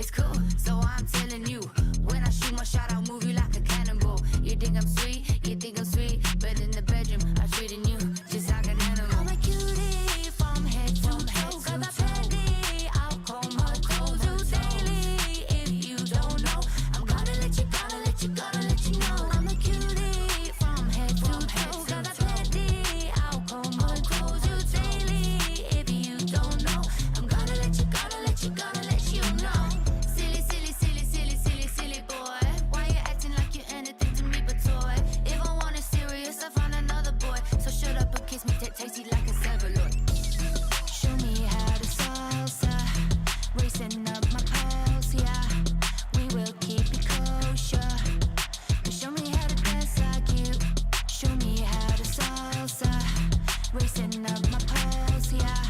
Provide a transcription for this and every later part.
it's cool. So I'm telling you, when I shoot my shot, I'll move you like a cannonball. You think I'm sweet, you think I'm sweet, but in the bedroom, I'm treating you just like an animal. I'm a cutie from head to toe, got that plenty. I'll call my toes daily. If you don't know, I'm gonna let you, gonna let you, gonna let you know. I'm a cutie from head to toe, got that plenty. I'll call my toes daily. If you don't know, I'm gonna let you, gonna let you, gonna let you know. Silly, silly, silly, silly, silly, silly boy. Why you acting like you're anything to me but toy? If I want it serious, I find another boy. So shut up and kiss me, tasty like a Saveloy. Show me how to salsa, racing up my pulse, yeah. We will keep it kosher. Show me how to dance like you. Show me how to salsa, racing up my pulse, yeah.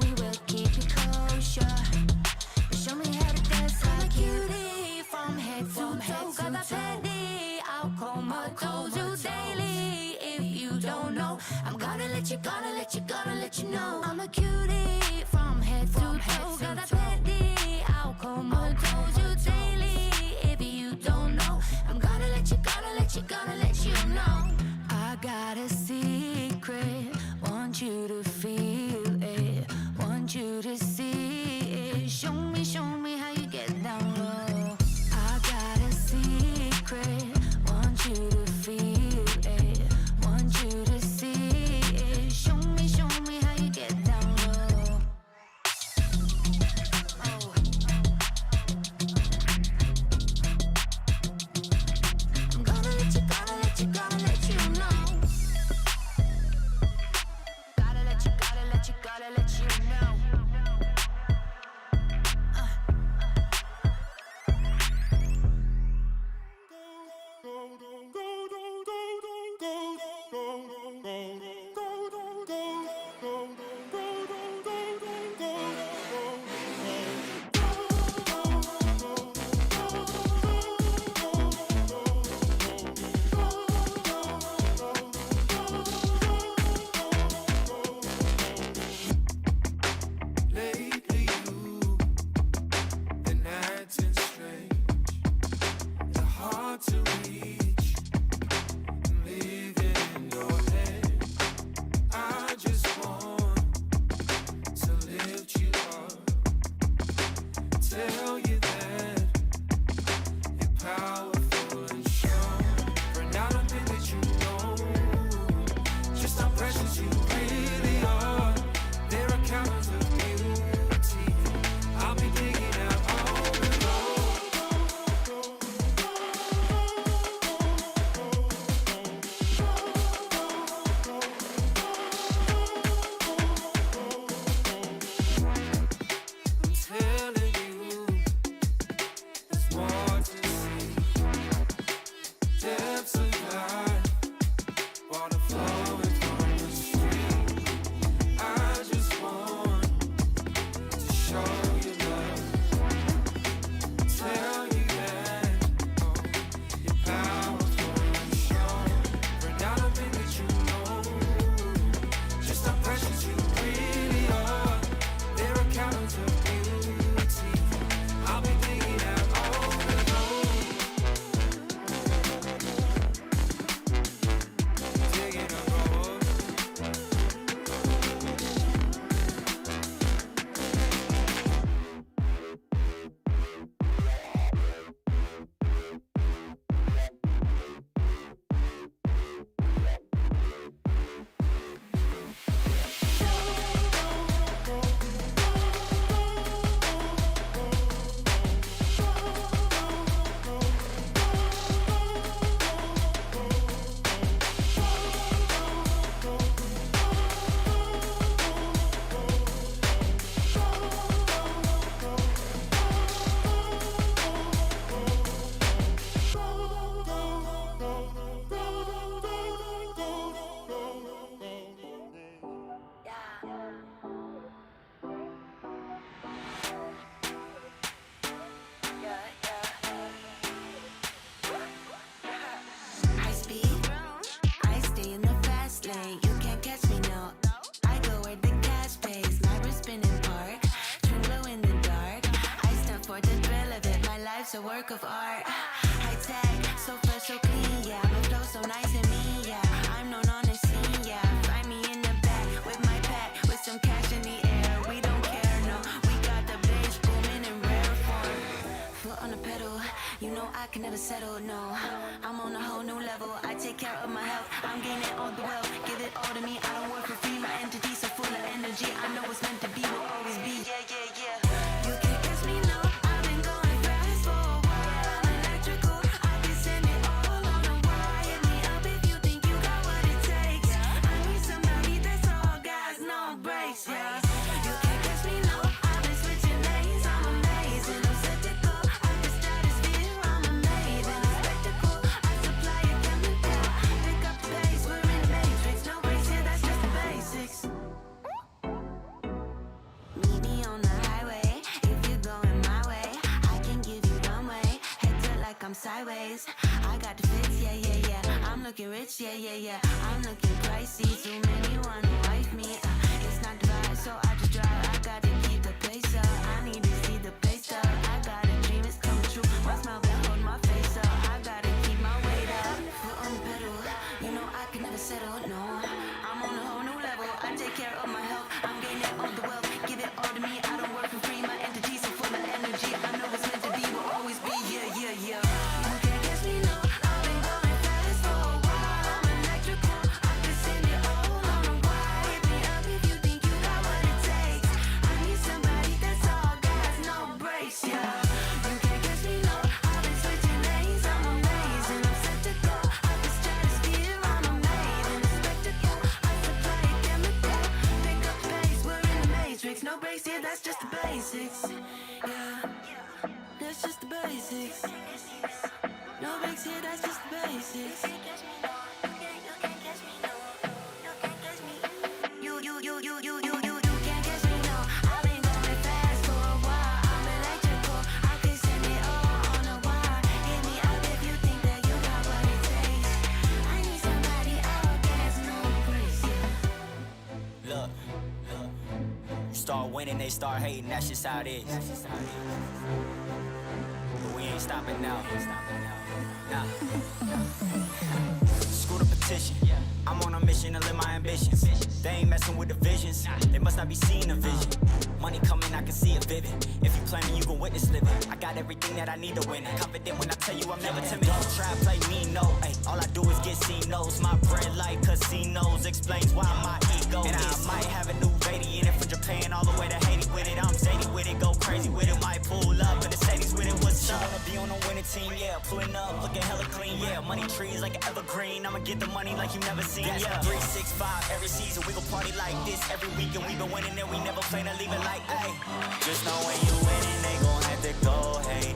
We will keep it kosher. Show me how to dance like cutie from head to toe. Got that petty, I'll call my toes daily. If you don't know, I'm gonna let you, gonna let you, gonna let you know. I'm a cutie from head to toe. Got that petty, I'll call my toes daily. If you don't know, I'm gonna let you, gonna let you, gonna let you know. I got a secret, want you to feel it, want you to see it. Show me how you get down low. I got a secret, want you to feel it, want you to see it. Show me how you get down low. Oh. I'm gonna let you, gonna let you, gonna let you know. Gotta let you, gotta let you, gotta let you know. Lately you've been acting strange. You're hard to reach. I'm living in your head. I just want to lift you up. Tell you that you're powerful and strong. But I don't think that you know just how precious you really are. There are countless of beauty. I'll be digging out all alone. I'm telling you, a work of art. High tech, so fresh, so clean, yeah. My flow so nice and mean, yeah. I'm known on the scene, yeah. Find me in the back with my pack, with some cash in the air. We don't care, no. We got the bass booming in rare form. Foot on the pedal, you know I can never settle, no. I'm on a whole new level. I take care of my health. I'm gaining all the wealth. Give it all to me. I don't work for free. My entity so full of energy. I know it's meant to be. Will always be. Yeah, yeah, yeah. You can't catch me, no. I've been going fast for a while. I'm electrical. I can send it all on a wire. Hit me up if you think you got what it takes. I need somebody that's all gas, no brakes, yeah. You can't catch me, no. I've been switching lanes. I'm amazing. I'm set to go. I can stratosphere. I'm amazing. A spectacle. I supply a chemical. Pick up the pace. We're in the matrix. No breaks here. That's just the basics. Meet me on the highway. If you're going my way, I can give you runway. Head to like I'm sideways. I got the fits, yeah, yeah, yeah. I'm looking rich, yeah, yeah, yeah. I'm looking pricey. Too many wanna wife me. It's not the vibe, so I just drive. I gotta keep the pace up. I need to see the pace up. I got a dream, it's coming true. My smile can hold my face up. I gotta keep my weight up. Foot on the pedal, you know I can never settle, no. I'm on a whole new level. I take care of my health. I'm gaining all the wealth. Give it all to me. I don't work for free. My entity so full of energy. I know it's meant to be. Will always be. Yeah, yeah, yeah. You can't catch me, no. I've been going fast for a while. I'm electrical. I can send it all on a wire. Hit me up if you think you got what it takes. I need somebody that's all gas, no brakes, yeah. You can't catch me, no. I've been switching lanes. I'm amazing. I'm set to go. I can stratosphere. I'm amazing. A spectacle. I supply a chemical. Pick up pace. We're in the matrix. No breaks here. That's just the basics. Yeah. That's just the basics. No breaks here. That's just the basics. You can't catch me, no. I've been going fast for a while. I'm electrical. I can send it all on a wire. Hit me up if you think that you got what it takes. I need somebody all gas, no brakes, yeah. Look, you start winning, they start hating, that's just how it is. But we ain't stopping now. Nah. Screw the petition. I'm on a mission to live my ambitions. They ain't messing with the visions. They must not be seeing the vision. Money coming, I can see it vivid. If you plan me, you gon' witness living. I got everything that I need to win. Confident when I tell you I'm never timid. Don't try to play me, no. Ay, all I do is get C-no's. My bread like casinos explains why my ego and I might have a new lady in it from Japan all the way to Haiti with it. I'm zany with it, go crazy with it. Might pull up in the Mercedes with it. What's up? Wanna be on a winning team, yeah. Pulling up, looking hella clean, yeah. Money trees like an evergreen. I'ma get the money like you never seen, yeah. 365 every season, we gon' party like this every weekend. We been winning and we never plan to leave it like, ayy. Just know when you winning, they gon' have to go, hey.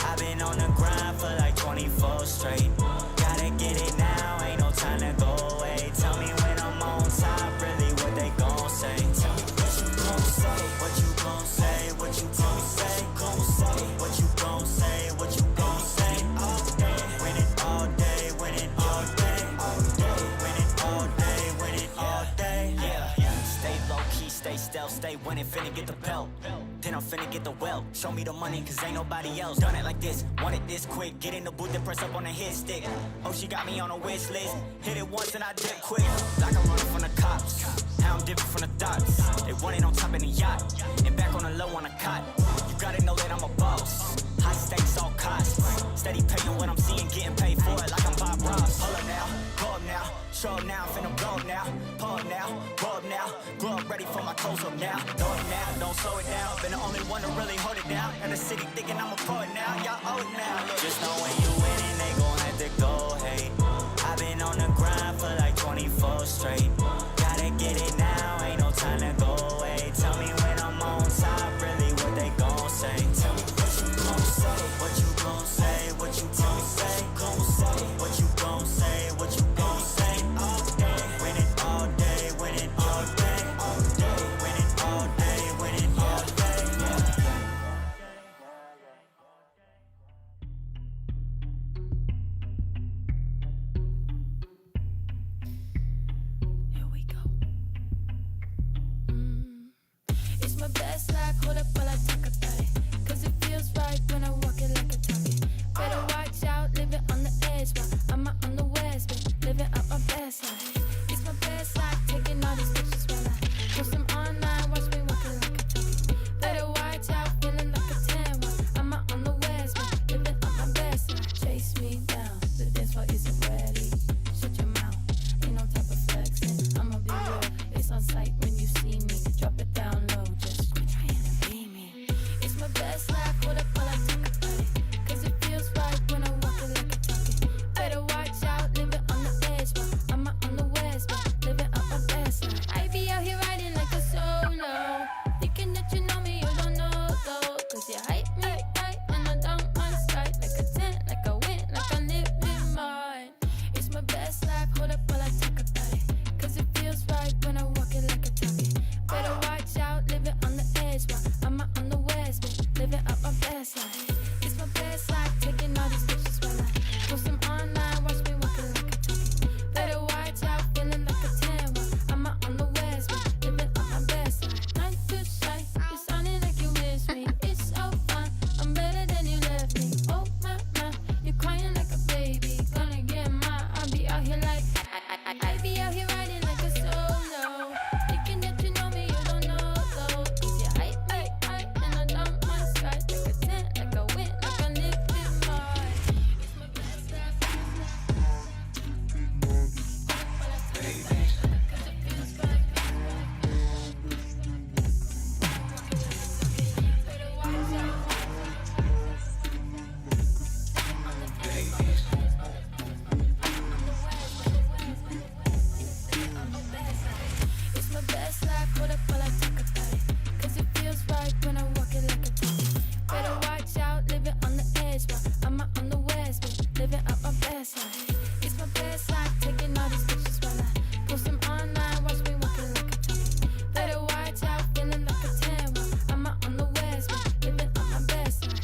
I've been on the grind for like 24 straight. Gotta get it now, ain't no time to go away. Tell me when I'm on top, really what they gon' say. Tell me what you gon' say, what you gon' say, what you gon' say, what you gon' say, what you gon' say. All day, win it all day, win it all day, win it all day, win it all day. Yeah, stay low key, stay stealth, stay winning, finna get the belt. Then I'm finna get the wealth. Show me the money, cause ain't nobody else done it like this. Want it this quick, get in the booth and press up on the hit stick. Oh, she got me on a wish list. Hit it once and I dip quick. Like I'm running from the cops. Now I'm dipping from the dots. They want it on top of the yacht. And back on the low on a cot. You gotta know that I'm a boss. High stakes, all costs. Steady paying what I'm seeing, getting paid for it like I'm Bob Ross. Hold up now, go up now, show up now, finna blow up now. Pull up now, grow up now, grow up ready for my close up now. Throw it now, don't slow it down. Been the only one to really hold it down. And the city thinking I'm a poet now, y'all owe it now. Look. Just know when you winning, they gon' have to go, hey. I've been on the grind for like 24 straight. Gotta get it now, ain't no time to go away. Tell me when I'm on top, really what they gon' say. Tell me what you gon' say, what you gon' say, what you gon' say, what you gon' say, what you gon' say. All day, win it all day, win it all day, win it all day, win it all day. living up my best life. It's my best life, taking all these pictures while I post them online, watch me walking like a talkie. Better watch out, feeling like a 10 while I'm out on the west, living up my best life. Not too shy, you're sounding like you miss me. It's so fun, I'm better than you left me. Oh my, you're crying like a baby. Gonna get mine, I'll be out here like I be out here riding like a solo. Thinking that you know me, you don't know though. Cause you hype, and I dump my sky like a 10, like a win, like I live in mine. It's my best life. Baby. Cause it feels right. Better watch out. It's my best life, hold up while I talk about it. Cause it feels right when I walk it like a talkie. Better watch out, living on the edge while I'm out on the west, living up my best life. It's my best life, taking all these pictures while I post them online, watch me walking like a talkie. Better watch out, feeling like a 10 while I'm out on the west, living up my best life.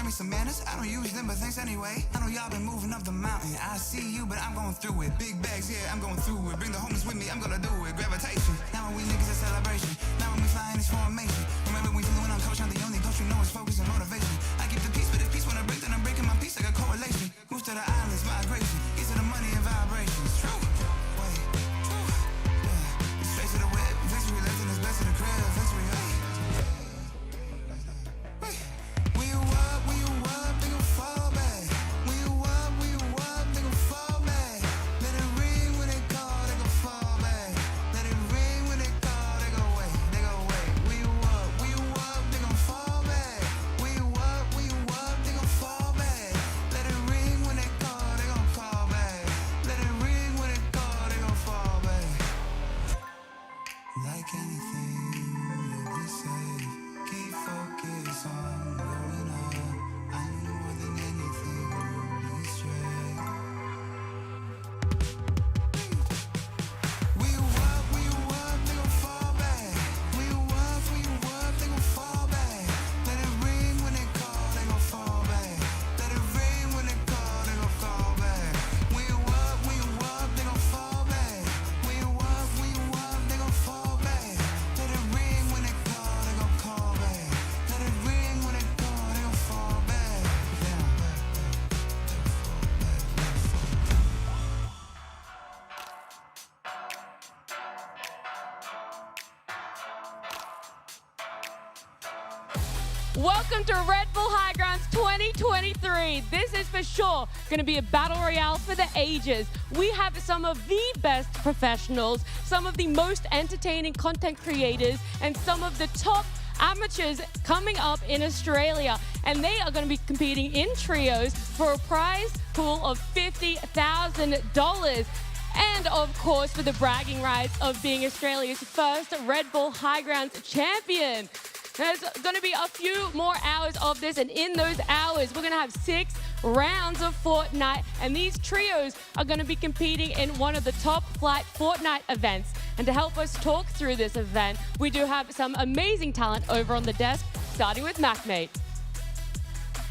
Some manners, I don't use them, but thanks anyway. I know y'all been moving up the mountain. I see you, but I'm going through it. Big bags, yeah, I'm going through it. Bring the homies with me, I'm gonna do it. Gravitation. Now when we niggas a celebration. Now when we flying, it's formation. Remember when you when I'm coach, I'm the only coach who knows focus and motivation. I keep the peace, but if peace when I break, then I'm breaking my peace like a correlation. Move to the islands, migration. Get to the money and vibrations. True. Wait, true. Yeah. Straight to the whip. Victory left in his best in the crib. Victory, hey. When you up, they gon' Welcome to Red Bull High Grounds 2023. This is for sure going to be a battle royale for the ages. We have some of the best professionals, some of the most entertaining content creators, and some of the top amateurs coming up in Australia. And they are going to be competing in trios for a prize pool of $50,000. And of course, for the bragging rights of being Australia's first Red Bull High Grounds champion. There's going to be a few more hours of this, and in those hours, we're going to have 6 rounds of Fortnite, and these trios are going to be competing in one of the top flight Fortnite events. And to help us talk through this event, we do have some amazing talent over on the desk, starting with MacMate.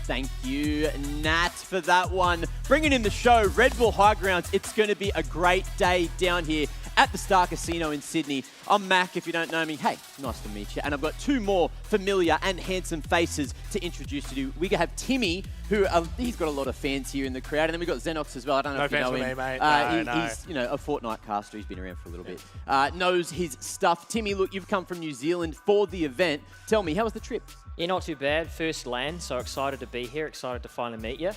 Thank you, Nat, for that one. Bringing in the show, Red Bull High Grounds. It's going to be a great day down here at the Star Casino in Sydney. I'm Mac, if you don't know me. Hey, nice to meet you. And I've got 2 more familiar and handsome faces to introduce to you. We have Timmy, who he's got a lot of fans here in the crowd. And then we've got Xenox as well. I don't know if you know him. Me, mate. He's a Fortnite caster. He's been around for a little bit. Knows his stuff. Timmy, look, you've come from New Zealand for the event. Tell me, how was the trip? Yeah, not too bad. First land, so excited to be here. Excited to finally meet you.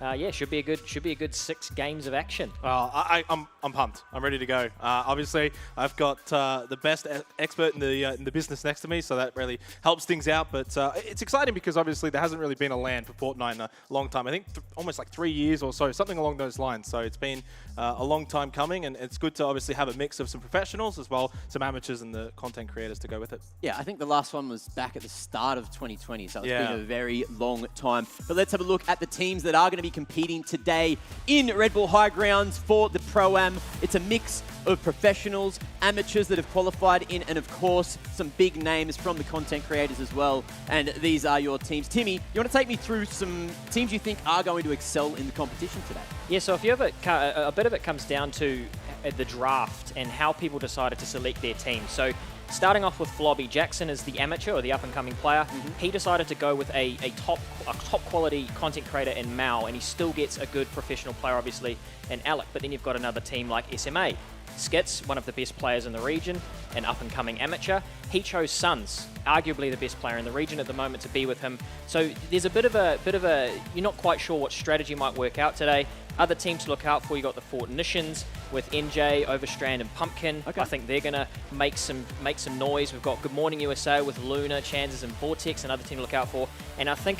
Yeah, should be a good 6 games of action. I'm pumped. I'm ready to go. Obviously, I've got the best expert in the business next to me, so that really helps things out. But it's exciting because obviously there hasn't really been a LAN for Fortnite in a long time. I think almost like 3 years or so, something along those lines. So it's been a long time coming, and it's good to obviously have a mix of some professionals as well, some amateurs and the content creators to go with it. Yeah, I think the last one was back at the start of 2020, so it's been a very long time. But let's have a look at the teams that are going to be competing today in Red Bull High Grounds for the Pro-Am. It's a mix of professionals, amateurs that have qualified in, and of course, some big names from the content creators as well. And these are your teams. Timmy, you want to take me through some teams you think are going to excel in the competition today? Yeah, so if you have a bit of it comes down to the draft and how people decided to select their team. So starting off with Flobby, Jackson is the amateur or the up-and-coming player. He decided to go with a top quality content creator in Mao, and he still gets a good professional player, obviously, in Alec. But then you've got another team like SMA. Skits, one of the best players in the region, an up-and-coming amateur. He chose Suns, arguably the best player in the region at the moment, to be with him. So there's a bit of a you're not quite sure what strategy might work out today. Other teams to look out for, you got the Fortnitians with NJ, Overstrand, and Pumpkin. Okay. I think they're gonna make some noise. We've got Good Morning USA with Luna, Chances, and Vortex, another team to look out for. And I think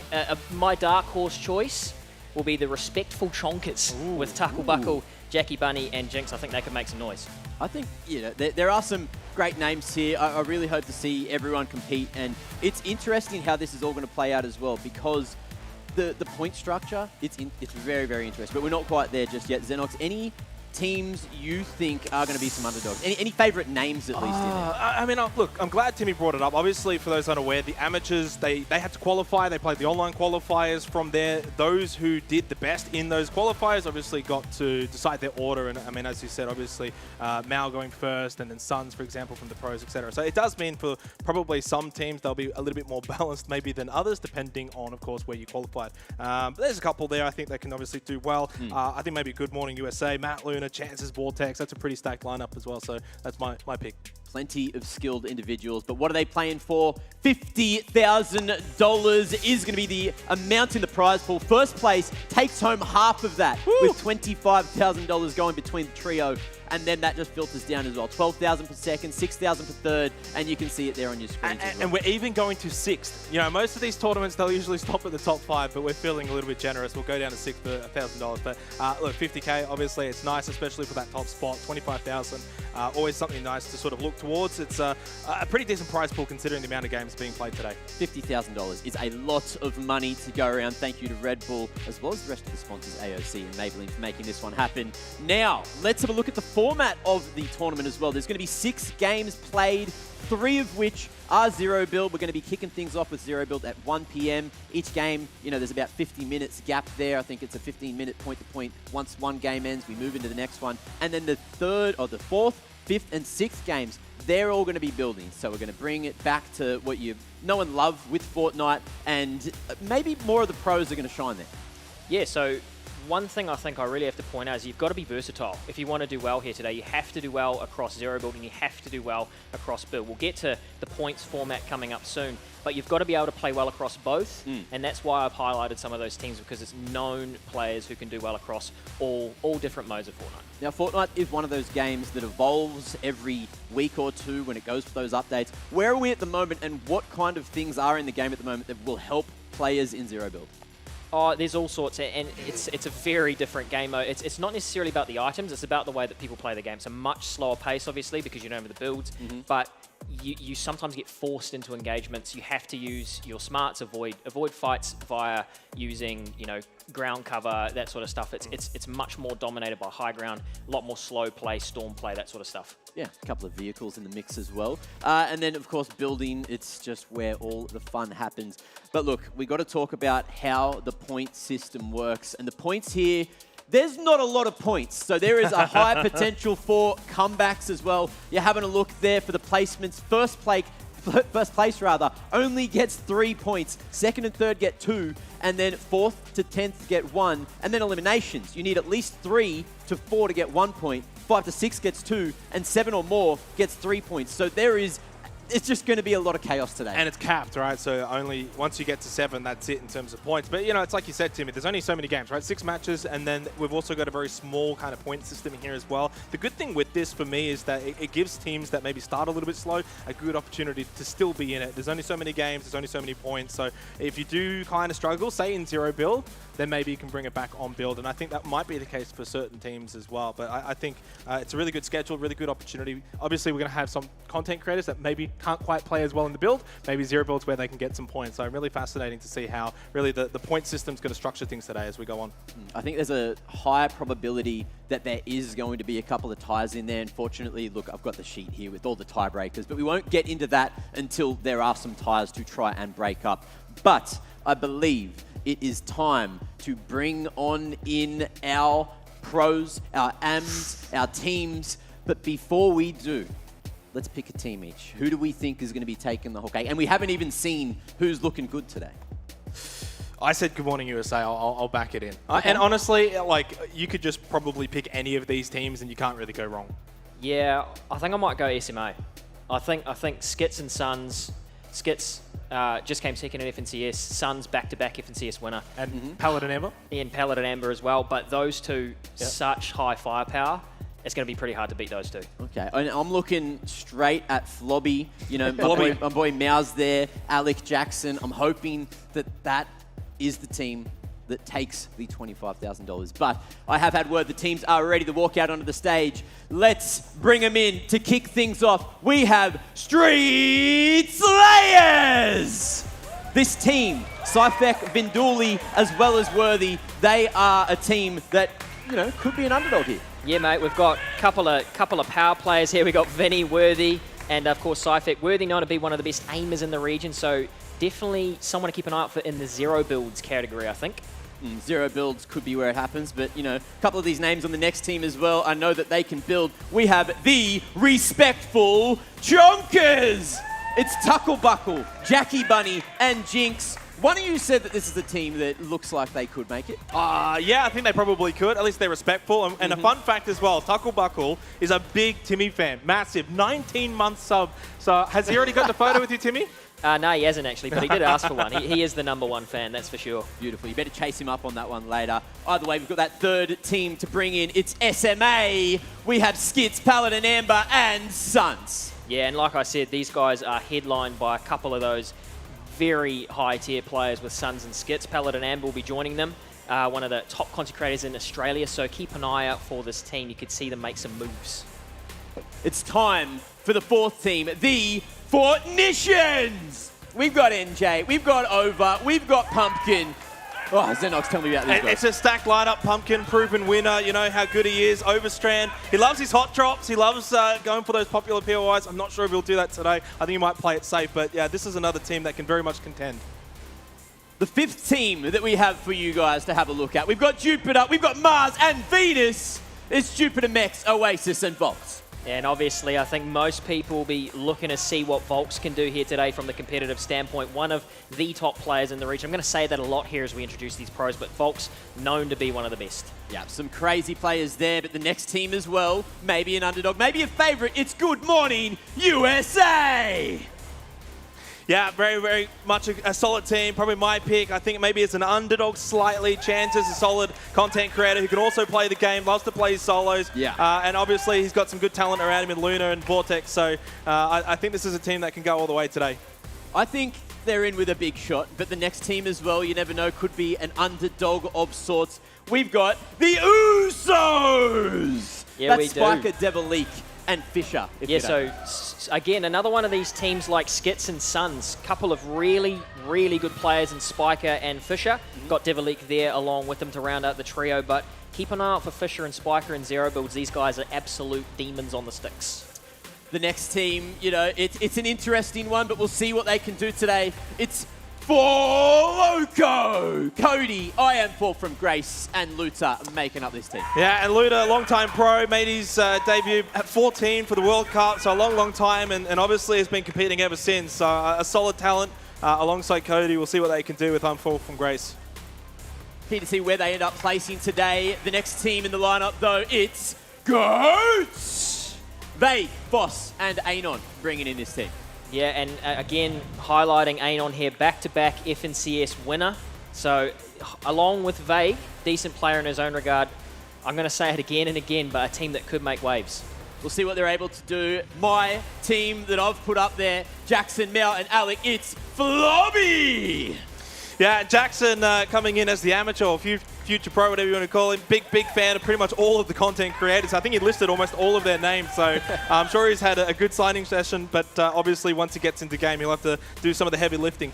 my dark horse choice will be the Respectful Chonkers with Tuckle Buckle, Jackie Bunny, and Jinx. I think they could make some noise. I think, there are some great names here. I really hope to see everyone compete, and it's interesting how this is all going to play out as well, because the point structure, it's very, very interesting, but we're not quite there just yet. Xenox, any teams you think are going to be some underdogs? Any favourite names at least in there? I mean, look, I'm glad Timmy brought it up. Obviously, for those unaware, the amateurs, they had to qualify. They played the online qualifiers. From there, those who did the best in those qualifiers obviously got to decide their order. And I mean, as you said, obviously, Mao going first, and then Suns, for example, from the pros, etc. So it does mean for probably some teams, they'll be a little bit more balanced maybe than others, depending on, of course, where you qualified. But there's a couple there I think they can obviously do well. I think maybe Good Morning USA, Matt Luna, Chances, Vortex. That's a pretty stacked lineup as well, so that's my pick. Plenty of skilled individuals, but what are they playing for? $50,000 is going to be the amount in the prize pool. First place takes home half of that, with $25,000 going between the trio. And then that just filters down as well. 12,000 per second, 6,000 per third, and you can see it there on your screen. And we're even going to 6th. You know, most of these tournaments, they'll usually stop at the top 5, but we're feeling a little bit generous. We'll go down to 6th for $1,000. But look, 50K, obviously, it's nice, especially for that top spot. 25,000, always something nice to sort of look towards. It's a pretty decent prize pool considering the amount of games being played today. $50,000 is a lot of money to go around. Thank you to Red Bull, as well as the rest of the sponsors, AOC and Maybelline, for making this one happen. Now, let's have a look at the format of the tournament as well. There's going to be 6 games played, 3 of which are zero build. We're going to be kicking things off with zero build at 1 p.m. Each game, there's about 50 minutes gap there. I think it's a 15-minute point-to-point. Once one game ends, we move into the next one. And then the 4th, 5th, and 6th games, they're all going to be building. So we're going to bring it back to what you know and love with Fortnite, and maybe more of the pros are going to shine there. Yeah, so one thing I think I really have to point out is you've got to be versatile. If you want to do well here today, you have to do well across zero build and you have to do well across build. We'll get to the points format coming up soon, but you've got to be able to play well across both, and that's why I've highlighted some of those teams, because it's known players who can do well across all different modes of Fortnite. Now, Fortnite is one of those games that evolves every week or two when it goes for those updates. Where are we at the moment, and what kind of things are in the game at the moment that will help players in zero build? Oh, there's all sorts, and it's a very different game mode. It's not necessarily about the items, it's about the way that people play the game. It's a much slower pace, obviously, because you don't have the builds, but you sometimes get forced into engagements. You have to use your smarts, avoid fights via using, ground cover, that sort of stuff. It's much more dominated by high ground, a lot more slow play, storm play, that sort of stuff. Yeah, a couple of vehicles in the mix as well. And then, of course, building, it's just where all the fun happens. But look, we got to talk about how the point system works. And the points here, there's not a lot of points. So there is a high potential for comebacks as well. You're having a look there for the placements. First place only gets 3 points. Second and third get 2. And then 4th to 10th get 1. And then eliminations. You need at least 3 to 4 to get 1 point. 5 to 6 gets 2. And 7 or more gets 3 points. So it's just going to be a lot of chaos today. And it's capped, right? So only once you get to 7, that's it in terms of points. But, it's like you said, Timmy, there's only so many games, right? 6 matches, and then we've also got a very small kind of point system here as well. The good thing with this for me is that it gives teams that maybe start a little bit slow a good opportunity to still be in it. There's only so many games, there's only so many points. So if you do kind of struggle, say in zero build, then maybe you can bring it back on build. And I think that might be the case for certain teams as well. But I think it's a really good schedule, really good opportunity. Obviously, we're going to have some content creators that maybe can't quite play as well in the build. Maybe zero builds where they can get some points. So really fascinating to see how really the point system's going to structure things today as we go on. I think there's a higher probability that there is going to be a couple of ties in there. Unfortunately, look, I've got the sheet here with all the tiebreakers, but we won't get into that until there are some ties to try and break up. But I believe it is time to bring on in our pros, our AMs, our teams. But before we do, let's pick a team each. Who do we think is going to be taking the whole cake? And we haven't even seen who's looking good today. I said Good Morning USA. I'll back it in. Okay. And honestly, you could just probably pick any of these teams and you can't really go wrong. Yeah, I think I might go SMA. I think Skits and Suns. Skits just came second in FNCS. Suns back-to-back FNCS winner. And Paladin Amber? And Paladin Amber as well. But those two, such high firepower. It's going to be pretty hard to beat those two. Okay, and I'm looking straight at Flobby. My boy Mao's there, Alec Jackson. I'm hoping that is the team that takes the $25,000. But I have had word the teams are ready to walk out onto the stage. Let's bring them in to kick things off. We have Street Slayers! This team, Cyfek, Vinduli, as well as Worthy, they are a team that, could be an underdog here. Yeah, mate, we've got a couple of power players here. We've got Vinny, Worthy, and of course Cyfek. Worthy known to be one of the best aimers in the region, so definitely someone to keep an eye out for in the zero builds category, I think. Zero builds could be where it happens, but, a couple of these names on the next team as well, I know that they can build. We have the Respectful Chonkers! It's Tucklebuckle, Jackie Bunny, and Jinx. One of you said that this is a team that looks like they could make it. Yeah, I think they probably could. At least they're respectful. And a fun fact as well, Tucklebuckle is a big Timmy fan. Massive, 19-month sub. So has he already got the photo with you, Timmy? No, he hasn't actually, but he did ask for one. He is the #1 fan, that's for sure. Beautiful. You better chase him up on that one later. Either way, we've got that third team to bring in. It's SMA. We have Skits, Paladin Amber, and Suns. Yeah, and like I said, these guys are headlined by a couple of those very high-tier players with Suns and Skits. Paladin Amber will be joining them, one of the top content creators in Australia, so keep an eye out for this team. You could see them make some moves. It's time for the fourth team, the Fortnicians! We've got NJ, we've got Over, we've got Pumpkin. Oh, Xenox, tell me about these guys. It's a stacked lineup. Pumpkin, proven winner. You know how good he is. Overstrand. He loves his hot drops. He loves going for those popular POIs. I'm not sure if he'll do that today. I think he might play it safe. But yeah, this is another team that can very much contend. The fifth team that we have for you guys to have a look at. We've got Jupiter, we've got Mars and Venus. It's Jupiter, Mex, Oasis, and Volts. And obviously, I think most people will be looking to see what Volks can do here today from the competitive standpoint. One of the top players in the region. I'm going to say that a lot here as we introduce these pros, but Volks known to be one of the best. Yeah, some crazy players there, but the next team as well, maybe an underdog, maybe a favorite. It's Good Morning USA! Yeah, very, very much a solid team. Probably my pick. I think maybe it's an underdog slightly. Chances, a solid content creator who can also play the game, loves to play his solos. Yeah. And obviously he's got some good talent around him in Luna and Vortex. So I think this is a team that can go all the way today. I think they're in with a big shot, but the next team as well, you never know, could be an underdog of sorts. We've got the Usos! Yeah, That's we do. Spiker, Devilique, and Fisher. Yeah, so again, another one of these teams like Skits and Suns. Couple of really, really good players in Spiker and Fisher. Got Devilique there along with them to round out the trio, but keep an eye out for Fisher and Spiker and Zero Builds. These guys are absolute demons on the sticks. The next team, you know, it's an interesting one, but we'll see what they can do today. It's Loco! Cody, I am Paul from Grace, and Luta making up this team. Yeah, and Luda, long-time pro, made his debut at 14 for the World Cup, so a long, long time, and obviously has been competing ever since. So a solid talent alongside Cody. We'll see what they can do with Paul from Grace. Keen to see where they end up placing today. The next team in the lineup, though, it's Goats! They, Boss, and Anon bringing in this team. Yeah, and again, highlighting Anon here, back-to-back FNCS winner. So, along with Vague, decent player in his own regard. I'm going to say it again and again, but a team that could make waves. We'll see what they're able to do. My team that I've put up there, Jackson, Mel, and Alec, it's Flobby! Yeah, Jackson coming in as the amateur or future pro, whatever you want to call him. Big fan of pretty much all of the content creators. I think he listed almost all of their names, so I'm sure he's had a good signing session, but obviously once he gets into game, he'll have to do some of the heavy lifting.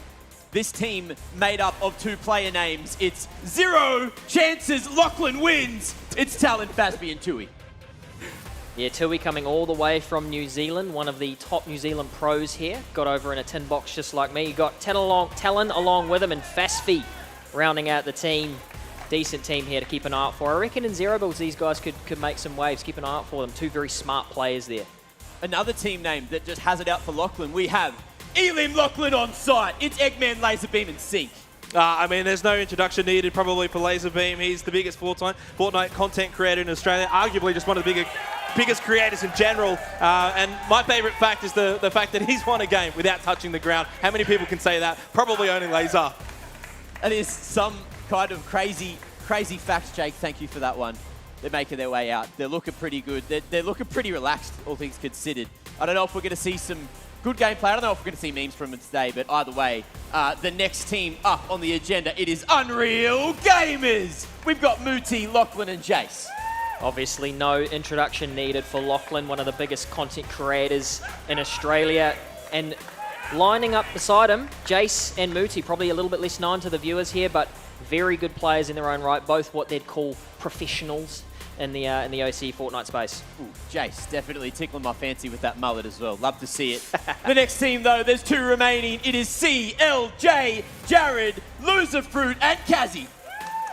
This team made up of two player names. It's Zero Chances Lachlan wins. It's Talon, Fasby, and Tui. Yeah, Tui coming all the way from New Zealand, one of the top New Zealand pros here. Got over in a tin box just like me. You got Talon along with him and Fasby rounding out the team. Decent team here to keep an eye out for. I reckon in Zero Builds these guys could make some waves. Keep an eye out for them. Two very smart players there. Another team name that just has it out for Lachlan. We have Elim Lachlan on site. It's Eggman, Laserbeam, and Sync. I mean, there's no introduction needed probably for Laserbeam. He's the biggest Fortnite content creator in Australia, arguably just one of the biggest creators in general. And my favorite fact is the fact that he's won a game without touching the ground. How many people can say that? Probably only Laser. That is some kind of crazy fact, Jake. Thank you for that one. They're making their way out. They're looking pretty good. They're looking pretty relaxed, all things considered. I don't know if we're going to see some good gameplay. I don't know if we're going to see memes from them today, but either way, the next team up on the agenda, it is Unreal Gamers. We've got Muti, Lachlan, and Jace. Obviously, no introduction needed for Lachlan, one of the biggest content creators in Australia. And lining up beside him, Jace and Muti, probably a little bit less known to the viewers here, but very good players in their own right, both what they'd call professionals in the OC Fortnite space. Ooh, Jace, definitely tickling my fancy with that mullet as well. Love to see it. The next team, though, there's two remaining. It is CLJ, Jared, Loserfruit, and Kazi.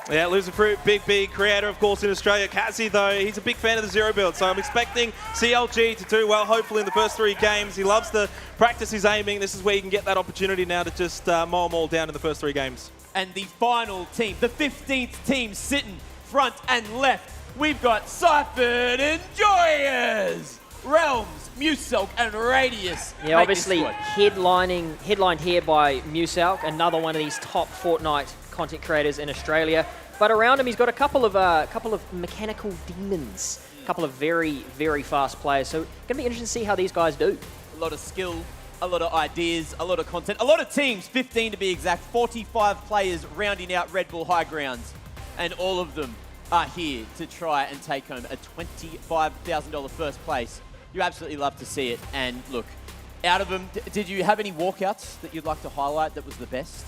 Yeah, Loserfruit, big creator, of course, in Australia. Kazi, though, he's a big fan of the Zero Build, so I'm expecting CLG to do well, hopefully in the first 3 games. He loves to practice his aiming. This is where you can get that opportunity now to just mow them all down in the first 3 games. And the final team, the 15th team sitting front and left, we've got Cyphered and Joyous, Realms, Muselk, and Radius. Yeah, obviously headlined here by Muselk, another one of these top Fortnite content creators in Australia. But around him, he's got a couple of mechanical demons, a couple of very, very fast players. So it's gonna be interesting to see how these guys do. A lot of skill, a lot of ideas, a lot of content, a lot of teams, 15 to be exact, 45 players rounding out Red Bull High Grounds, and all of them are here to try and take home a $25,000 first place. You absolutely love to see it. And look, out of them, did you have any walkouts that you'd like to highlight that was the best?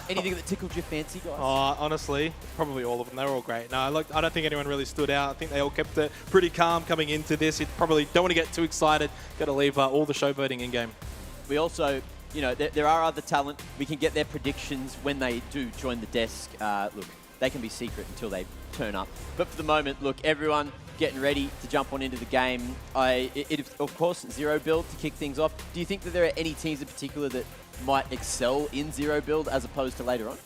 Anything that tickled your fancy, guys? Honestly, probably all of them. They were all great. No, I don't think anyone really stood out. I think they all kept it pretty calm coming into this. You probably don't want to get too excited. Got to leave all the showboating in-game. We also, you know, there are other talent. We can get their predictions when they do join the desk. Look, they can be secret until they turn up. But for the moment, look, everyone getting ready to jump on into the game. Of course, zero build to kick things off. Do you think that there are any teams in particular that might excel in zero build as opposed to later on?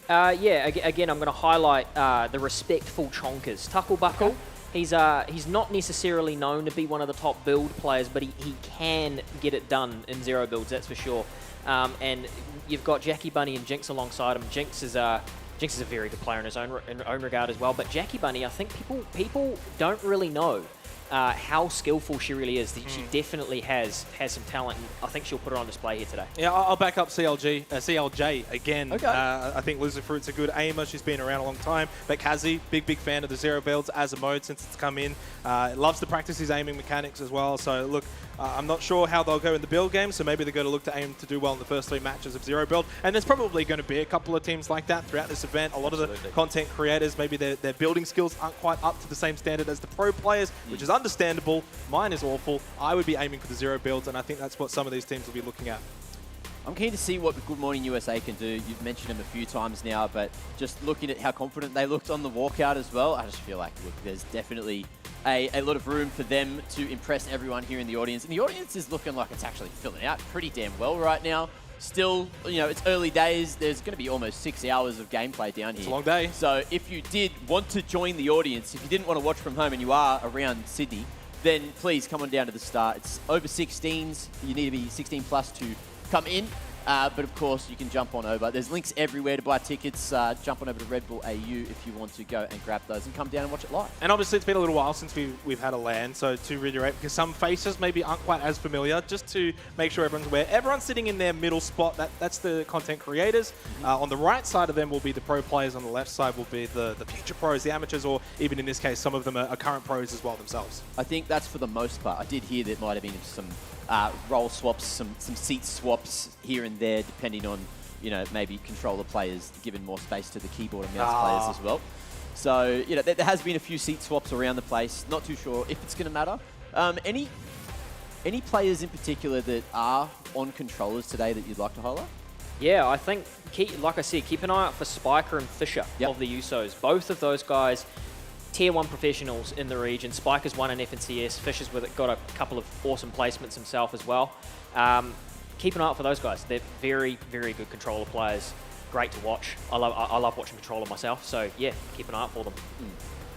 Again, I'm going to highlight the respectful chonkers. Tucklebuckle, he's not necessarily known to be one of the top build players, but he can get it done in zero builds, that's for sure. And you've got Jackie Bunny and Jinx alongside him. Jinx is a very good player in his own regard as well. But Jackie Bunny, I think people don't really know how skillful she really is. She definitely has some talent, and I think she'll put it on display here today. Yeah, I'll back up CLJ again. Okay. I think Loser Fruit's a good aimer. She's been around a long time. But Kazi, big fan of the zero builds as a mode since it's come in. Loves to practice his aiming mechanics as well. So look, I'm not sure how they'll go in the build game, so maybe they're going to look to aim to do well in the first 3 matches of zero build. And there's probably going to be a couple of teams like that throughout this event. A lot of the content creators, maybe their building skills aren't quite up to the same standard as the pro players, which is understandable. Mine is awful. I would be aiming for the zero builds, and I think that's what some of these teams will be looking at. I'm keen to see what Good Morning USA can do. You've mentioned them a few times now, but just looking at how confident they looked on the walkout as well, I just feel like, look, there's definitely a lot of room for them to impress everyone here in the audience. And the audience is looking like it's actually filling out pretty damn well right now. Still, you know, it's early days. There's going to be almost 6 hours of gameplay down here. It's a long day. So if you did want to join the audience, if you didn't want to watch from home and you are around Sydney, then please come on down to the start. It's over 16s. You need to be 16 plus to come in. But of course, you can jump on over. There's links everywhere to buy tickets. Jump on over to Red Bull AU if you want to go and grab those and come down and watch it live. And obviously, it's been a little while since we've had a LAN, so to reiterate, because some faces maybe aren't quite as familiar, just to make sure everyone's aware. Everyone's sitting in their middle spot. That's the content creators. On the right side of them will be the pro players. On the left side will be the future pros, the amateurs, or even in this case, some of them are current pros as well themselves. I think that's for the most part. I did hear there might have been some role swaps, some seat swaps here and there, depending on, you know, maybe controller players giving more space to the keyboard and mouse players as well. So, you know, there has been a few seat swaps around the place. Not too sure if it's going to matter. Any players in particular that are on controllers today that you'd like to highlight? Yeah, I think, like I said, keep an eye out for Spiker and Fisher of the USOs. Both of those guys, Tier 1 professionals in the region. Spiker's won an FNCS. Fisher's got a couple of awesome placements himself as well. Keep an eye out for those guys. They're very, very good controller players. Great to watch. I love watching controller myself. So yeah, keep an eye out for them.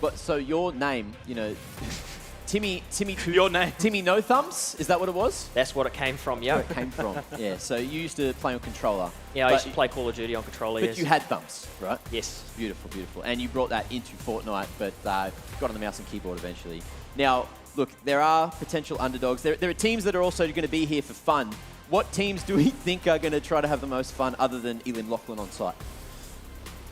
But so your name, you know, Timmy. Your name. Timmy No Thumbs. Is that what it was? That's what it came from. Yeah. Where it came from. Yeah. So you used to play on controller. Yeah, I used to play Call of Duty on controller. But you had thumbs, right? Yes. Beautiful, beautiful. And you brought that into Fortnite, but got on the mouse and keyboard eventually. Now, look, there are potential underdogs. There are teams that are also going to be here for fun. What teams do we think are going to try to have the most fun other than Elim Lachlan on site?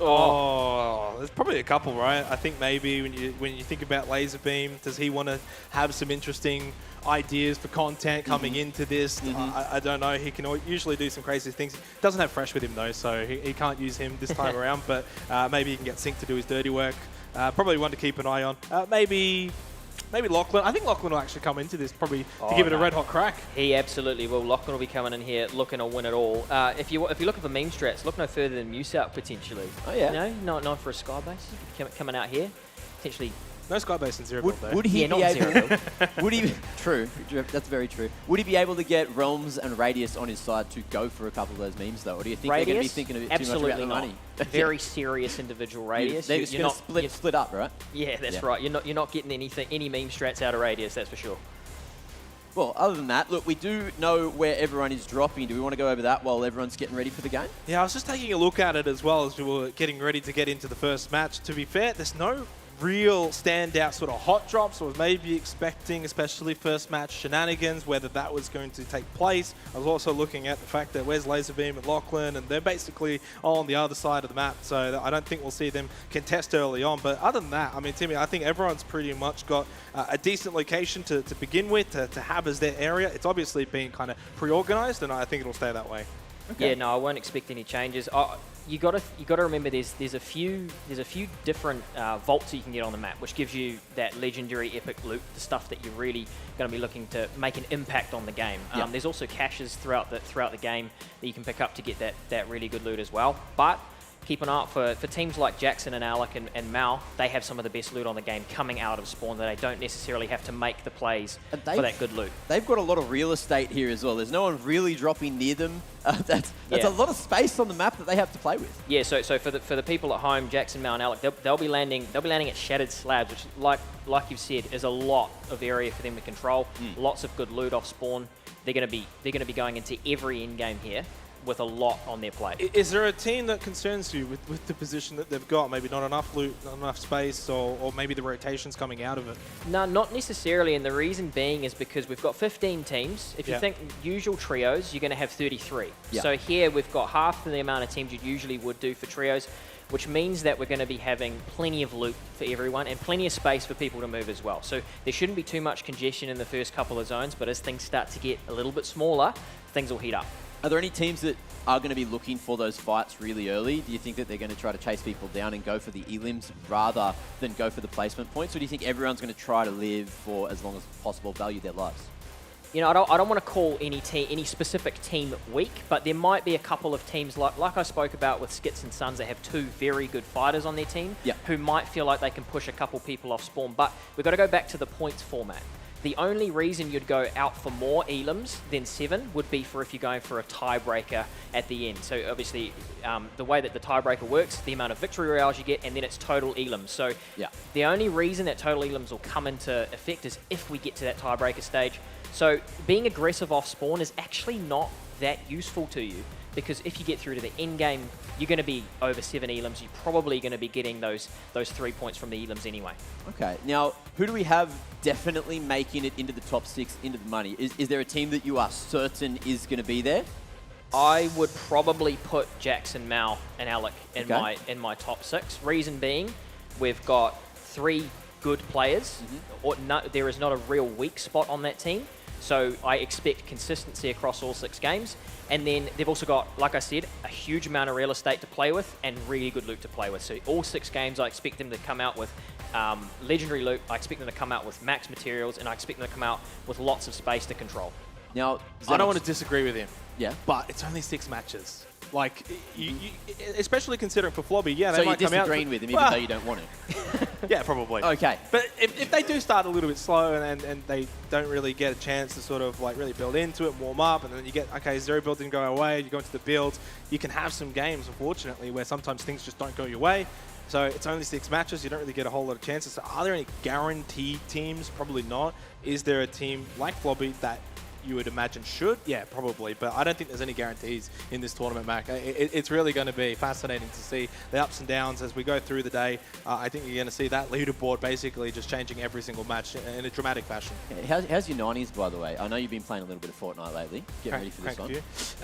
Oh, there's probably a couple, right? I think maybe when you think about Laserbeam, does he want to have some interesting ideas for content coming into this? I don't know. He can usually do some crazy things. Doesn't have Fresh with him though, so he can't use him this time around. But maybe he can get Sync to do his dirty work. Probably one to keep an eye on. Maybe Lachlan. I think Lachlan will actually come into this probably to give it a red hot crack. He absolutely will. Lachlan will be coming in here looking to win it all. If you're looking for meme strats, look no further than Musout potentially. Oh yeah. You know, not for a Skybase coming out here, potentially. No Skybase in zero build though. Would he be able? Would he? True. That's very true. Would he be able to get Realms and Radius on his side to go for a couple of those memes though, or do you think they're going to be thinking a bit too much about the money? Very serious individual Radius. They're just going to split up, right? Yeah, that's right. You're not getting any meme strats out of Radius, that's for sure. Well, other than that, look, we do know where everyone is dropping. Do we want to go over that while everyone's getting ready for the game? Yeah, I was just taking a look at it as well as we were getting ready to get into the first match. To be fair, there's no real standout sort of hot drops. I was maybe expecting, especially first match shenanigans, whether that was going to take place. I was also looking at the fact that where's Laserbeam and Lachlan, and they're basically on the other side of the map, so I don't think we'll see them contest early on. But other than that, I mean, Timmy, I think everyone's pretty much got a decent location to begin with, to have as their area. It's obviously been kind of pre-organized, and I think it'll stay that way. Okay. Yeah, no, I won't expect any changes. You got to remember there's a few different vaults you can get on the map, which gives you that legendary epic loot, the stuff that you're really going to be looking to make an impact on the game. There's also caches throughout the game that you can pick up to get that really good loot as well. But keep an eye out for teams like Jackson and Alec and Mal. They have some of the best loot on the game coming out of spawn that they don't necessarily have to make the plays for that good loot. They've got a lot of real estate here as well. There's no one really dropping near them. That's Yeah. a lot of space on the map that they have to play with. Yeah, so for the people at home, Jackson, Mal, and Alec, they'll be landing at Shattered Slabs, which, like you've said, is a lot of area for them to control. Lots of good loot off spawn. They're gonna be going into every end game here with a lot on their plate. Is there a team that concerns you with the position that they've got? Maybe not enough loot, not enough space, or maybe the rotations coming out of it? No, not necessarily, and the reason being is because we've got 15 teams. If you think usual trios, you're going to have 33. Yeah. So here we've got half of the amount of teams you usually would do for trios, which means that we're going to be having plenty of loot for everyone and plenty of space for people to move as well. So there shouldn't be too much congestion in the first couple of zones, but as things start to get a little bit smaller, things will heat up. Are there any teams that are going to be looking for those fights really early? Do you think that they're going to try to chase people down and go for the elims rather than go for the placement points? Or do you think everyone's going to try to live for as long as possible, value their lives? You know, I don't want to call any specific team weak, but there might be a couple of teams like I spoke about with Skits and Sons that have two very good fighters on their team who might feel like they can push a couple people off spawn. But we've got to go back to the points format. The only reason you'd go out for more elims than 7 would be for if you're going for a tiebreaker at the end. So obviously, the way that the tiebreaker works, the amount of victory royales you get, and then it's total elims. So the only reason that total elims will come into effect is if we get to that tiebreaker stage. So being aggressive off spawn is actually not that useful to you, because if you get through to the end game, you're going to be over 7 elims. You're probably going to be getting those 3 points from the elims anyway. Okay, now who do we have definitely making it into the top 6, into the money? Is there a team that you are certain is going to be there? I would probably put Jackson, Mal, and Alec in my top 6. Reason being, we've got 3 good players. There is not a real weak spot on that team. So I expect consistency across all 6 games. And then they've also got, like I said, a huge amount of real estate to play with and really good loot to play with. So all 6 games, I expect them to come out with legendary loot. I expect them to come out with max materials, and I expect them to come out with lots of space to control. Now, I don't want to disagree with him. Yeah. But it's only 6 matches. Like, especially considering for Flobby, they so might you're come out. disagreeing with him even though you don't want to? Yeah, probably. Okay. But if they do start a little bit slow and they don't really get a chance to sort of like really build into it, warm up, and then you get, okay, zero build didn't go our way, you go into the builds, you can have some games, unfortunately, where sometimes things just don't go your way. So it's only 6 matches, you don't really get a whole lot of chances. So are there any guaranteed teams? Probably not. Is there a team like Flobby that you would imagine should? Yeah, probably, but I don't think there's any guarantees in this tournament, Mac. It's really going to be fascinating to see the ups and downs as we go through the day. I think you're going to see that leaderboard basically just changing every single match in a dramatic fashion. How's your 90s, by the way? I know you've been playing a little bit of Fortnite lately. Getting ready for this one.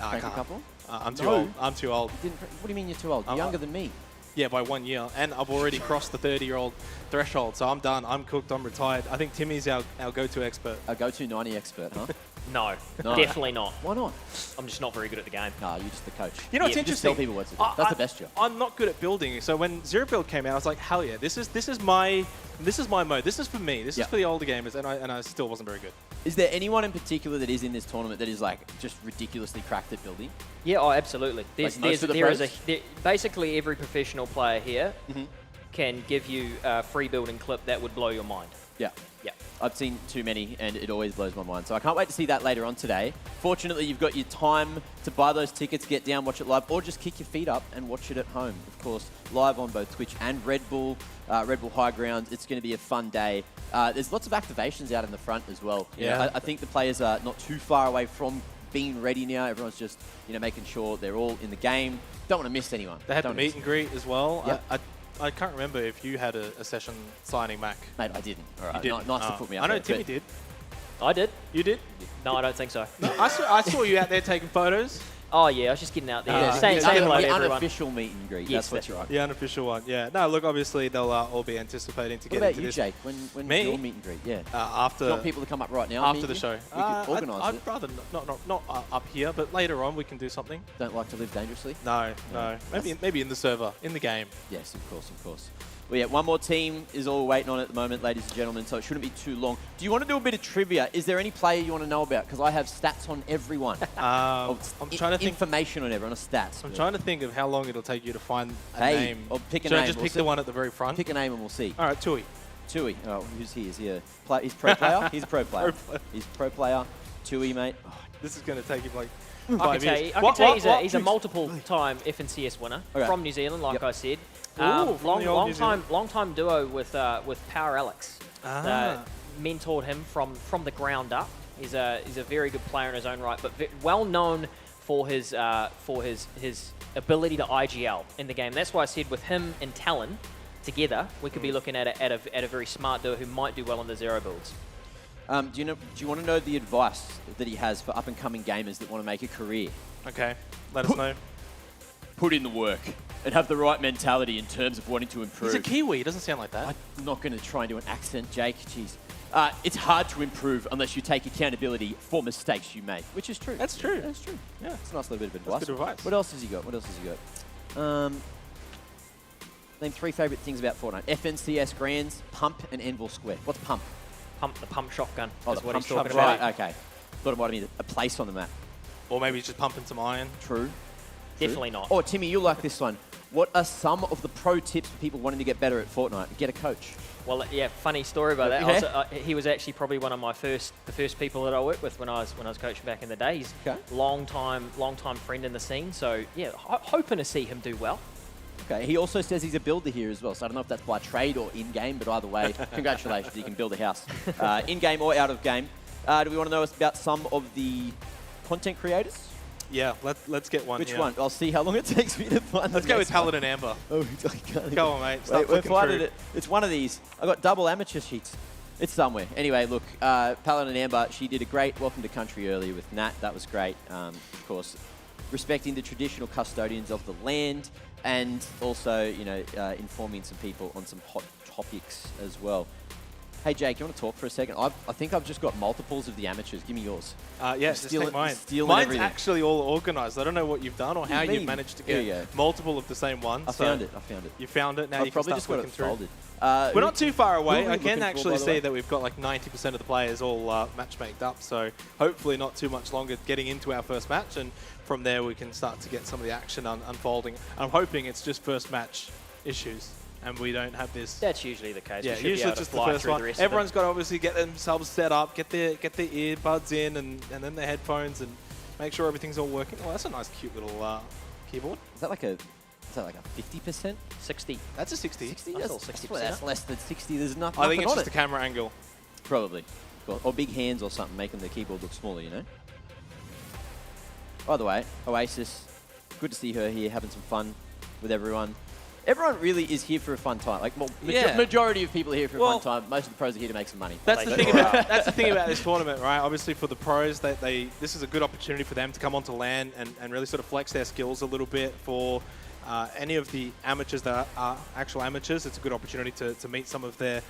Crank a couple? I'm too old. I'm too old. What do you mean you're too old? You're younger than me. Yeah, by 1 year, and I've already crossed the 30-year-old threshold, so I'm done. I'm cooked. I'm retired. I think Timmy's our go-to expert. A go-to 90 expert, huh? No, definitely not. Why not? I'm just not very good at the game. Nah, you're just the coach. You know what's Just interesting? tell people what to do. That's the best job. I'm not good at building, so when Zero Build came out, I was like, hell yeah, this is my mode. This is for me. This is for the older gamers, and I still wasn't very good. Is there anyone in particular that is in this tournament that is like just ridiculously cracked at building? Yeah, oh, absolutely. Basically every professional player here can give you a free building clip that would blow your mind. Yeah. Yeah. I've seen too many, and it always blows my mind. So I can't wait to see that later on today. Fortunately, you've got your time to buy those tickets, get down, watch it live, or just kick your feet up and watch it at home. Of course, live on both Twitch and Red Bull High Ground. It's going to be a fun day. There's lots of activations out in the front as well. You know, I think the players are not too far away from being ready now. Everyone's just making sure they're all in the game. Don't want to miss anyone. They had the meet and greet as well. Yep. I can't remember if you had a session signing, Mac. Mate, I didn't. All right, You didn't? nice to put me up I know there, Timmy but- did. I did. You did? No, I don't think so. I saw you out there taking photos. Oh, yeah, I was just getting out there. Yeah, saying hello to the everyone. unofficial meet and greet. Yes, That's what you're on. The unofficial one, yeah. No, look, obviously they'll all be anticipating to What get about into you, this. Jake? When's Me? your meet and great? Yeah. After Want people to come up right now? after meet the you? show. We could organise I'd it. rather not up here, but later on we can do something. Don't like to live dangerously? No. Maybe in the server, in the game. Yes, of course. Well, yeah, one more team is all we're waiting on at the moment, ladies and gentlemen, so it shouldn't be too long. Do you want to do a bit of trivia? Is there any player you want to know about? Because I have stats on everyone. I'm trying to think. Information on everyone, stats. I'm trying to think of how long it'll take you to find a Hey, name. or pick a Should I name, just we'll pick see. the one at the very front? Pick a name and we'll see. All right, Tui. Tui. Oh, who's he? Is he a he's a pro player? He's a pro player. He's a pro player. Tui, mate. Oh, This is going to take you like I 5 can years. tell you he's a multiple-time FNCS winner Okay. from New Zealand, like Yep. I said. Ooh, from the old New Zealand. long time duo with Power Alex. Ah. Mentored him from the ground up. He's a very good player in his own right, but well known for his ability to IGL in the game. That's why I said with him and Talon together, we could be looking at a very smart duo who might do well in the zero builds. do you want to know the advice that he has for up-and-coming gamers that want to make a career? Okay, let us know. Put in the work and have the right mentality in terms of wanting to improve. He's a Kiwi. He doesn't sound like that. I'm not going to try and do an accent, Jake. Jeez. It's hard to improve unless you take accountability for mistakes you make, which is true. That's true. That's true. Yeah. It's a nice little bit of advice. That's good advice. What else has he got? Name 3 favourite things about Fortnite. FNCS Grands, Pump, and Anvil Square. What's Pump? The pump shotgun Oh, is the what pump he's talking shot. about. Right, okay. Thought it might have been a place on the map. Or maybe he's just pumping some iron. True. Definitely not. Oh, Timmy, you'll like this one. What are some of the pro tips for people wanting to get better at Fortnite? Get a coach. Well, yeah, funny story about that. Yeah. He was actually probably one of the first people that I worked with when I was coaching back in the day. He's Okay. long time friend in the scene. So yeah, hoping to see him do well. Okay, he also says he's a builder here as well, so I don't know if that's by trade or in-game, but either way, congratulations, you can build a house. In-game or out of game. Do we want to know about some of the content creators? Yeah, let's get one. Which yeah. one? I'll see how long it takes me to find Let's the go with next one. Paladin Amber. Oh, Go on, mate. Start Wait, we're flicking finding through. it. It's one of these. I got double amateur sheets. It's somewhere. Anyway, look, Paladin Amber, she did a great welcome to country earlier with Nat. That was great. Of course, respecting the traditional custodians of the land and also, informing some people on some hot topics as well. Hey, Jake, you want to talk for a second? I think I've just got multiples of the amateurs. Give me yours. Yeah, just take mine. stealing Mine's everything. actually all organised. I don't know what you've done or how do you you've mean? managed to Here you get go. multiple of the same one. I found it. You found it. Now I've you can probably start just got flicking it through. folded. We're not too far away. who are we I can looking for, actually by the see way? that we've got like 90% of the players all match-maked up. So hopefully not too much longer getting into our first match. And from there we can start to get some of the action unfolding. I'm hoping it's just first match issues and we don't have this. That's usually the case. Yeah, We should be usually able to just the fly first through one. the rest of them. Everyone's got to obviously get themselves set up, get their earbuds in and then their headphones and make sure everything's all working. Oh, that's a nice cute little keyboard. Is that like a 50%? 60. That's a 60. 60? That's all That's 60%. That's less than 60. There's nothing I think it's on just it. the camera angle. Probably. Or big hands or something, making the keyboard look smaller, you know? By the way, Oasis, good to see her here having some fun with everyone. Everyone really is here for a fun time. Like, Yeah. majority of people are here for a Well, fun time. Most of the pros are here to make some money. That's They the do. thing about that's the thing about this tournament, right? Obviously for the pros, this is a good opportunity for them to come onto LAN and really sort of flex their skills a little bit. For any of the amateurs that are actual amateurs, it's a good opportunity to meet some of their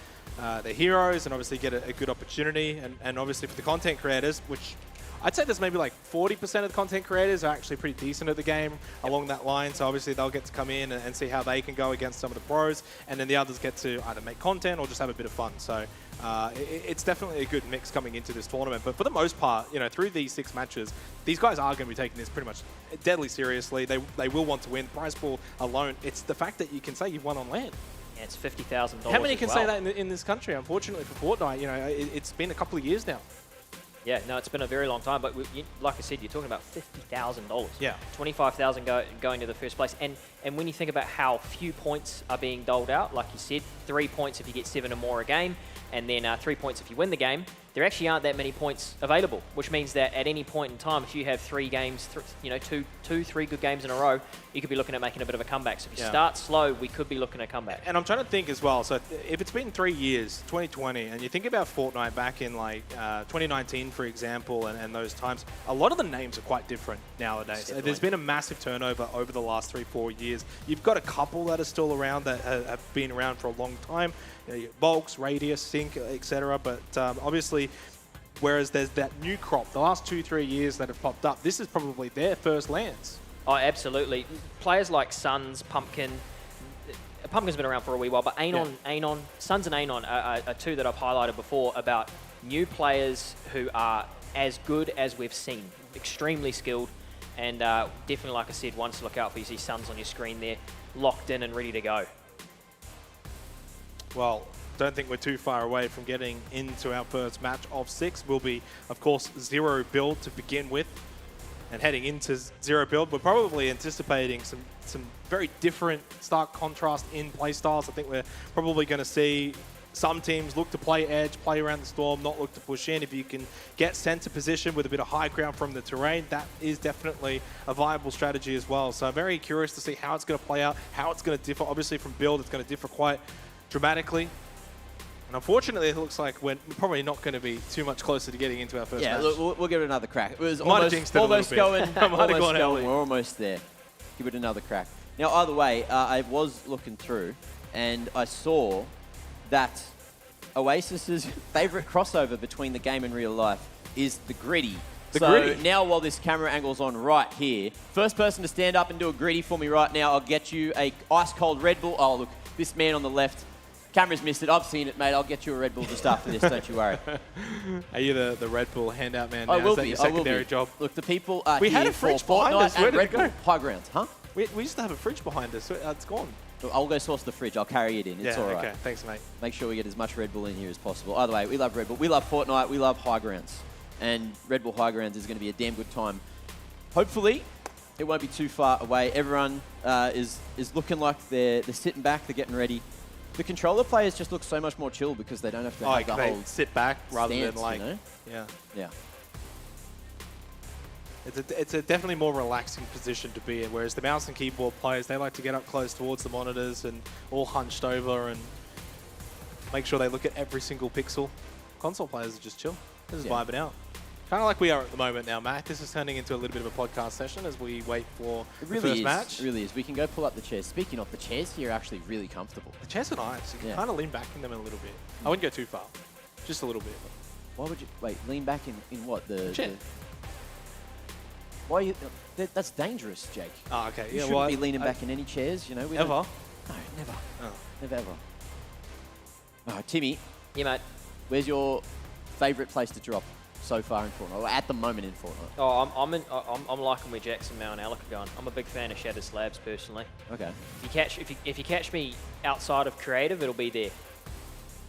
heroes and obviously get a good opportunity. And obviously for the content creators, which I'd say there's maybe like 40% of the content creators are actually pretty decent at the game along that line. So obviously they'll get to come in and see how they can go against some of the pros. And then the others get to either make content or just have a bit of fun. So it's definitely a good mix coming into this tournament. But for the most part, through these 6 matches, these guys are going to be taking this pretty much deadly seriously. They will want to win. Prize pool alone, it's the fact that you can say you've won on LAN. Yeah, it's $50,000. How many as can well. say that in this country? Unfortunately for Fortnite, it's been a couple of years now. Yeah, no, it's been a very long time. But like I said, you're talking about $50,000. Yeah. $25,000 going to the first place. And when you think about how few points are being doled out, like you said, 3 points if you get 7 or more a game, and then 3 points if you win the game, there actually aren't that many points available, which means that at any point in time, if you have 3 games, 3 good games in a row, you could be looking at making a bit of a comeback. So if you start slow, we could be looking at a comeback. And I'm trying to think as well, so if it's been 3 years, 2020, and you think about Fortnite back in like 2019, for example, and those times, a lot of the names are quite different nowadays. Definitely. There's been a massive turnover over the last 3-4 years. You've got a couple that are still around that have been around for a long time, Bulks, Radius, Sync, etc. But obviously, whereas there's that new crop, the last 2-3 years that have popped up, this is probably their first lands. Oh, absolutely. Players like Suns, Pumpkin, Pumpkin's been around for a wee while, but Anon, Suns and Anon are two that I've highlighted before about new players who are as good as we've seen. Extremely skilled, and definitely, like I said, one to look out for. You see Suns on your screen there, locked in and ready to go. Well, don't think we're too far away from getting into our first match of 6. Will be, of course, 0 build to begin with. And heading into 0 build, we're probably anticipating some very different, stark contrast in play styles. I think we're probably going to see some teams look to play edge, play around the storm, not look to push in. If you can get center position with a bit of high ground from the terrain, that is definitely a viable strategy as well. So I'm very curious to see how it's going to play out, how it's going to differ. Obviously from build, it's going to differ quite dramatically. And unfortunately, it looks like we're probably not going to be too much closer to getting into our first match. Look, we'll give it another crack. It was Might have jinxed it a little bit. almost going. We're almost there. Give it another crack. Now, either way, I was looking through, and I saw that Oasis's favourite crossover between the game and real life is the gritty. So now, while this camera angle's on right here, first person to stand up and do a gritty for me right now, I'll get you a ice-cold Red Bull. Oh, look, this man on the left. Camera's missed it. I've seen it, mate. I'll get you a Red Bull just after this. Don't you worry. Are you the Red Bull handout man now? I will Is that be. your I will secondary be. job? Look, the people are We here had a for fridge behind Fortnite us. Where and did Red it go? Bull High Grounds, huh? We used to have a fridge behind us. It's gone. Look, I'll go source the fridge. I'll carry it in. It's all right. Okay. Thanks, mate. Make sure we get as much Red Bull in here as possible. Either way, we love Red Bull. We love Fortnite. We love High Grounds. And Red Bull High Grounds is going to be a damn good time. Hopefully, it won't be too far away. Everyone is looking like they're sitting back. They're getting ready. The controller players just look so much more chill because they don't have to have the they whole sit back rather stance, than like, you know? yeah. Yeah. It's a definitely more relaxing position to be in, whereas the mouse and keyboard players, they like to get up close towards the monitors and all hunched over and make sure they look at every single pixel. Console players are just chill. They're just vibing out. Kind of like we are at the moment now, Matt. This is turning into a little bit of a podcast session as we wait for the first match. It really is. We can go pull up the chairs. Speaking of, the chairs here are actually really comfortable. The chairs are nice. You can kind of lean back in them a little bit. I wouldn't go too far. Just a little bit. Why would you... Wait, lean back in what? The chair. Why are you... That's dangerous, Jake. Oh, okay. You shouldn't be leaning back in any chairs, you know. Ever? No, never. Oh. Never, ever. Oh, Timmy. Yeah, mate. Where's your favourite place to drop so far in Fortnite, or at the moment in Fortnite? Oh, I'm liking where Jackson, Mao, and Alec are going. I'm a big fan of Shattered Slabs personally. Okay. If you catch me outside of creative, it'll be there.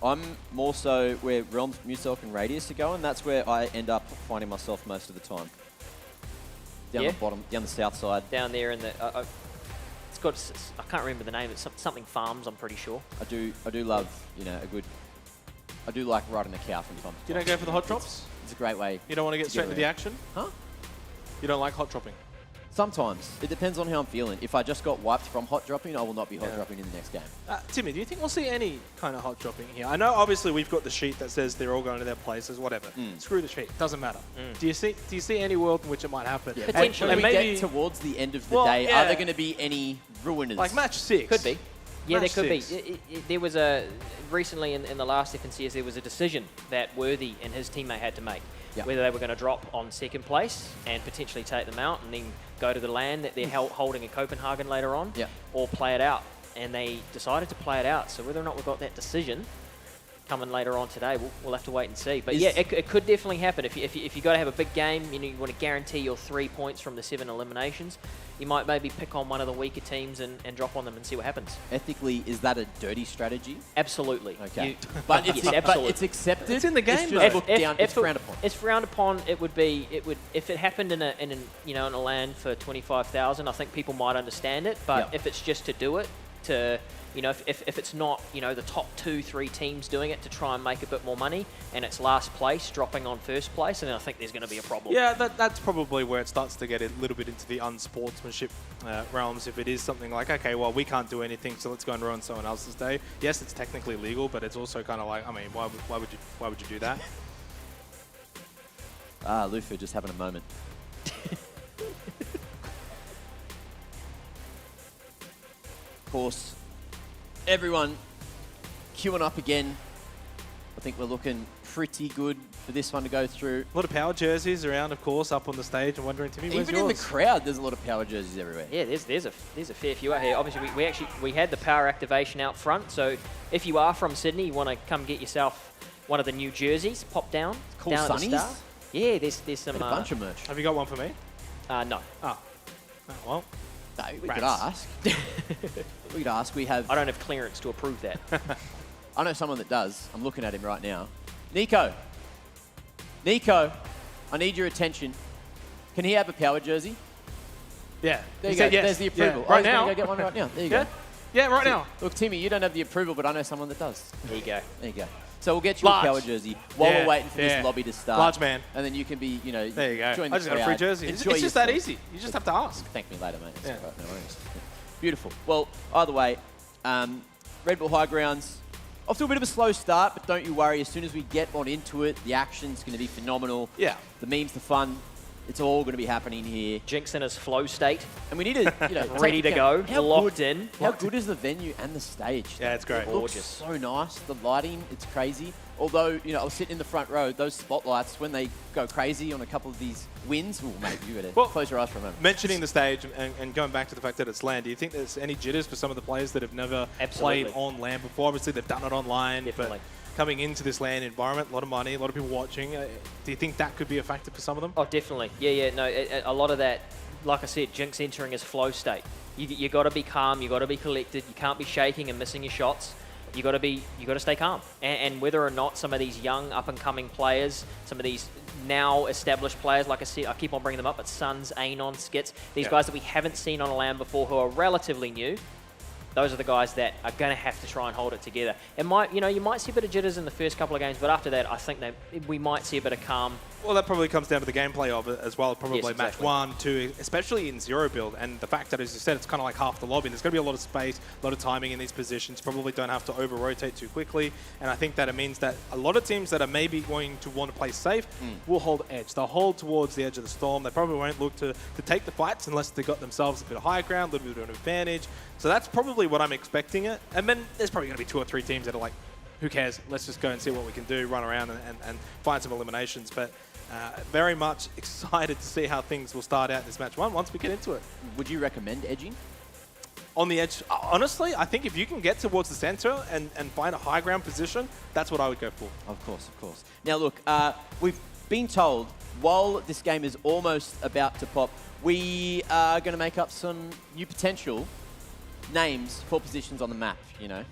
I'm more so where Realms, Muselk, and Radius are going. That's where I end up finding myself most of the time. Down the bottom, down the south side. Down there in the, it's got, I can't remember the name. It's something farms. I'm pretty sure. I do love, you know, a good. I do like riding a cow from time to time. You don't go for the hot drops? It's a great way. You don't want to get straight into the action? Huh? You don't like hot dropping? Sometimes. It depends on how I'm feeling. If I just got wiped from hot dropping, I will not be hot dropping in the next game. Timmy, do you think we'll see any kind of hot dropping here? I know obviously we've got the sheet that says they're all going to their places, whatever. Screw the sheet. Doesn't matter. Do you see any world in which it might happen? Yeah. Potentially. And maybe get towards the end of the day, are there going to be any ruiners? Like match 6. Could be. Yeah, Match there could 6. be. There was a, recently in the last FNCS, there was a decision that Worthy and his teammate had to make. Yep. Whether they were going to drop on second place and potentially take them out and then go to the LAN that they're holding in Copenhagen later on, or play it out. And they decided to play it out. So whether or not we got that decision coming later on today, we'll have to wait and see. But yeah, it could definitely happen. If you got to have a big game, you want to guarantee your 3 points from the 7 eliminations, you might maybe pick on one of the weaker teams and drop on them and see what happens. Ethically, is that a dirty strategy? Absolutely. Okay. But it's accepted. It's in the game. It's just looked down. It's frowned upon. It's frowned upon. It would if it happened in a LAN for 25,000. I think people might understand it. But if it's just to do it, if it's not the top 2-3 teams doing it to try and make a bit more money, and it's last place dropping on first place, and I think there's going to be a problem. Yeah, that's probably where it starts to get a little bit into the unsportsmanship realms. If it is something like, okay, well, we can't do anything, so let's go and ruin someone else's day. Yes, it's technically legal, but it's also kind of like, I mean, why would you do that? Lufu just having a moment. Of course, everyone queuing up again. I think we're looking pretty good for this one to go through. A lot of power jerseys around, of course, up on the stage. I'm wondering, Timmy, where's Even in the yours? crowd, there's a lot of power jerseys everywhere. Yeah, there's a fair few out here. Obviously, we had the power activation out front. So if you are from Sydney, you want to come get yourself one of the new jerseys, pop down. Cool down at sunnies. the Star. Yeah, there's some. A bunch of merch. Have you got one for me? No. Oh, well. No, we Rats. could ask. We could ask. We have. I don't have clearance to approve that. I know someone that does. I'm looking at him right now. Nico. Nico, I need your attention. Can he have a power jersey? Yeah. There He you go. said yes. There's the approval. Yeah. Oh, Right he's gonna now. go get one right now. There you Yeah? go. Yeah, right now. Look, Timmy, you don't have the approval, but I know someone that does. There you go. There you go. So we'll get you Large. a power jersey while Yeah, we're waiting for yeah. this lobby to start. Large man. And then you can be, you know, There you go. join I the just got a free crowd. jersey. It's Enjoy just that yourself. easy. You just have to ask. Thank me later, mate. It's Yeah. all right, no worries. Beautiful. Well, either way, Red Bull High Grounds, off to a bit of a slow start, but don't you worry. As soon as we get on into it, the action's going to be phenomenal. Yeah. The memes, the fun, it's all going to be happening here. Jinx in his flow state. And we need to, you know, Ready take to go, account how locked good- in. How good is the venue and the stage? Yeah, it's great. It looks Gorgeous. so nice. The lighting, it's crazy. Although, you know, I was sitting in the front row, those spotlights, when they go crazy on a couple of these wins, oh, mate, you got to Well, close your eyes for a moment. Mentioning the stage and going back to the fact that it's LAN, do you think there's any jitters for some of the players that have never Absolutely. played on LAN before? Obviously, they've done it online, Definitely. but coming into this LAN environment, a lot of money, a lot of people watching. Do you think that could be a factor for some of them? Oh, definitely. Yeah, no, a lot of that, like I said, Jinx entering his flow state. You got to be calm, you got to be collected, you can't be shaking and missing your shots. You got to stay calm. And whether or not some of these young up-and-coming players, some of these now established players, like I said, I keep on bringing them up, but Suns, Anon, Skits, these guys that we haven't seen on a LAN before who are relatively new, those are the guys that are going to have to try and hold it together. It might, you know, you might see a bit of jitters in the first couple of games, but after that, I think we might see a bit of calm. Well, that probably comes down to the gameplay of it as well. Probably Yes, match exactly. 1, 2, especially in zero build. And the fact that, as you said, it's kind of like half the lobby. There's going to be a lot of space, a lot of timing in these positions. Probably don't have to over-rotate too quickly. And I think that it means that a lot of teams that are maybe going to want to play safe will hold edge. They'll hold towards the edge of the storm. They probably won't look to take the fights unless they got themselves a bit of higher ground, a little bit of an advantage. So that's probably what I'm expecting it. And then there's probably going to be 2 or 3 teams that are like, who cares? Let's just go and see what we can do, run around and find some eliminations. But very much excited to see how things will start out in this match 1 once we get into it. Would you recommend edging? On the edge, honestly, I think if you can get towards the center and find a high ground position, that's what I would go for. Of course, of course. Now, look, we've been told while this game is almost about to pop, we are going to make up some new potential names for positions on the map, you know.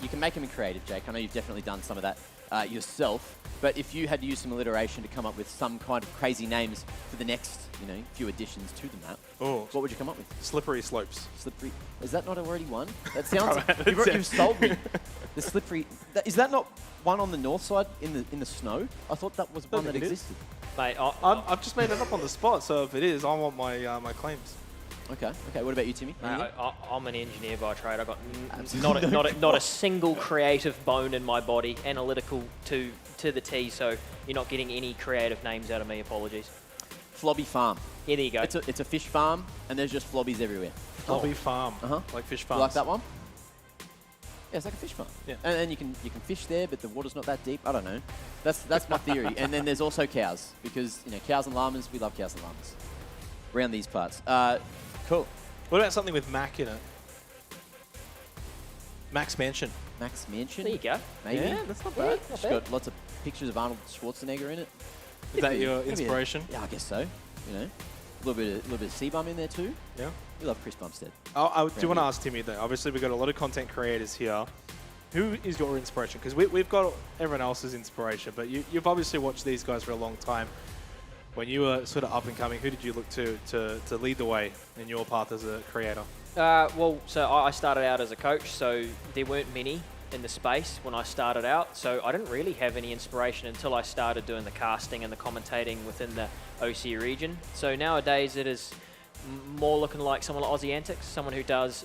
You can make them in creative, Jake. I know you've definitely done some of that yourself. But if you had to use some alliteration to come up with some kind of crazy names for the next, you know, few additions to the map, what would you come up with? Slippery slopes. Slippery. Is that not already one? That sounds. You've sold me. The slippery. Is that not one on the north side in the snow? I thought that was one that think it is. existed. Mate, I've just made it up on the spot, so if it is, I want my my claims. Okay. Okay. What about you, Timmy? Anything? I'm an engineer by trade. I got Absolutely. not a single creative bone in my body, analytical to the T. So you're not getting any creative names out of me. Apologies. Flobby Farm. Yeah, there you go. It's a fish farm, and there's just flobbies everywhere. Flobby farm. Like fish You farms. like that one? Yeah, it's like a fish farm. Yeah. And you can fish there, but the water's not that deep. I don't know. That's my theory. And then there's also cows, because you know cows and llamas. We love cows and llamas around these parts. Cool. What about something with Mac in it? Mac's Mansion. Max Mansion. There you go. Maybe. Yeah, that's not Yeah, bad. not It's bad. got lots of pictures of Arnold Schwarzenegger in it. Is that your Maybe inspiration? Yeah, I guess so. You know, a little bit of C-Bum in there too. Yeah. We love Chris Bumstead. I do want to ask Timmy though. Obviously, we've got a lot of content creators here. Who is your inspiration? Because we've got everyone else's inspiration, but you've obviously watched these guys for a long time. When you were sort of up and coming, who did you look to lead the way in your path as a creator? Well, so I started out as a coach, so there weren't many in the space when I started out. So I didn't really have any inspiration until I started doing the casting and the commentating within the OC region. So nowadays it is more looking like someone like Aussie Antics, someone who does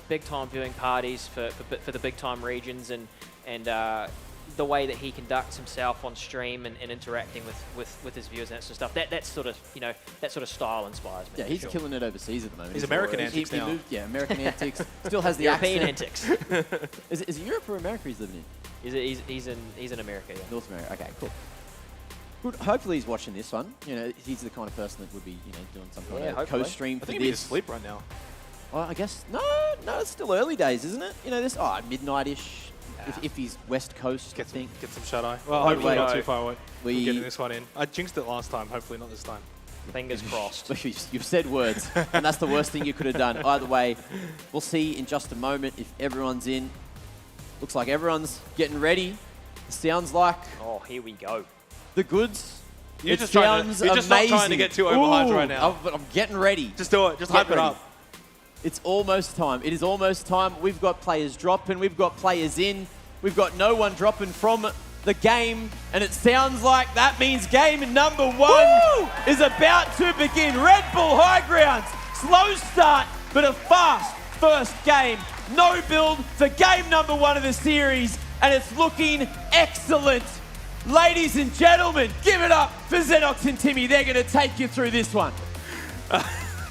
big time viewing parties for the big time regions and the way that he conducts himself on stream and interacting with his viewers and that sort of stuff. That sort of, you know, that sort of style inspires me. Yeah, for he's sure. killing it overseas at the moment. He's isn't American he? Antics now. Moved, yeah, American Antics. Still has the European accent. Antics. Is it Europe or America he's living in? He's in America, yeah. North America. Okay, cool. Good. Hopefully he's watching this one. You know, he's the kind of person that would be, you know, doing some kind of hopefully. co-stream I for think he'd be this. asleep right now. Well, I guess no, it's still early days, isn't it? You know, this midnight-ish. If he's West Coast, I think. Get some shut eye. Well, By the hopefully way, not too far away. we- We're getting this one in. I jinxed it last time. Hopefully not this time. Fingers crossed. You've said words, and that's the worst thing you could have done. Either way, we'll see in just a moment if everyone's in. Looks like everyone's getting ready. Sounds like Oh, here we go. the goods. You're It just trying to, sounds you're just not trying to amazing. get too overhyped Ooh, right now. I'm getting ready. Just do it. Just Get hype it ready. up. It's almost time. It is almost time. We've got players dropping. We've got players in. We've got no one dropping from the game. And it sounds like that means game number one is about to begin. Red Bull High Grounds. Slow start, but a fast first game. No build for game number one of the series. And it's looking excellent. Ladies and gentlemen, give it up for Xenox and Timmy. They're going to take you through this one.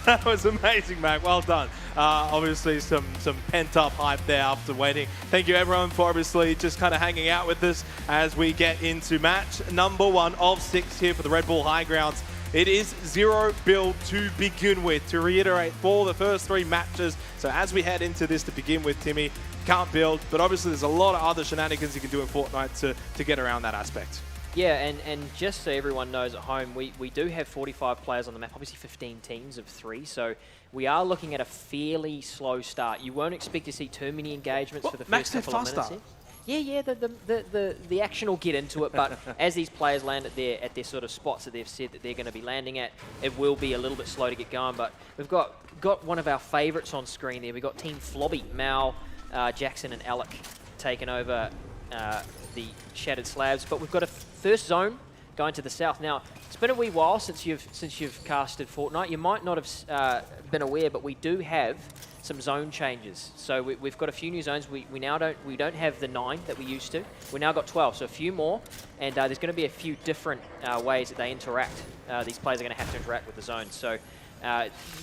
That was amazing, Mac. Well done. Obviously, some pent-up hype there after waiting. Thank you, everyone, for obviously just kind of hanging out with us as we get into match number 1 of 6 here for the Red Bull High Grounds. It is 0 build to begin with, to reiterate, for the first 3 matches. So as we head into this to begin with, Timmy, can't build, but obviously there's a lot of other shenanigans you can do in Fortnite to get around that aspect. Yeah, and just so everyone knows at home, we do have 45 players on the map, obviously 15 teams of 3, so we are looking at a fairly slow start. You won't expect to see too many engagements for the first couple of minutes. Yeah, the action will get into it, but as these players land at their sort of spots that they've said that they're going to be landing at, it will be a little bit slow to get going. But we've got one of our favourites on screen there. We've got Team Flobby, Mal, Jackson and Alec taking over the Shattered Slabs, but we've got a first zone going to the south. Now, it's been a wee while since you've casted Fortnite. You might not have been aware, but we do have some zone changes. So we've got a few new zones. We don't have the 9 that we used to. We now got 12, so a few more, and there's going to be a few different ways that they interact. These players are going to have to interact with the zones. So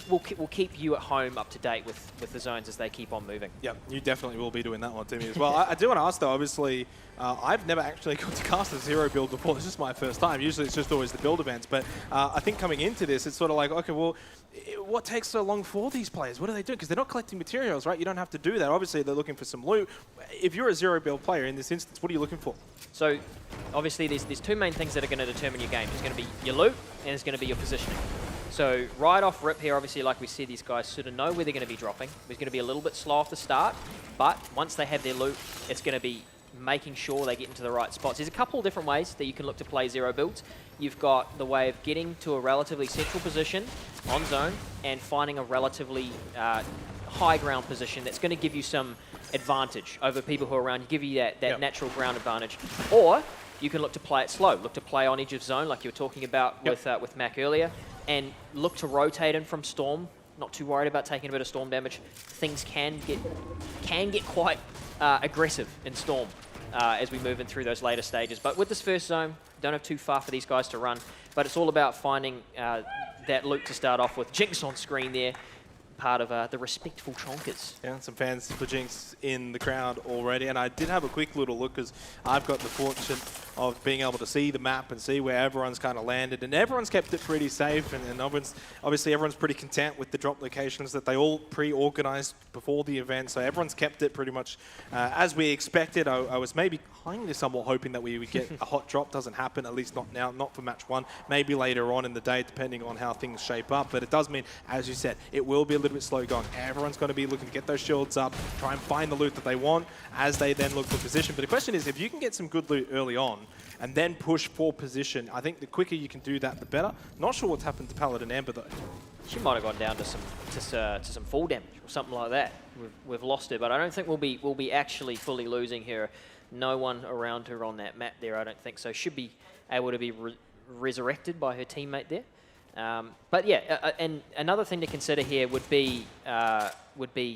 we'll keep you at home up to date with the zones as they keep on moving. Yep, you definitely will be doing that one, Timmy, as well. I do want to ask, though, obviously, I've never actually got to cast a 0 build before. This is my first time. Usually it's just always the build events. But I think coming into this, it's sort of like, okay, well, what takes so long for these players? What do they do? Because they're not collecting materials, right? You don't have to do that. Obviously, they're looking for some loot. If you're a 0 build player in this instance, what are you looking for? So obviously, there's 2 main things that are going to determine your game. There's going to be your loot, and there's going to be your positioning. So right off rip here, obviously, like we said, these guys sort of know where they're going to be dropping. It's going to be a little bit slow off the start, but once they have their loot, it's going to be making sure they get into the right spots. There's a couple of different ways that you can look to play 0 builds. You've got the way of getting to a relatively central position on zone and finding a relatively high ground position that's going to give you some advantage over people who are around you, give you that natural ground advantage. Or you can look to play it slow, look to play on edge of zone like you were talking about with Mac earlier, and look to rotate in from Storm. Not too worried about taking a bit of Storm damage. Things can get quite aggressive in Storm as we move in through those later stages. But with this first zone, don't have too far for these guys to run. But it's all about finding that loot to start off with. Jinx on screen there, part of the respectful chonkers. Yeah, some fans for Jinx in the crowd already. And I did have a quick little look because I've got the fortune of being able to see the map and see where everyone's kind of landed. And everyone's kept it pretty safe. And obviously everyone's pretty content with the drop locations that they all pre-organized before the event. So everyone's kept it pretty much as we expected. I was maybe kind of somewhat hoping that we would get a hot drop. Doesn't happen, at least not now, not for match 1. Maybe later on in the day, depending on how things shape up. But it does mean, as you said, it will be a little bit slow going. Everyone's going to be looking to get those shields up, try and find the loot that they want as they then look for position. But the question is, if you can get some good loot early on and then push for position, I think the quicker you can do that, the better. Not sure what's happened to Paladin Amber, though. She might have gone down to some fall damage or something like that. We've lost her, but I don't think we'll be actually fully losing her. No one around her on that map there, I don't think so. Should be able to be resurrected by her teammate there. But yeah, and another thing to consider here would be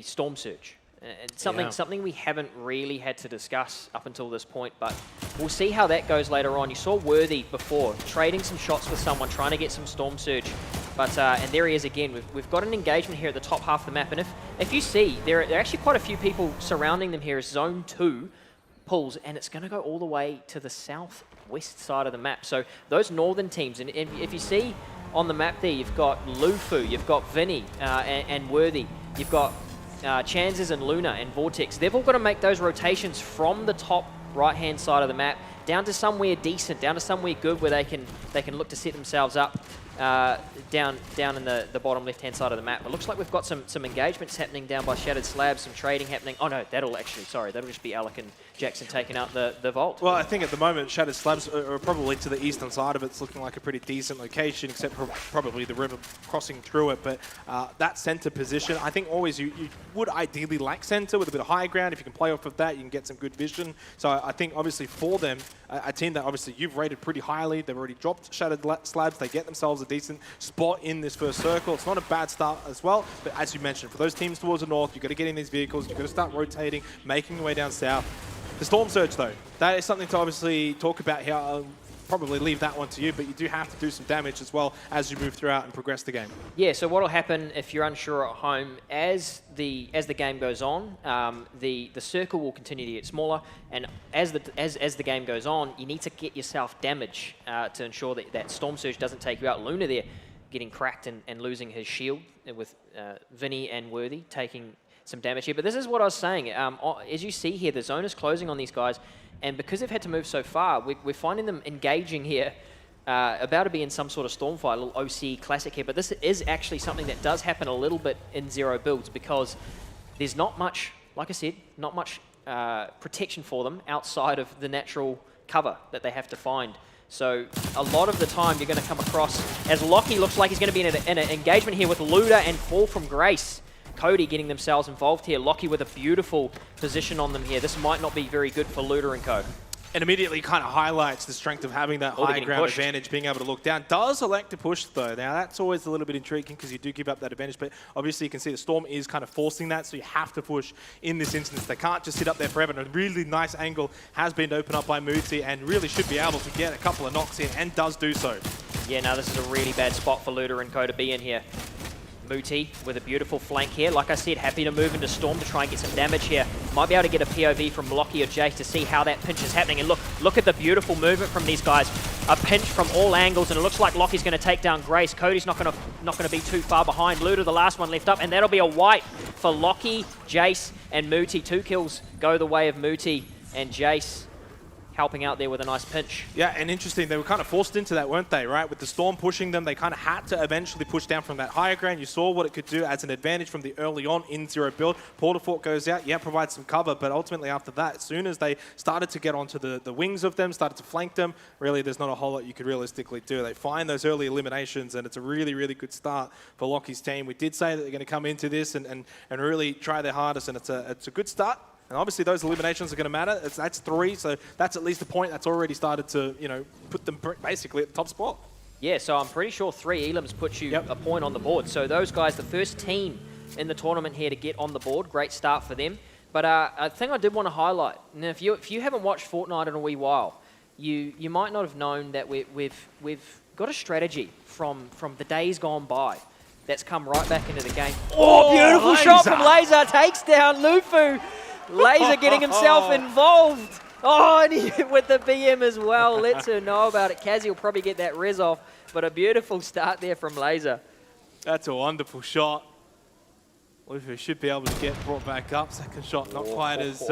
Storm Surge. And something we haven't really had to discuss up until this point, but we'll see how that goes later on. You saw Worthy before, trading some shots with someone, trying to get some Storm Surge. But, and there he is again. We've got an engagement here at the top half of the map, and if you see, there are actually quite a few people surrounding them here as Zone 2 pulls, and it's going to go all the way to the southwest side of the map. So those northern teams, and if you see on the map there, you've got Lufu, you've got Vinny and Worthy, you've got Chances and Luna and Vortex. They've all got to make those rotations from the top right-hand side of the map down to somewhere decent, down to somewhere good where they can look to set themselves up down in the bottom left-hand side of the map. It looks like we've got some engagements happening down by Shattered Slabs, some trading happening. Oh no, that'll just be Alec and Jackson taking out the vault. Well, I think at the moment, Shattered Slabs are probably to the eastern side of it. It's looking like a pretty decent location, except for probably the river crossing through it. But that center position, I think always you would ideally like center with a bit of high ground. If you can play off of that, you can get some good vision. So I think obviously for them, a team that obviously you've rated pretty highly, they've already dropped Shattered Slabs, they get themselves a decent spot in this first circle. It's not a bad start as well, but as you mentioned, for those teams towards the north, you've got to get in these vehicles, you've got to start rotating, making your way down south. The Storm Surge, though, that is something to obviously talk about here. I'll probably leave that one to you, but you do have to do some damage as well as you move throughout and progress the game. Yeah, so what will happen if you're unsure at home, as the game goes on, the circle will continue to get smaller, and as the game goes on, you need to get yourself damage to ensure that Storm Surge doesn't take you out. Luna there getting cracked and losing his shield, with Vinny and Worthy taking some damage here. But this is what I was saying. As you see here, the zone is closing on these guys, and because they've had to move so far, we're finding them engaging here, about to be in some sort of storm fight, a little OC classic here. But this is actually something that does happen a little bit in Zero builds, because there's not much, like I said, not much protection for them outside of the natural cover that they have to find. So a lot of the time you're going to come across, as Lockie looks like he's going to be in an engagement here with Luda and Fall from Grace. Cody getting themselves involved here. Lockie with a beautiful position on them here. This might not be very good for Luda and co. And immediately kind of highlights the strength of having that high ground advantage, being able to look down. Does elect to push, though. Now, that's always a little bit intriguing because you do give up that advantage, but obviously you can see the Storm is kind of forcing that, so you have to push in this instance. They can't just sit up there forever. And a really nice angle has been opened up by Muti and really should be able to get a couple of knocks in, and does do so. Yeah, now this is a really bad spot for Luda and co to be in here. Muti with a beautiful flank here. Like I said, happy to move into Storm to try and get some damage here. Might be able to get a POV from Lockie or Jace to see how that pinch is happening. And look at the beautiful movement from these guys. A pinch from all angles, and it looks like Lockie's going to take down Grace. Cody's not going to be too far behind. Luda, the last one left up, and that'll be a wipe for Lockie, Jace, and Muti. 2 kills go the way of Muti and Jace, helping out there with a nice pinch. Yeah, and interesting, they were kind of forced into that, weren't they, right? With the Storm pushing them, they kind of had to eventually push down from that higher ground. You saw what it could do as an advantage from the early on in Zero build. Porterfort goes out, yeah, provides some cover, but ultimately after that, as soon as they started to get onto the wings of them, started to flank them, really there's not a whole lot you could realistically do. They find those early eliminations, and it's a really, really good start for Lockie's team. We did say that they're going to come into this and really try their hardest, and it's a good start. And obviously those eliminations are going to matter. That's 3, so that's at least a point that's already started to, put them basically at the top spot. Yeah, so I'm pretty sure 3 elims puts you a point on the board. So those guys, the first team in the tournament here to get on the board, great start for them. But a thing I did want to highlight, now if you haven't watched Fortnite in a wee while, you might not have known that we've got a strategy from the days gone by that's come right back into the game. Oh, beautiful Laser shot from Laser, takes down Lufu. Laser getting himself involved. Oh, and with the BM as well. Lets her know about it. Kazzy will probably get that res off, but a beautiful start there from Laser. That's a wonderful shot. Lufu should be able to get brought back up. Second shot not quite as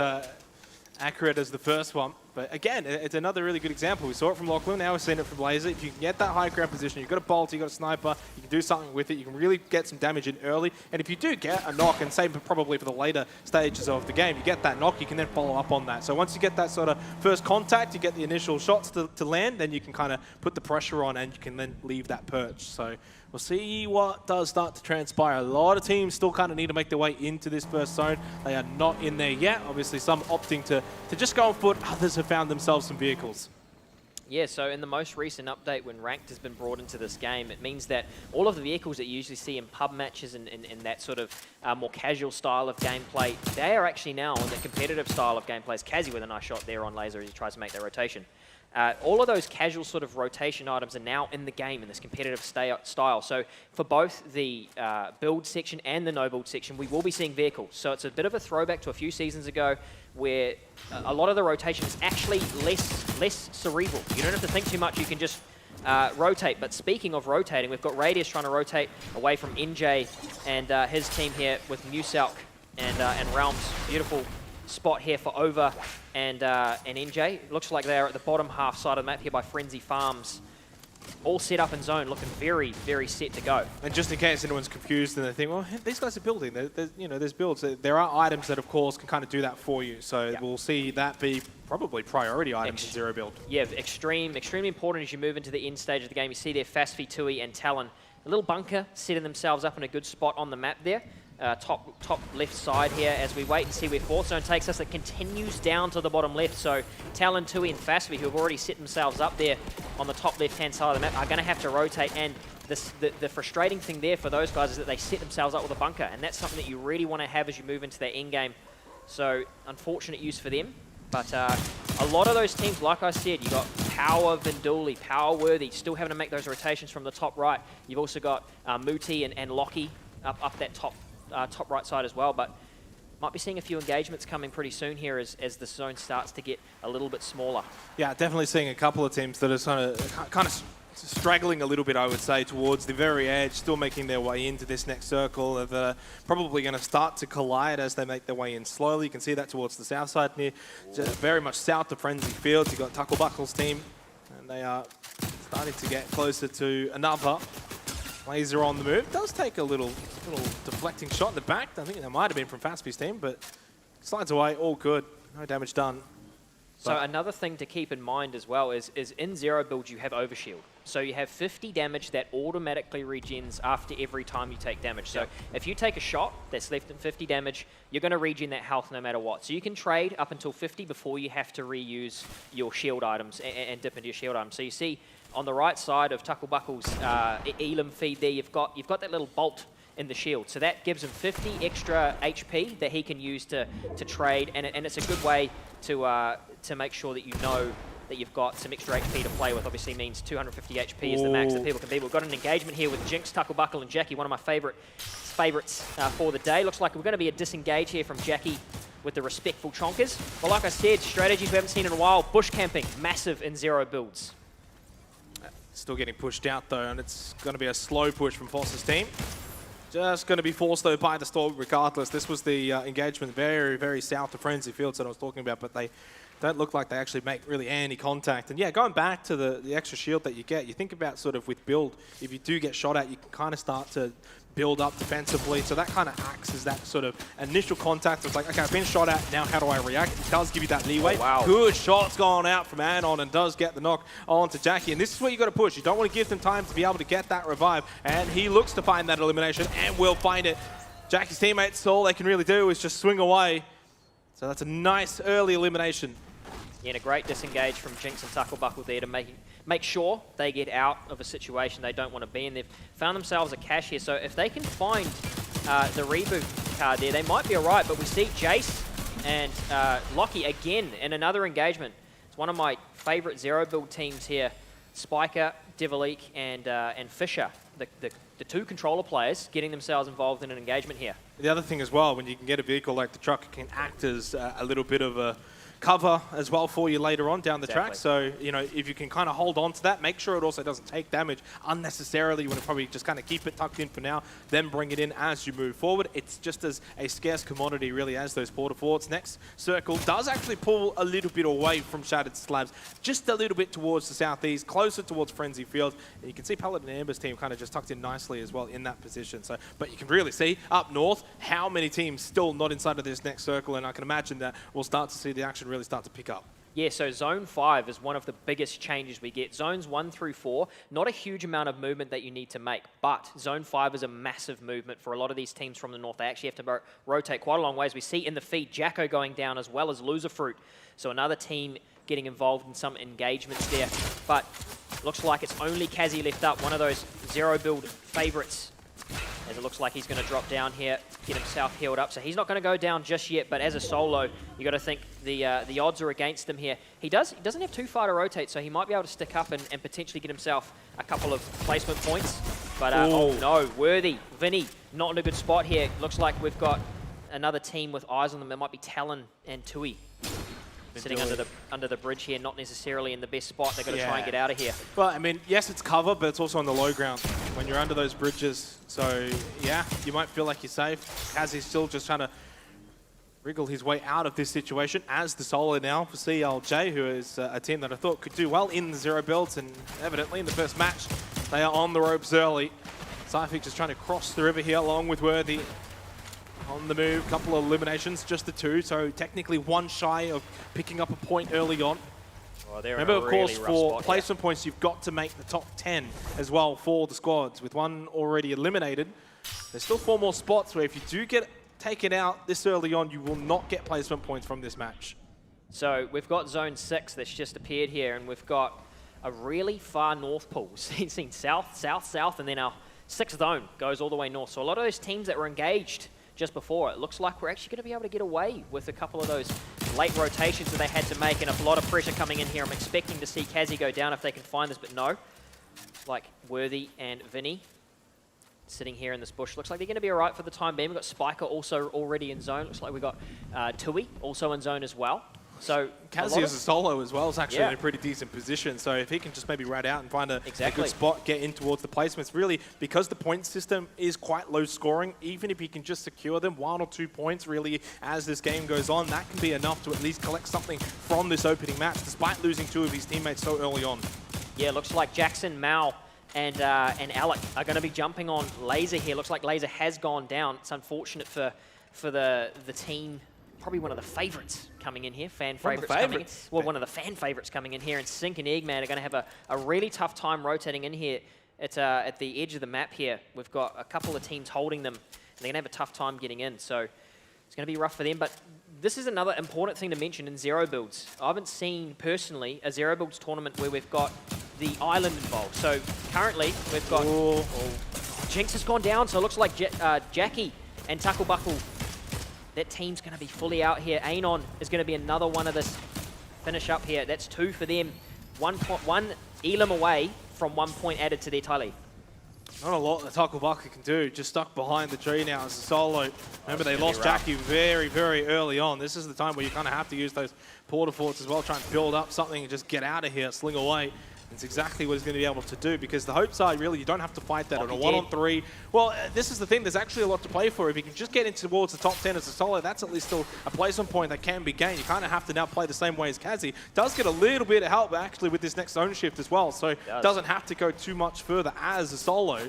accurate as the first one. But again, it's another really good example. We saw it from Lachlan, now we're seeing it from Laser. If you can get that high ground position, you've got a bolt, you've got a sniper, you can do something with it, you can really get some damage in early. And if you do get a knock, and same probably for the later stages of the game, you get that knock, you can then follow up on that. So once you get that sort of first contact, you get the initial shots to land, then you can kind of put the pressure on and you can then leave that perch. So we'll see what does start to transpire. A lot of teams still kind of need to make their way into this first zone. They are not in there yet. Obviously, some opting to just go on foot. Others have found themselves some vehicles. Yeah, so in the most recent update, when Ranked has been brought into this game, it means that all of the vehicles that you usually see in pub matches and that sort of more casual style of gameplay. They are actually now on the competitive style of gameplay. It's Kazi with a nice shot there on laser as he tries to make that rotation. All of those casual sort of rotation items are now in the game in this competitive style. So for both the build section and the no build section, we will be seeing vehicles. So it's a bit of a throwback to a few seasons ago where a lot of the rotation is actually less cerebral. You don't have to think too much. You can just rotate. But speaking of rotating, we've got Radius trying to rotate away from NJ and his team here with Musalk and Realms. Beautiful spot here for Over and NJ. Looks like they're at the bottom half side of the map here by Frenzy Farms. All set up in zone, looking very, very set to go. And just in case anyone's confused and they think, well, these guys are building. There's builds. There are items that, of course, can kind of do that for you. So we'll see that be probably priority items in zero build. Yeah, extremely important as you move into the end stage of the game. You see there Fasfi, Tui, and Talon. A little bunker setting themselves up in a good spot on the map there. Top left side here as we wait and see where Fourth Zone takes us. It continues down to the bottom left. So Talon, Tui, and Fasfi, who have already set themselves up there on the top left-hand side of the map, are going to have to rotate. And the frustrating thing there for those guys is that they set themselves up with a bunker. And that's something that you really want to have as you move into their end game. So unfortunate use for them. But a lot of those teams, like I said, you got Power, Vinduli, Power Worthy, still having to make those rotations from the top right. You've also got Muti and Lockie up that top right side as well, but might be seeing a few engagements coming pretty soon here as the zone starts to get a little bit smaller. Yeah, definitely seeing a couple of teams that are kind of straggling a little bit, I would say, towards the very edge, still making their way into this next circle. They're probably going to start to collide as they make their way in slowly. You can see that towards the south side near, very much south of Frenzy Fields. You've got Tucklebuckle's team, and they are starting to get closer to another. Laser on the move. Does take a little deflecting shot in the back. I think that might have been from Fasby's team, but slides away, all good. No damage done. So another thing to keep in mind as well is in zero build you have overshield. So you have 50 damage that automatically regens after every time you take damage. So if you take a shot that's left in 50 damage, you're going to regen that health no matter what. So you can trade up until 50 before you have to reuse your shield items and dip into your shield items. So you see on the right side of Tucklebuckle's Elam feed there, you've got that little bolt in the shield. So that gives him 50 extra HP that he can use to trade, and it's a good way to make sure that you know that you've got some extra HP to play with. Obviously means 250 HP is the max that people can beat. We've got an engagement here with Jinx, Tucklebuckle, and Jackie, one of my favorites for the day. Looks like we're going to be a disengage here from Jackie with the respectful chonkers. But like I said, strategies we haven't seen in a while. Bush camping, massive in zero builds. Still getting pushed out though, and it's going to be a slow push from Foster's team. Just going to be forced though by the storm regardless. This was the engagement very, very south of Frenzy Fields that I was talking about, but they don't look like they actually make really any contact. And yeah, going back to the extra shield that you get, you think about sort of with build, if you do get shot at, you can kind of start to build up defensively. So that kind of acts as that sort of initial contact. It's like, okay, I've been shot at, now how do I react? It does give you that leeway. Oh, wow. Good shots going out from Anon and does get the knock onto Jackie. And this is where you got to push. You don't want to give them time to be able to get that revive. And he looks to find that elimination and will find it. Jackie's teammates, all they can really do is just swing away. So that's a nice early elimination. Yeah, and a great disengage from Jinx and Tucklebuckle there to make sure they get out of a situation they don't want to be in. They've found themselves a cache here, so if they can find the reboot card there, they might be all right. But we see Jace and Lockie again in another engagement. It's one of my favorite zero build teams here. Spiker, Devalik, and Fisher, the two controller players getting themselves involved in an engagement here. The other thing as well, when you can get a vehicle like the truck, it can act as a little bit of a cover as well for you later on down the track. So, you know, if you can kind of hold on to that, make sure it also doesn't take damage unnecessarily. You want to probably just kind of keep it tucked in for now, then bring it in as you move forward. It's just as a scarce commodity really as those porta forts. Next circle does actually pull a little bit away from Shattered Slabs, just a little bit towards the southeast, closer towards Frenzy Field. And you can see Paladin Amber's team kind of just tucked in nicely as well in that position. So, but you can really see up north how many teams still not inside of this next circle, and I can imagine that we'll start to see the action really start to pick up. Yeah, so Zone 5 is one of the biggest changes we get. Zones 1 through 4, not a huge amount of movement that you need to make, but Zone 5 is a massive movement for a lot of these teams from the north. They actually have to rotate quite a long ways. We see in the feed Jacko going down as well as Loserfruit. So another team getting involved in some engagements there. But looks like it's only Kazi left up, one of those zero build favorites. as it looks like he's going to drop down here, get himself healed up. So he's not going to go down just yet, but as a solo, you got to think the odds are against him here. He doesn't have too far to rotate, so he might be able to stick up and potentially get himself a couple of placement points. But oh no, Worthy, Vinny, not in a good spot here. Looks like we've got another team with eyes on them. It might be Talon and Tui sitting under the bridge here, not necessarily in the best spot. They're going to try and get out of here. Well, I mean, yes, it's cover, but it's also on the low ground when you're under those bridges. So, yeah, you might feel like you're safe. Kazi's still just trying to wriggle his way out of this situation as the solo now for CLJ, who is a team that I thought could do well in the 0 builds, and evidently in the first match, they are on the ropes early. Cyphic just trying to cross the river here along with Worthy. On the move, couple of eliminations, just the 2, so technically 1 shy of picking up a point early on. Well, remember, of course, for placement points, you've got to make the top 10 as well for the squads. With 1 already eliminated, there's still 4 more spots where if you do get taken out this early on, you will not get placement points from this match. So we've got Zone 6 that's just appeared here, and we've got a really far north pool. Seen south, south, south, and then our 6th zone goes all the way north. So a lot of those teams that were engaged just before, it looks like we're actually going to be able to get away with a couple of those late rotations that they had to make, and a lot of pressure coming in here. I'm expecting to see Kazi go down if they can find this, but no. Like Worthy and Vinny sitting here in this bush. Looks like they're going to be all right for the time being. We've got Spiker also already in zone. Looks like we've got Tui also in zone as well. So Kazi as a solo as well is actually in a pretty decent position. So if he can just maybe ride out and find a good spot, get in towards the placements, really, because the point system is quite low scoring, even if he can just secure them 1 or 2 points, really, as this game goes on, that can be enough to at least collect something from this opening match, despite losing 2 of his teammates so early on. Yeah, looks like Jackson, Mao, and Alec are going to be jumping on Laser here. Looks like Laser has gone down. It's unfortunate for the team. Probably one of the favorites coming in here, fan favorites coming in. Well, one of the fan favorites coming in here, and Sync and Eggman are going to have a really tough time rotating in here at the edge of the map here. We've got a couple of teams holding them, and they're going to have a tough time getting in, so it's going to be rough for them. But this is another important thing to mention in 0 builds. I haven't seen, personally, a 0 builds tournament where we've got the island involved. So currently, we've got... Jinx has gone down, so it looks like Jackie and Tacklebuckle, that team's going to be fully out here. Anon is going to be another one of this finish up here. That's 2 for them. One Elam away from 1 point added to their tally. Not a lot that Tacklebuckle can do. Just stuck behind the tree now as a solo. Remember, they lost Jackie very, very early on. This is the time where you kind of have to use those porta forts as well, try and build up something and just get out of here, sling away. It's exactly what he's going to be able to do, because the hope side, really, you don't have to fight that on a 1-on-3. Well, this is the thing. There's actually a lot to play for. If you can just get in towards the top 10 as a solo, that's at least still a placement point that can be gained. You kind of have to now play the same way as Kazi. Does get a little bit of help, actually, with this next zone shift as well, so doesn't have to go too much further as a solo.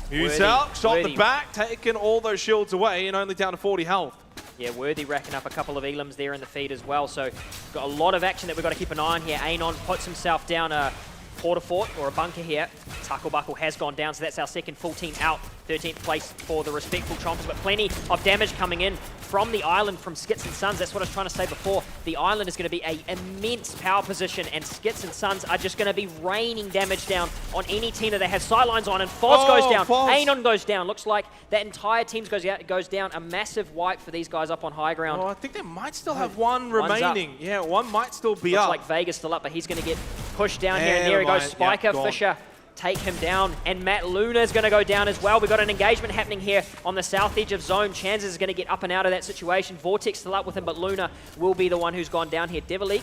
He's out, shot the back, taking all those shields away, and only down to 40 health. Yeah, Worthy racking up a couple of Elams there in the feed as well, so got a lot of action that we've got to keep an eye on here. Anon puts himself down a porta fort or a bunker here. Tacklebuckle has gone down, so that's our second full team out. 13th place for the respectful Chompers, but plenty of damage coming in from the island from Skits and Sons. That's what I was trying to say before. The island is going to be an immense power position, and Skits and Sons are just going to be raining damage down on any team that they have sidelines on, and Foz goes down. Anon goes down. Looks like that entire team goes down. A massive wipe for these guys up on high ground. Oh, I think they might still have one remaining. Yeah, one might still be Looks up. like Vega's still up, but he's going to get pushed down here, and there he goes. Spiker, Fisher take him down, and Matt Luna is going to go down as well. We've got an engagement happening here on the south edge of zone. Chances is going to get up and out of that situation. Vortex still up with him, but Luna will be the one who's gone down here. Devilique,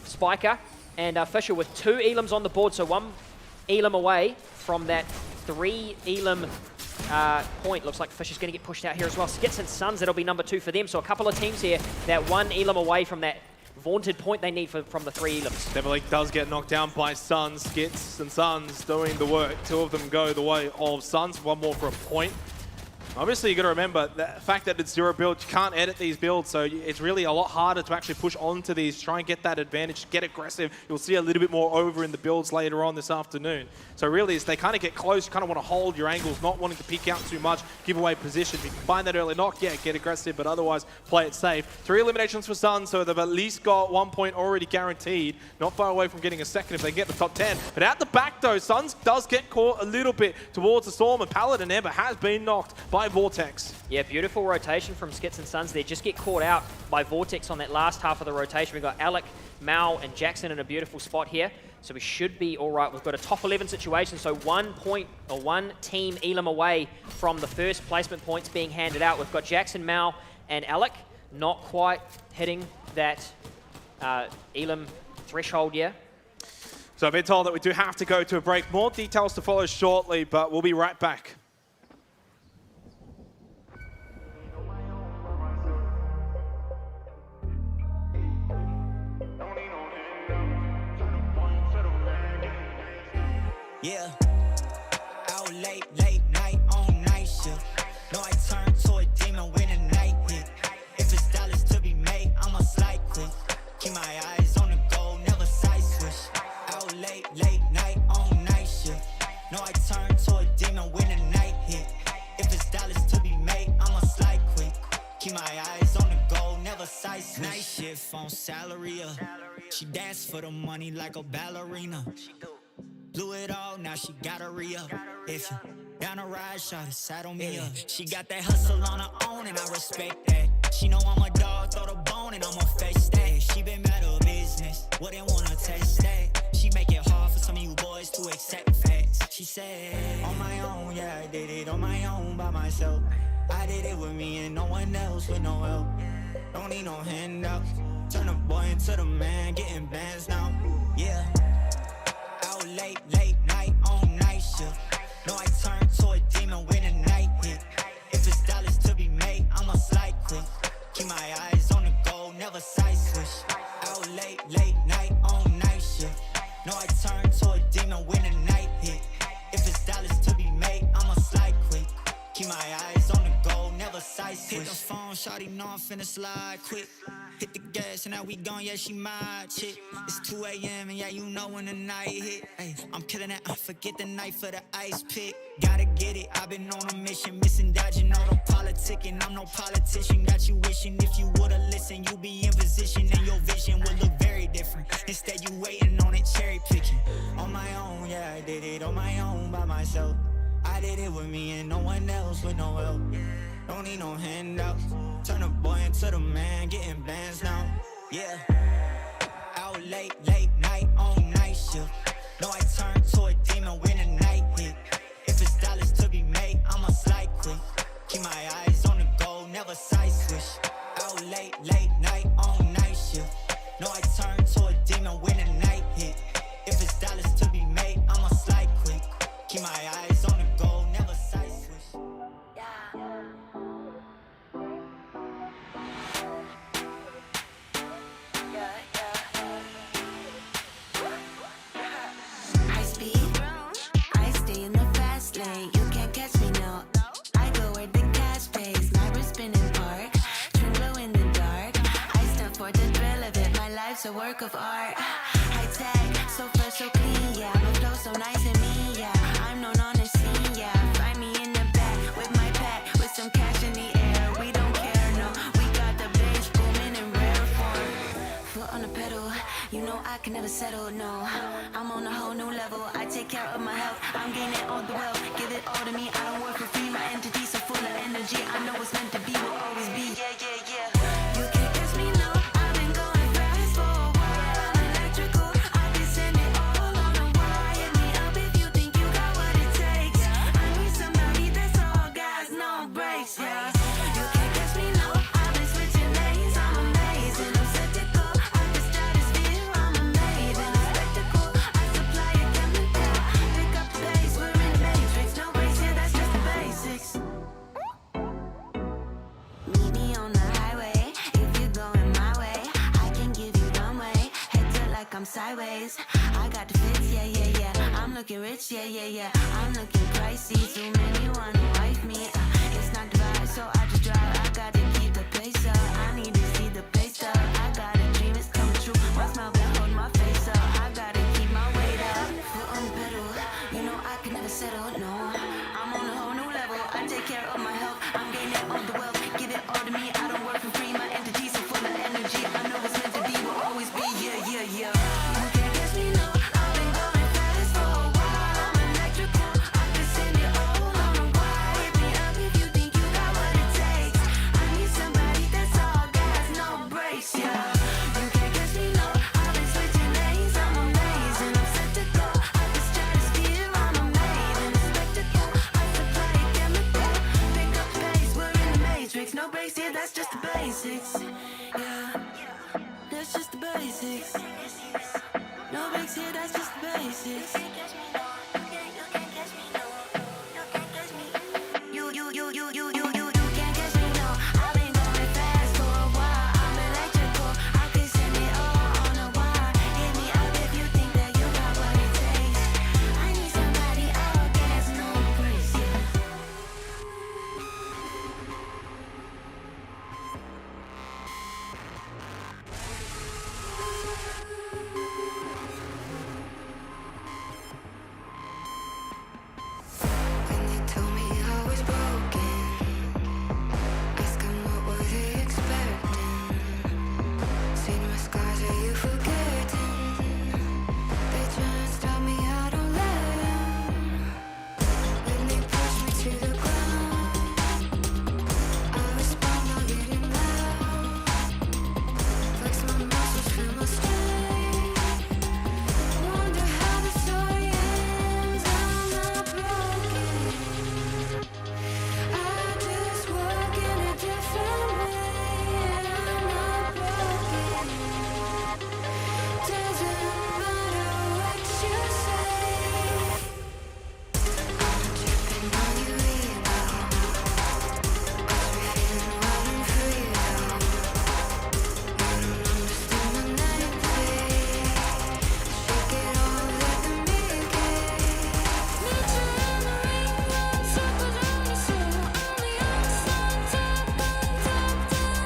Spiker, and Fisher with 2 Elams on the board, so 1 Elam away from that 3 Elam point. Looks like Fisher's going to get pushed out here as well. Skits and Sons, that'll be number 2 for them. So a couple of teams here that 1 Elam away from that vaunted point they need from the 3 Elams. Devilique does get knocked down by Sons. Skits and Sons doing the work. 2 of them go the way of Sons. 1 more for a point. Obviously, you got to remember the fact that it's 0 build, you can't edit these builds, so it's really a lot harder to actually push onto these, try and get that advantage, get aggressive. You'll see a little bit more over in the builds later on this afternoon. So really, as they kind of get close, you kind of want to hold your angles, not wanting to peek out too much, give away position. If you can find that early knock, yeah, get aggressive, but otherwise, play it safe. 3 eliminations for Sun, so they've at least got 1 point already guaranteed. Not far away from getting a second if they get the top 10. But out the back, though, Suns does get caught a little bit towards the Storm, and Paladin Ember has been knocked by Vortex. Yeah, beautiful rotation from Skits and Suns there. Just get caught out by Vortex on that last half of the rotation. We've got Alec, Mao, and Jackson in a beautiful spot here. So we should be all right. We've got a top 11 situation, so 1 point or 1 team Elam away from the first placement points being handed out. We've got Jackson, Mao, and Alec not quite hitting that Elam threshold yet. So I've been told that we do have to go to a break. More details to follow shortly, but we'll be right back. Yeah, out late night on night shift. No, I turn to a demon when the night hit. If it's dollars to be made, I'ma slide quick. Keep my eyes on the goal, never side switch. Out late night on night shift. No, I turn to a demon when the night hit. If it's dollars to be made, I'ma slide quick. Keep my eyes on the goal, never side switch. Night shift on salary. She dance for the money like a ballerina. Blew it all, now she gotta re-up. If you down a ride, shawty saddle me up. She got that hustle on her own and I respect that. She know I'm a dog, throw the bone and I'ma face that. She been bad at business, wouldn't wanna test that. She make it hard for some of you boys to accept facts. She said, on my own, yeah, I did it on my own by myself. I did it with me and no one else with no help. Don't need no handouts. Turn a boy into the man, getting bands now. Yeah. Out late night on night shift. No, I turn to a demon when the night hit. If it's dollars to be made, I'ma slide quick. Keep my eyes on the goal, never side switch. Out late night on night shift. No, I turn to a demon when the night hit. If it's dollars to be made, I'ma slide quick. Keep my eyes on the goal, never side switch. Hit the phone, shawty know I'm finna slide quick. Hit the gas and now we gone, yeah, she my chick. It's 2 a.m. and yeah, you know when the night hit. Ay, I'm killing it, I forget the night for the ice pick. Gotta get it, I've been on a mission, missing, dodging all the politicking. I'm no politician, got you wishing if you would've listened, you'd be in position and your vision would look very different. Instead, you waiting on it, cherry picking. On my own, yeah, I did it on my own by myself. I did it with me and no one else with no help. Don't need no handouts. Turn a boy into the man, getting bands now. Yeah. Out late night on night shift. No, I turn to a demon when the night hit. If it's dollars to be made, I'ma slide quick. Keep my eyes on the goal, never side switch. Out late night on night shift. No, I turn to a demon when the night hit. If it's dollars to be made, I'ma slide quick. Keep my eyes on the goal, never side switch. High speed, I stay in the fast lane. You can't catch me now. I go where the gas pays. Never spinning park, twin glow in the dark. I stand for the thrill of it. My life's a work of art. High tech, so fresh, so clean. Yeah, my flow so nice and mean. Yeah, I'm known on the scene. Yeah, find me in the back with my pack, with some cash in the air. We don't care, no. We got the bass booming in rare form. Foot on the pedal, you know I can never settle. No, I'm on a whole new level. I take care of my health. I'm gaining all the wealth. Give it all to me. I don't work for free. My entity so full of energy. I know it's meant to be. Will always be. Yeah. You can't catch me, no. I've been going fast for a while. I'm electrical. I can send it all on a wire. Hit me up if you think you got what it takes. I need somebody that's all gas, no brakes. Yeah. You can't catch me, no. I've been switching lanes. I'm amazing. I'm set to go. I can stratosphere. I'm amazing. A spectacle. I supply a chemical. Pick up the pace. We're in the matrix. No breaks here. That's just the basics. Meet me on the highway. If you're going my way, I can give you runway. Head to like I'm sideways. I got the fits, yeah. I'm looking rich, yeah. I'm looking pricey. Too many wanna wife me. It's not divide, so I just drive. I got to keep the pace up. I need to see the pace up. I got a dream, it's coming true. One smile back, hold my face up. I gotta keep my weight up. Foot on the pedal, you know I can never settle. No, I'm on a whole new level. I take care of my health. I'm gaining all the wealth. Give it all to me. I don't work for free. My entity's so full of energy. I know it's meant to be. Will always be. Yeah, yeah, yeah. You can't catch me, no. I've been going fast for a while. I'm electrical. I can send it all on a wire. Hit me up if you think you got what it takes. I need somebody that's all gas, no brakes. Yeah. You can't catch me, no. I've been switching lanes. I'm amazing. I'm set to go. I just try to steer on a maven. A spectacle. I supply a chemical. Pick up pace. We're in the matrix. No breaks here. That's just the basics. Yeah. That's just the basics. No breaks here. That's just the basics. You can't catch me, no. I've been going fast for a while. I'm electrical. I can send it all on a wire. Hit me up if you think that you got what it takes. I need somebody all gas, no brakes, yeah. When they told me I was broken, ask 'em what were they expecting. Seen my scars, are you forgetting? They try and stop me, I don't let 'em. When they push me to the ground, I respond by getting loud. Flex my muscles, feel my strength. Wonder how the story ends. I'm not broken. I just walk in a different way. I'm not broken. Doesn't matter what you say. I'm tripping on you, ego. 'Cause we're feeling wild and free, though. You don't understand my nameplate. Shake it off, let them be gay. Meet you in the ring, run circles around your soul. On the other side, top down, top down.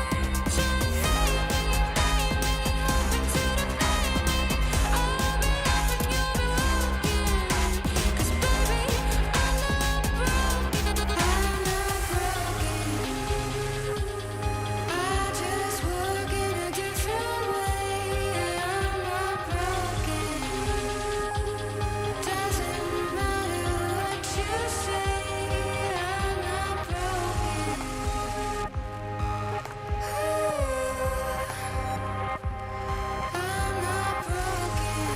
Trying to fade me, hoping to defame me. I'll be laughing, you'll be walking. 'Cause baby, I'm not broken. I'm not broken. I just walk in a different way. I'm not broken. Doesn't matter what you say. I'm not broken. I'm not broken.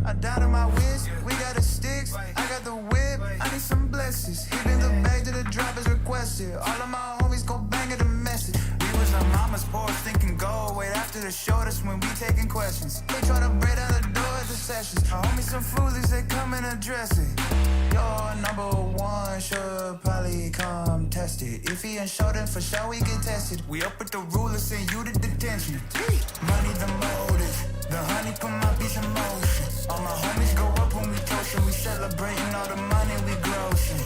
I down on my whiz, we got the sticks, I got the whip, I need some blessings. Hit in the bag to the drop is requested. All of my homies go bang at the message. We was on mama's porch thinking go. Wait after the show, that's when we taking questions. They try to break down the door at the sessions. I homie some foolies, they come and address it. Your number one should probably come test it. If he ain't show, then for sure we get tested. We up with the ruler, send you to detention. Money the motive, the honey put my beats in motion. All my homies go up when we toastin'. We celebrating all the money we grossing.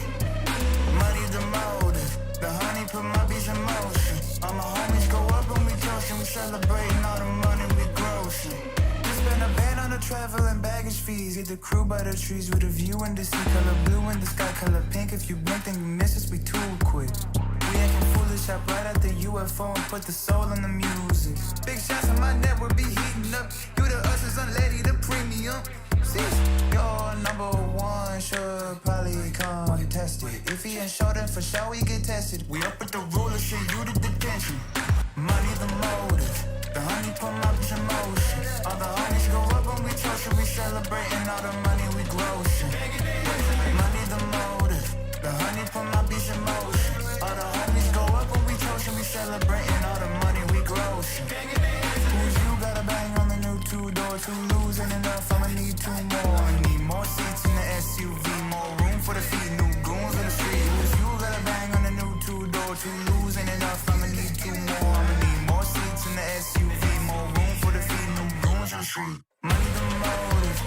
Money the motive, the honey put my beats in motion. All my homies go up when we toastin'. We celebrating all the money we grossing. We spend a band on the travel and baggage fees. Get the crew by the trees with a view in the sea. Color blue in the sky, color pink. If you blink, then you miss us, we too quick. We acting foolish, hop right at the UFO and put the soul in the music. Big shots on my network be heating up. You the ushers, unlady the premium. See, your number one should probably come test it. If he ain't show, then for sure we get tested. We up with the ruler, send you to detention. Money the motive, the honey put my bitch in motion. All the honeys go up when we toastin'. We celebrating all the money we grossing. Money the motive, the honey put my bitch in motion. All the honeys go up when we toastin'. We celebrating all the money we grossing. Who's you got a bang on the new two-door? Two losing enough, I'ma need two more. I need more seats in the SUV, more room for the feet, new goons on the street. Who's you got a bang on the new two-door? Two losing enough, I'ma need two more. I'ma need more seats in the SUV, more room for the feet, new goons on the street. Money the motive,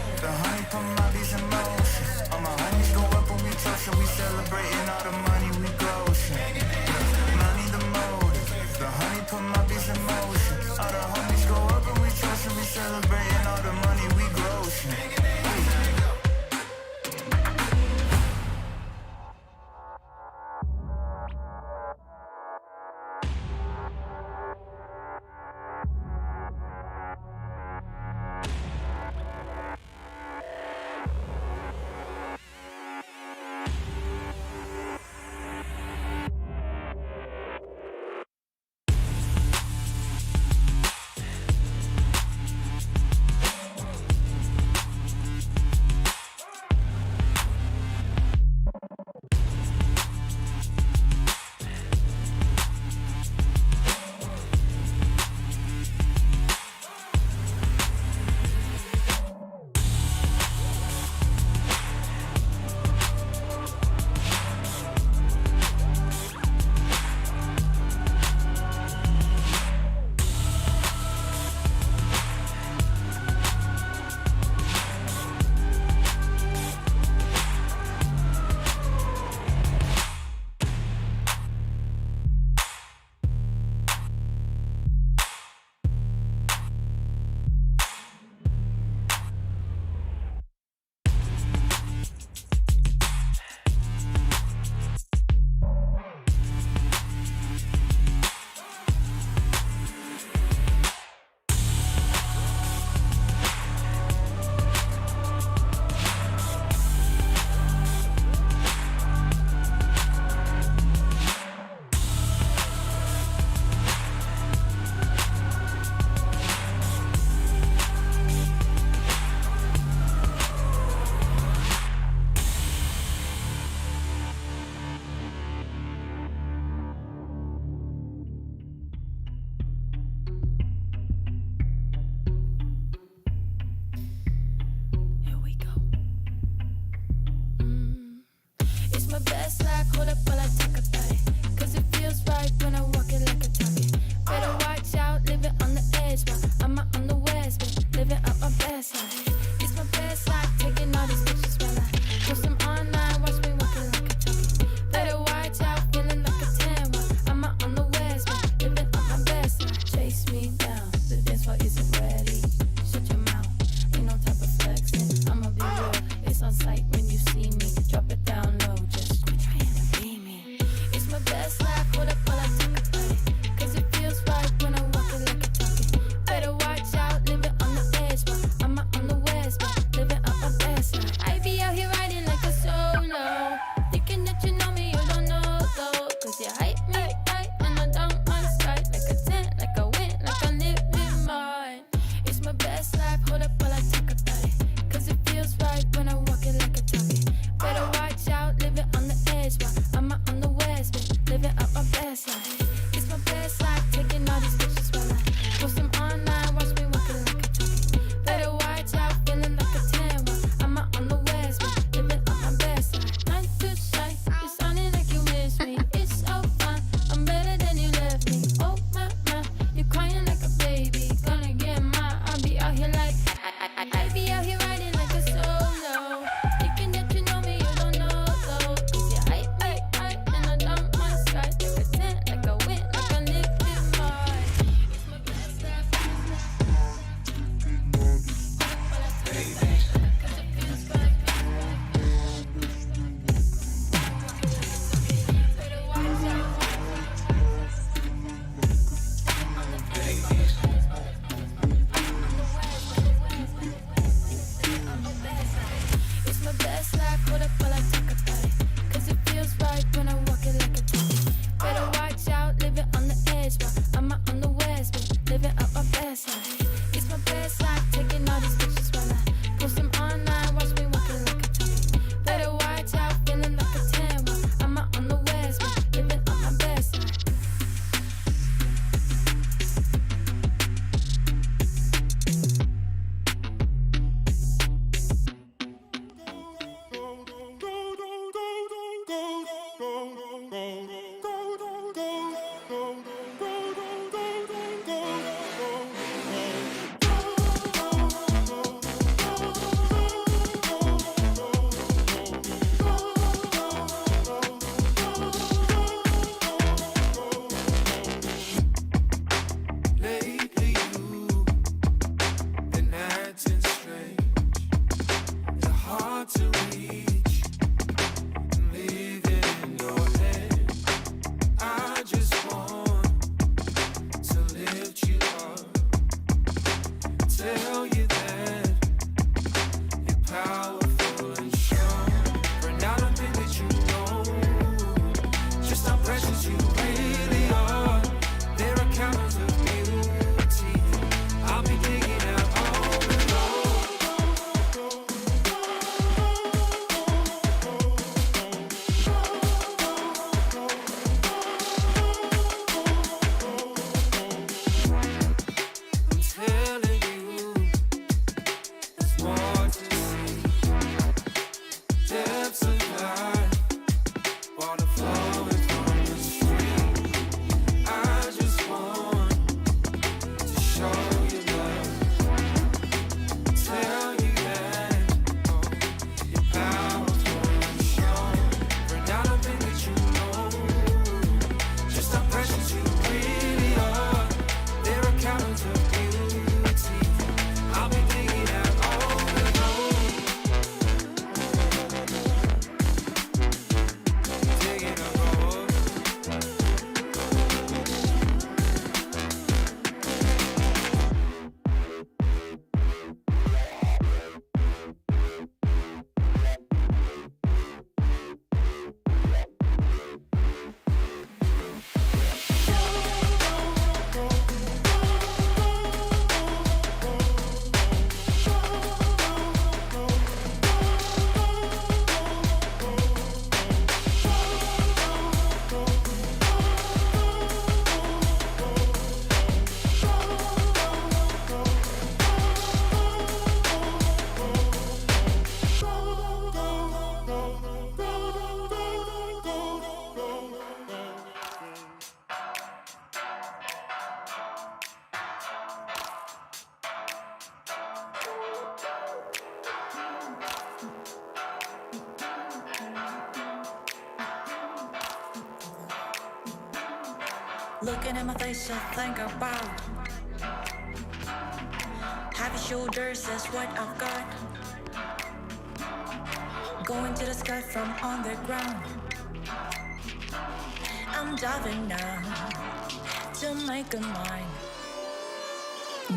up while I talk about it. Cause it feels right when I walk it like a talkie. Better watch out, living on the edge. While I'm out on the west, but living up my best life. It's my best life, taking all these pictures while I post them online. Watch me walking like a talkie. Better watch out, feeling like a 10. While I'm out on the west, but living up my best life. Chase me down, the dance floor isn't ready. Shut your mouth, ain't no type of flexing. I'ma be real, it's on sight when you see me. Drop it down low, just quit trying to be me. It's my best life, hold up while I talk about it. Cause it feels right when I walk it like a talkie. Better watch out, living on the edge. While I'm out on the west, but living up my best life. I be out here riding like a solo. Thinking that you know me, you don't know though. Cause you hype me right, and I don't want sight. Like a 10, like a win, like I live in mine. It's my best life, hold up while I talk about it. Cause it feels right when I walk it like a talkie. Better watch out, living on the edge. While I'm out on the west, but living up my best life. It's my best life, taking all these pictures while I post them online. Watch me walking like a talkie. Better watch out, feeling like a 10. While I'm out on the west, but living up my best life. Not too shy, you sounding like you miss me. It's so fun, I'm better than you left me. Oh my, you're crying like a baby. Gonna get mine, I'll be out here like I be out here riding like a solo. Thinking that you know me, you don't know though. Cause you hype me right, and I don't want sight. Like a 10, like a win, like I live in mine. Looking at my face, I think about heavy shoulders, that's what I've got. Going to the sky from underground. I'm diving down to make a mine.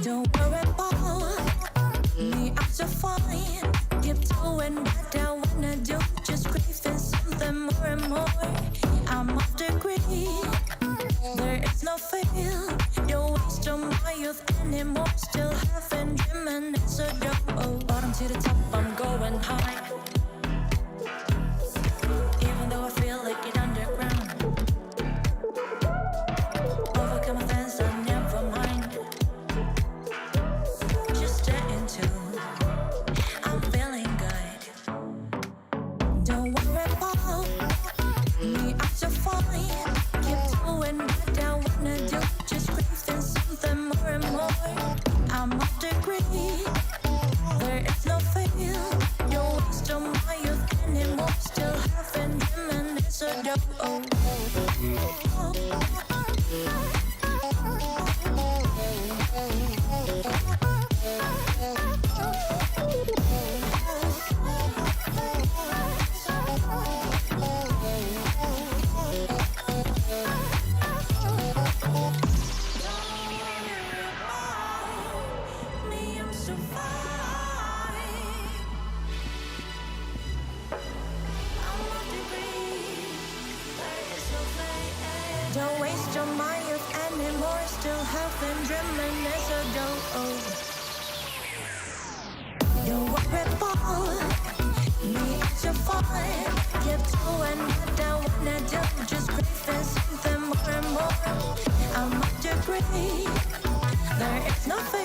Don't worry about me, I'm so fine. Keep doing what I wanna do, just craving something more and more. I'm off the grid, there is no fail. Don't waste on my youth anymore. Still having dreaming, it's so dope. Bottom to the top, I'm going high. Even though I feel like it underground. Overcome my fence, I never mind. Just stay in tune, I'm feeling good. Don't worry about me, I'm so fine. Keep doing what I wanna do, just craving something more and more. I'm off the grid, there is no fail. Don't waste on my youth anymore. Still having dreaming, it's so dope. Me, I'm so fine. I'm off the grid, there is no fail. Don't waste your mind youth anymore. Still having dreaming, it's so dope. Don't worry about me, I'm so fine. Keep doing what I wanna do, just craving something more and more. I'm off the grid, there is no fail.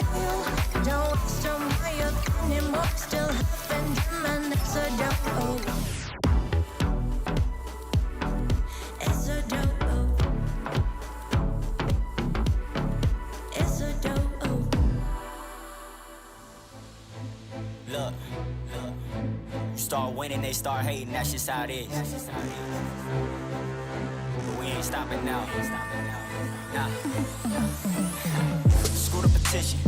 Don't waste your mind youth anymore. Still having dreaming, it's so dope. It's so dope. It's so dope. Look, you start winning, they start hating, that's just how it is. But we ain't stopping now. Nah. Screw the petition.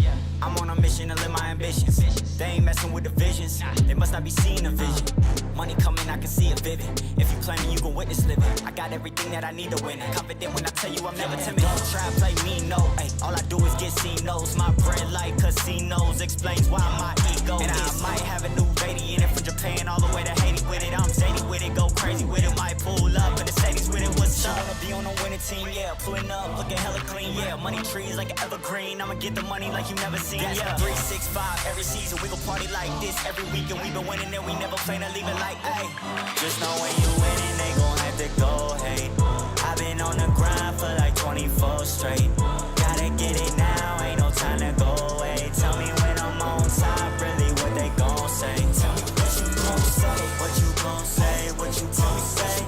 I'm on a mission to live my ambitions. They ain't messing with the visions. They must not be seeing the vision. Money coming, I can see it vivid. If you play me, you gon' witness living. I got everything that I need to win. Confident when I tell you I'm never timid. Don't try to play me, no. Ay, all I do is get C-no's. My bread like casinos explains why my ego. And I might have a new lady in it from Japan all the way to Haiti with it. I'm zany with it, go crazy with it. Might pull up in the Mercedes with it. What's up? Wanna be on a winning team, yeah. Pulling up, looking hella clean, yeah. Money trees like an evergreen. I'ma get the money like you never seen, yeah. 365 every season, we gon' party like this every weekend. We been winning and we never plan to leave it like, ayy. Just know when you winning, they gon' have to go, hey. I've been on the grind for like 24 straight. Gotta get it now, ain't no time to go away. Tell me when I'm on top, really what they gon' say. Tell me what you gon' say, what you gon' say, what you gon' say,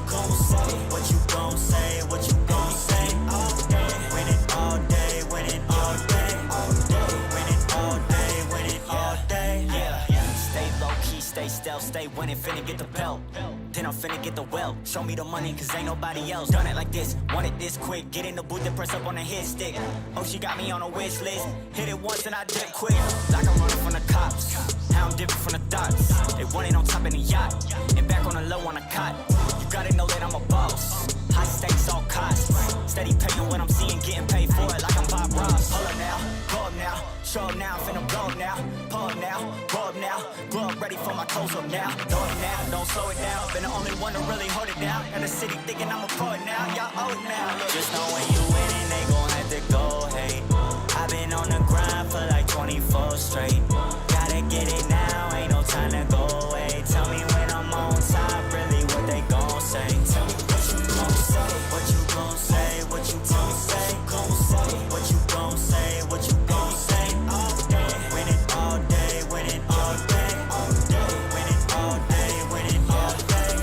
what you gon' say, what you gon' say. All day, win it all day, win it all day, win it all day, win it all day. Yeah, stay low key, stay stealth, stay winning, finna get the belt. Then I'm finna get the wealth. Show me the money, cause ain't nobody else done it like this. Want it this quick, get in the booth and press up on the hit stick. Oh, she got me on a wish list. Hit it once and I dip quick. Like I'm running from the cops. Now I'm different from the thoughts. They want it on top of the yacht. And back on the low on the cot. You gotta know that I'm a boss. High stakes, all costs. Steady paying what I'm seeing, getting paid for it like I'm Bob Ross. Hold up now, go up now, show up now, finna blow up now. Pull up now, grow up now, grow up ready for my close up now. Throw it now, don't slow it down. Been the only one to really hold it down. And the city thinking I'm a pro now, y'all owe it now. Look. Just know when you winning, they gon' have to go, hey. I've been on the grind for like 24 straight. Gotta get it now, ain't no time to go away. Tell me when I'm on top, really what they gon' say. Tell me what you gon' say, what you gon' say, what you gon' say, what you gon' say, what you gon' say. All day, win it all day, win it all day, win it all day, win it all day.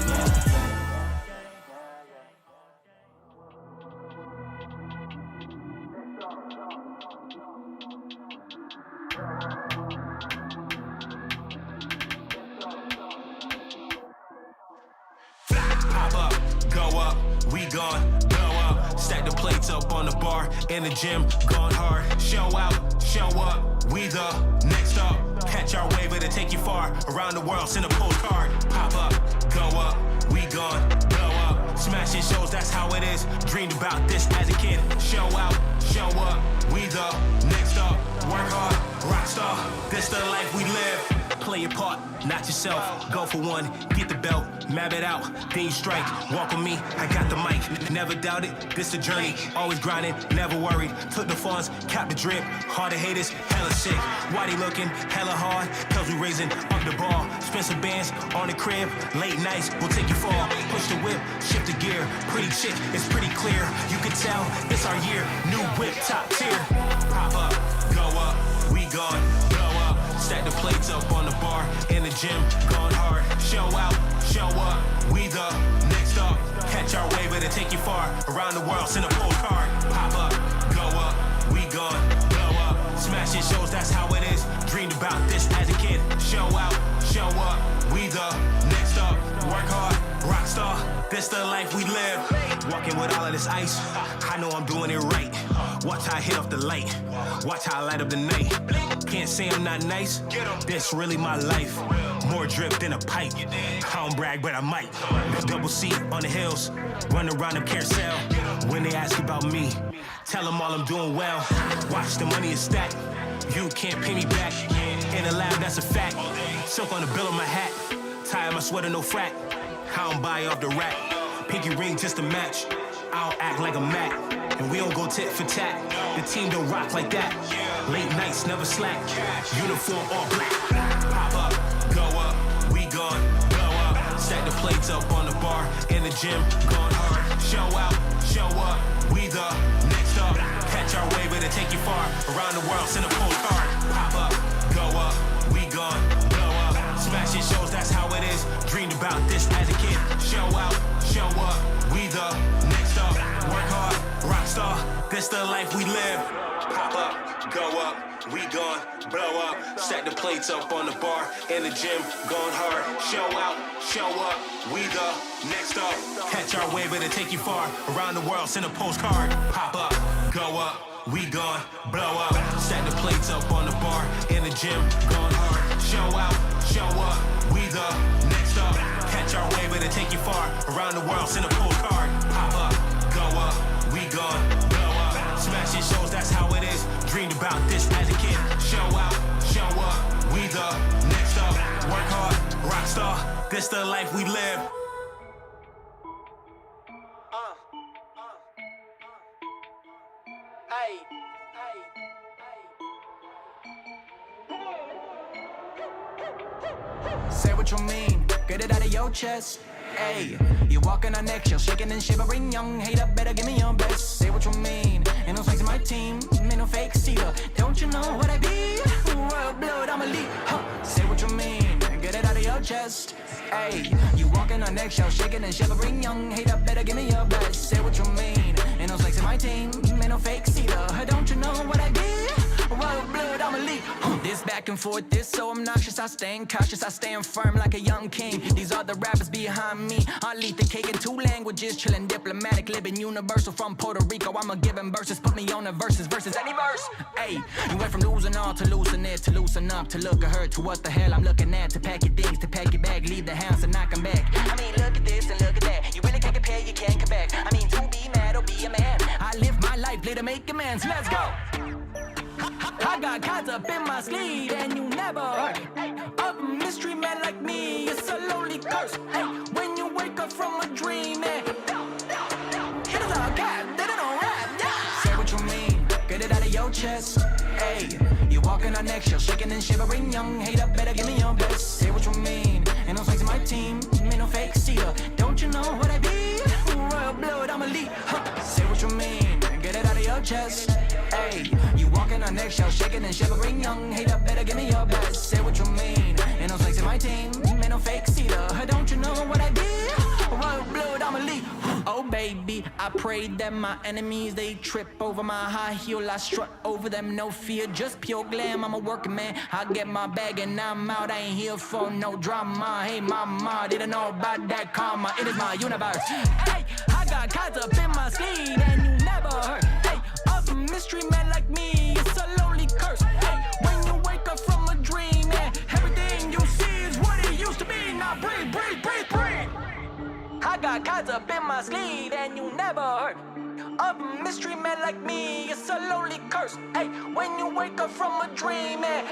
Pop up, go up, we gon' blow up. Stack the plates up on on the bar, in the gym, gone hard. Show out, show up, we the next up. Catch our wave, it'll take you far. Around the world, send a postcard. Pop up, go up, we gone, blow up. Smashing shows, that's how it is. Dreamed about this as a kid. Show out, show up, we the next up. Work hard, rock star, this the life we live. Play your part, not yourself. Go for one, get the belt, map it out, then you strike. Walk with me, I got the mic. Never doubt it, this a journey. Always grinding, never worried. Took the funds, cap the drip. Hard to haters, hella sick. Why they looking hella hard? Cause we raising up the ball. Spend some bands on the crib. Late nights, we'll take you far. Push the whip, shift the gear. Pretty chick, it's pretty clear. You can tell, it's our year. New whip, top tier. Pop up, go up, we gone, blow up. Stack the plates up on the bar, in the gym, gone hard. Show out, show up, we the next up. Catch our wave, it'll take you far. Around the world, send a postcard. Pop up, go up, we gone, blow up. Smashing shows, that's how it is. Dreamed about this as a kid. Show out, show up, we the next up. Work hard, rock star, this the life we live. Walking with all of this ice, I know I'm doing it right. Watch how I hit off the light, watch how I light up the night. Can't say I'm not nice, this really my life. More drip than a pipe, I don't brag but I might. Double C on the hills, run around them carousel. When they ask about me, tell them all I'm doing well. Watch the money is stacked, you can't pay me back. In the lab, that's a fact. Silk on the bill of my hat, tie my sweater, no frack. I don't buy off the rack, pinky ring just a match. I don't act like a Mac, and we don't go tit for tat. The team don't rock like that. Late nights never slack. Uniform all black. Pop up, go up, we gone, blow up. Stack the plates up on the bar, in the gym, gone hard. Show out, show up, we the next up. Catch our wave, it'll take you far. Around the world, send a postcard. Pop up, go up, we gone, blow up. Smashing shows, that's how it is. Dreamed about this as a kid. Show out, show up, we the next up. Work hard, rock star, this the life we live. Pop up, go up, we gone, blow up. Stack the plates up on the bar, in the gym, gone hard. Show out, show up, we the next up. Catch our wave, it'll take you far. Around the world, send a postcard. Pop up, go up, we gone, blow up. Stack the plates up on the bar, in the gym, gone hard. Show out, show up, we the next up. Catch our wave, it'll take you far. Around the world, send a postcard. Pop up, go up, we gone, blow up. Smashing shows, that's how it is. Dreamed about this as a kid. Show out, show up, we the next up. Work hard, rock star, this the life we live. Hey, say what you mean, get it out of your chest. Hey, you walking on eggshells, shaking and shivering, young hater, better give me your best. Say what you mean, ain't no snakes in my team, ain't no fake cedar. Don't you know what I be? Royal blood, I'm elite. Huh. Say what you mean, get it out of your chest. Hey, you walking on eggshells, shaking and shivering, young hater, better give me your best. Say what you mean, ain't no snakes in my team, ain't no fake cedar. Don't you know what I be? Royal blood, I'm elite. This back and forth, this so obnoxious. I stand cautious, I stand firm like a young king. These are the rappers behind me. I'll eat the cake in 2 languages, chillin' diplomatic, living universal. From Puerto Rico, I'm a giving verses. Put me on the verses any verse. Hey, you went from losing all to loosen it, to loosen up, to look at her, to what the hell I'm looking at. To pack your things, to pack your bag, leave the house and knock 'em back. I mean, look at this and look at that. You really can't compare, you can't come back. I mean, to be mad or be a man. I live my life, later make amends. Let's go. I got cards up in my sleeve, and you never heard of a mystery man like me. It's a lonely curse. Hey, when you wake up from a dream, and hit us all cap, did it on rap. Yeah. Say what you mean, get it out of your chest. Hey, you walking on eggshells, shaking and shivering, young hater, better give me your best. Say what you mean, ain't no snakes in my team, ain't no fake cedar. Don't you know what I be? Royal blood, I'm elite. Huh. Say what you mean, get it out of your chest. Hey, you walking on eggshells, shaking and shivering, young hater, better give me your best. Say what you mean, ain't no snakes in my team, ain't no fake cedar. Don't you know what I be? Royal blood, I'm elite. Oh baby, I pray that my enemies, they trip over my high heel. I strut over them, no fear, just pure glam. I'm a working man, I get my bag and I'm out. I ain't here for no drama. Hey mama, didn't know about that karma. It is my universe. Hey, I got cards up in my sleeve and you never heard. Hey, up, mystery man like me, it's a lonely curse. Hey, when you wake up from a dream, it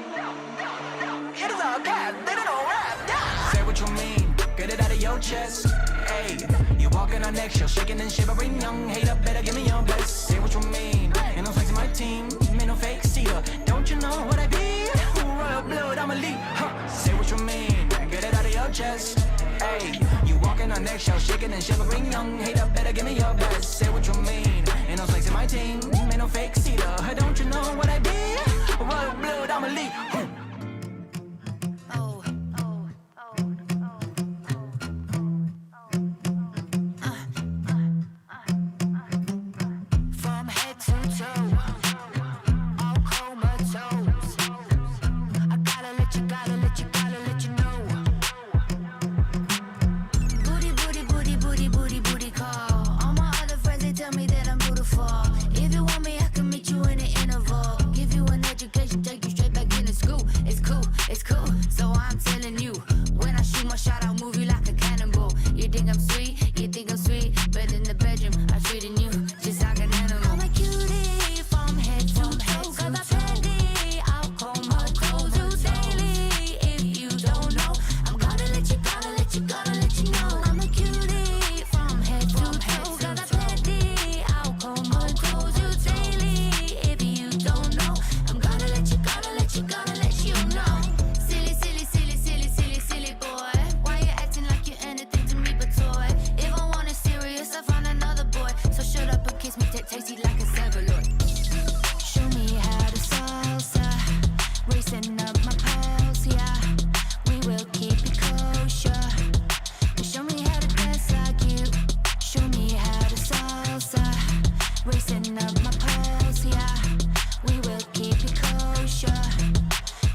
is a cat, they don't rap. Yeah. Say what you mean, get it out of your chest. Hey, you walking on eggshells, shaking and shivering, young hater, better give me your best. Say what you mean, ain't no flex in my team, ain't no fake cedar. Don't you know what I be? Royal blood, I'm elite. Say what you mean, get it out of your chest. Hey, you walking on eggshells, shaking and shivering, young hater, better give me your best. Say what you mean, ain't no flex in my team, ain't no fake cedar. Don't you know what I be? Royal blood, I'm elite. From head to toe, all comatose. I gotta let you know. Booty, booty, booty, booty, booty, booty call. All my other friends, they tell me that I'm beautiful. If you want me, I can meet you in the interval. Give you an education, take you straight back into school. It's cool, it's cool. So I'm telling you, when I shoot my shot, I'll move you like a cannonball. You think I'm sweet, but in the bedroom, I'm treating you just like an animal. I'm a cutie from head to toe. Got that petty, I'll call my toes. You daily, if you don't know, I'm gonna let you know. I'm a cutie from head to toe. Got that petty, I'll call my toes. You daily, if you don't know, I'm gonna let you know. Silly, silly, silly, silly, silly, silly boy. Why you acting like you're anything to me but toy? If I want it serious, I find another boy. So shut up and kiss me, tasty like a Savaloy. Show me how to salsa, racing up my pulse, yeah. We will keep it kosher. Show me how to dance like you. Show me how to salsa, racing up my pulse, yeah. We will keep it kosher.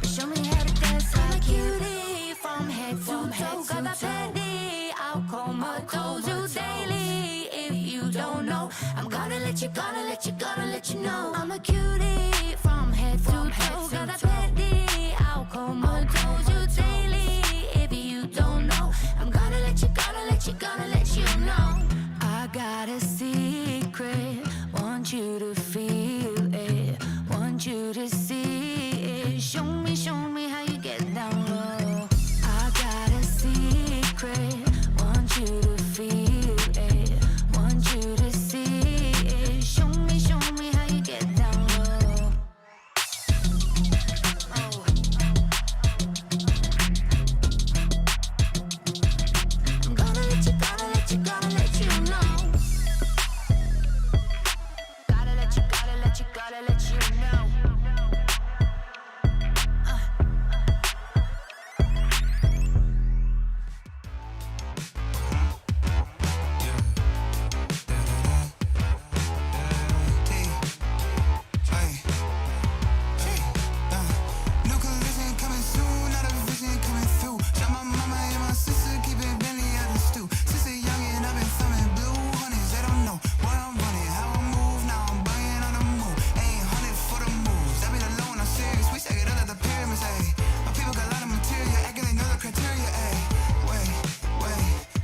Show me how to dance like you. Cutie from head to toe. Got that petty, I'll call my toes. You daily, if you don't know, I'm gonna let you know. I'm a cutie from head to toe. Got that petty, I'll call my toes. You daily, if you don't know, I'm gonna let you know. I got a secret, want you to feel it, want you to see it. Show me how you get down low. I got a secret, want you to feel it, want you to see it. Show me how you get down low. I'm gonna let you know. Gotta let you know. New collision coming soon, not a vision coming through. Shot my mama and my sister, keep it Bentley out the stew. Sister young and I've been thumbing blue honeys, they don't know where I'm running, how I move. Now I'm buying on the move, ain't hunted for the moves. I mean alone, I'm serious, we stack it up at the pyramids, ayy. My people got a lot of material, acting they know the criteria, ayy. Wait,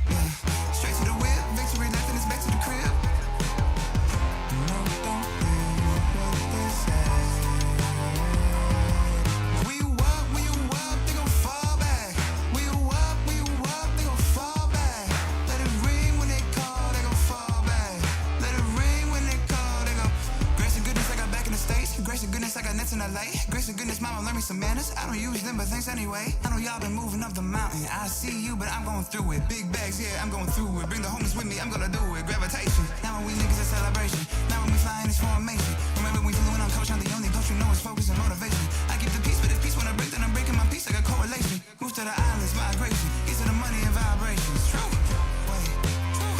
yeah. Straight to the whip, victory left and it's back to the crib. No, don't believe what they say. When you up, they gon' fall back. When you up, they gon' fall back. Let it ring when they call, they gon' fall back. Let it ring when they call, they gon' grace and goodness I got back in the States. Grace and goodness I got nets in LA. Grace and goodness, mama, learn me some manners. I don't use them, but thanks anyway. I know y'all been moving up the mountain. I see you, but I'm going through it. Big bags, yeah, I'm going through it. Bring the homies with me, I'm gonna do it. Gravitation. Now when we niggas a celebration. Now when we flying, it's formation. Remember we flew in on coach, I'm the only coach who knows focus and motivation. I keep the peace, but if peace when I break, then I'm breaking my peace like a correlation. Move to the islands, migration. Get to the money and vibrations. True. Wait, true.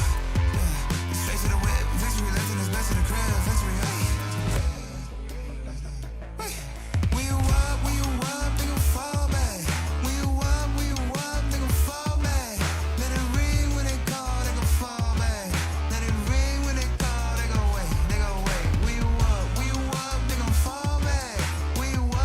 Yeah. Straight to the whip. Victory left and it's back to the crib. Victory, hey. Wait. When you up, they gon' fall back. When you up, they gon' fall back. Let it ring when they call, they gon' fall back. Let it ring when they call, they gon' wait. When you up, they gon' fall back. When you up,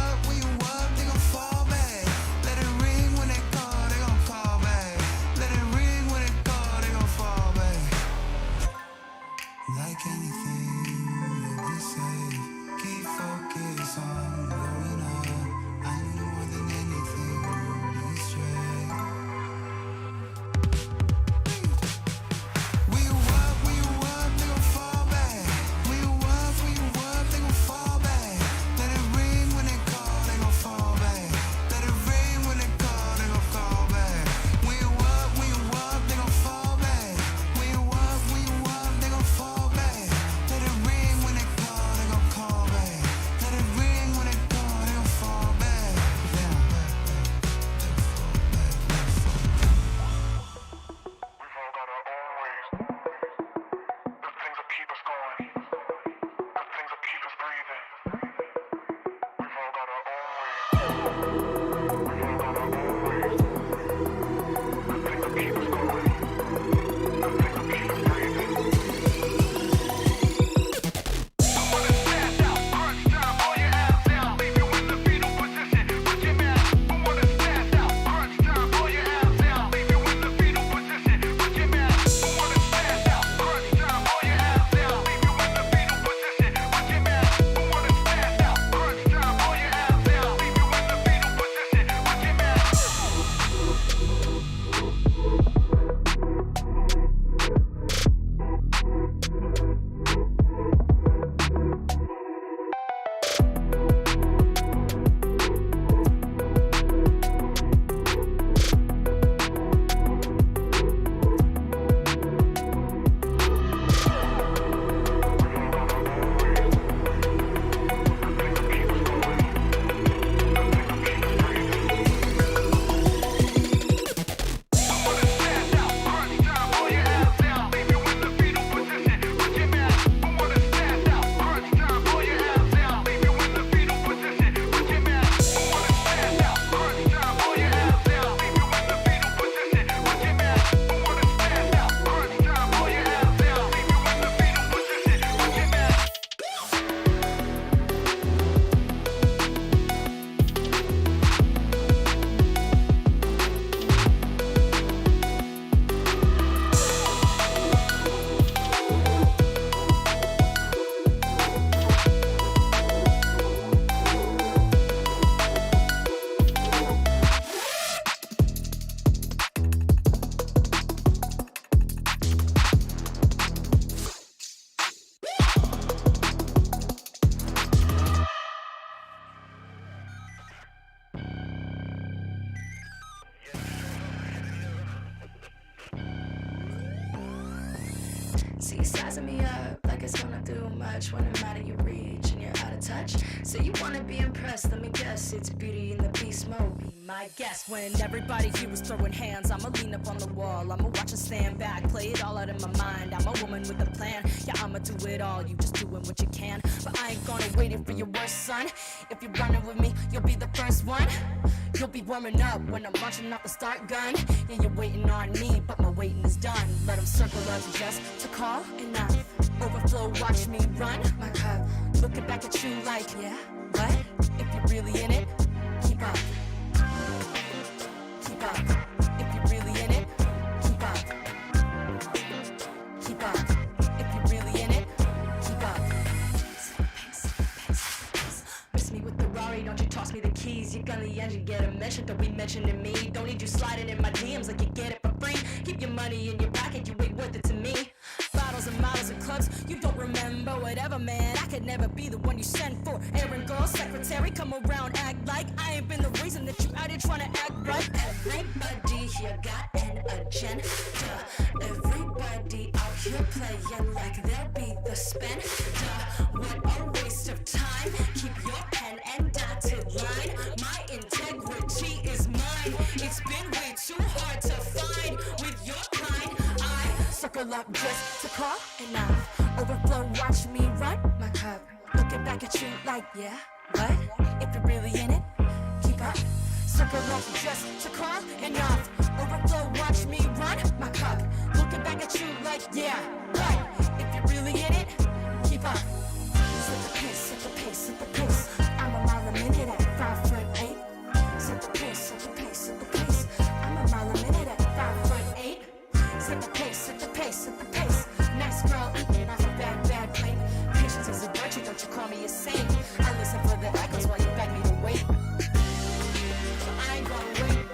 sizing me up like it's gonna do much when I'm out of your reach and you're out of touch. So you wanna be impressed, let me guess, it's Beauty and the Beast mode. Be my guest. When everybody here was throwing hands, I'ma lean up on the wall, I'ma watch and stand back, play it all out in my mind. I'm a woman with a plan, yeah, I'ma do it all, you just doing what you can. But I ain't gonna wait it for your worst, son. If you're running with me, you'll be the first one. You'll be warming up when I'm launching off the start gun. Yeah, you're waiting on me, but my waiting is done. Let them circle up just to call enough. Overflow, watch me run my cup. Looking back at you like, yeah, what? If you're really in it, keep up. Keep up. If you're really in it, keep up. Keep up. If you're really in it, keep up. Miss me with the Rari, don't you toss me the keys. You gun the engine, get a mention, don't be mentioning me. Don't need you sliding in my DMs like you get it for free. Keep your money in your pocket, you ain't worth it to me. Bottles and models and clubs, you don't remember whatever, man. I could never be the one you send for. Errand girl, secretary, come around, act like I ain't been the reason that you out here trying to act right. Everybody here got an agenda. Everybody out here playing like they'll be the spender. What a waste of time. Keep your pen and dotted line. My integrity is mine. It's been way too hard to find with your kind. I circle up just to call enough. Overflow, watch me run my cup. Looking back at you like, yeah, what? If you're really in it, keep up. Circle up just to call enough. Overflow, watch me run my cup. Looking back at you like, yeah, what? If you're really in it, keep up. Set the pace, set the pace, set the pace. I'm a mile a minute at 5'8". Set the pace, set the pace, set the pace. I'm a mile a minute at 5'8". Set the pace, set the pace, set the pace. Nice girl eating off a bad, bad plate. Patience is a virtue, don't you call me a saint. I listen for the echoes while you beg me to wait. I ain't gonna wait.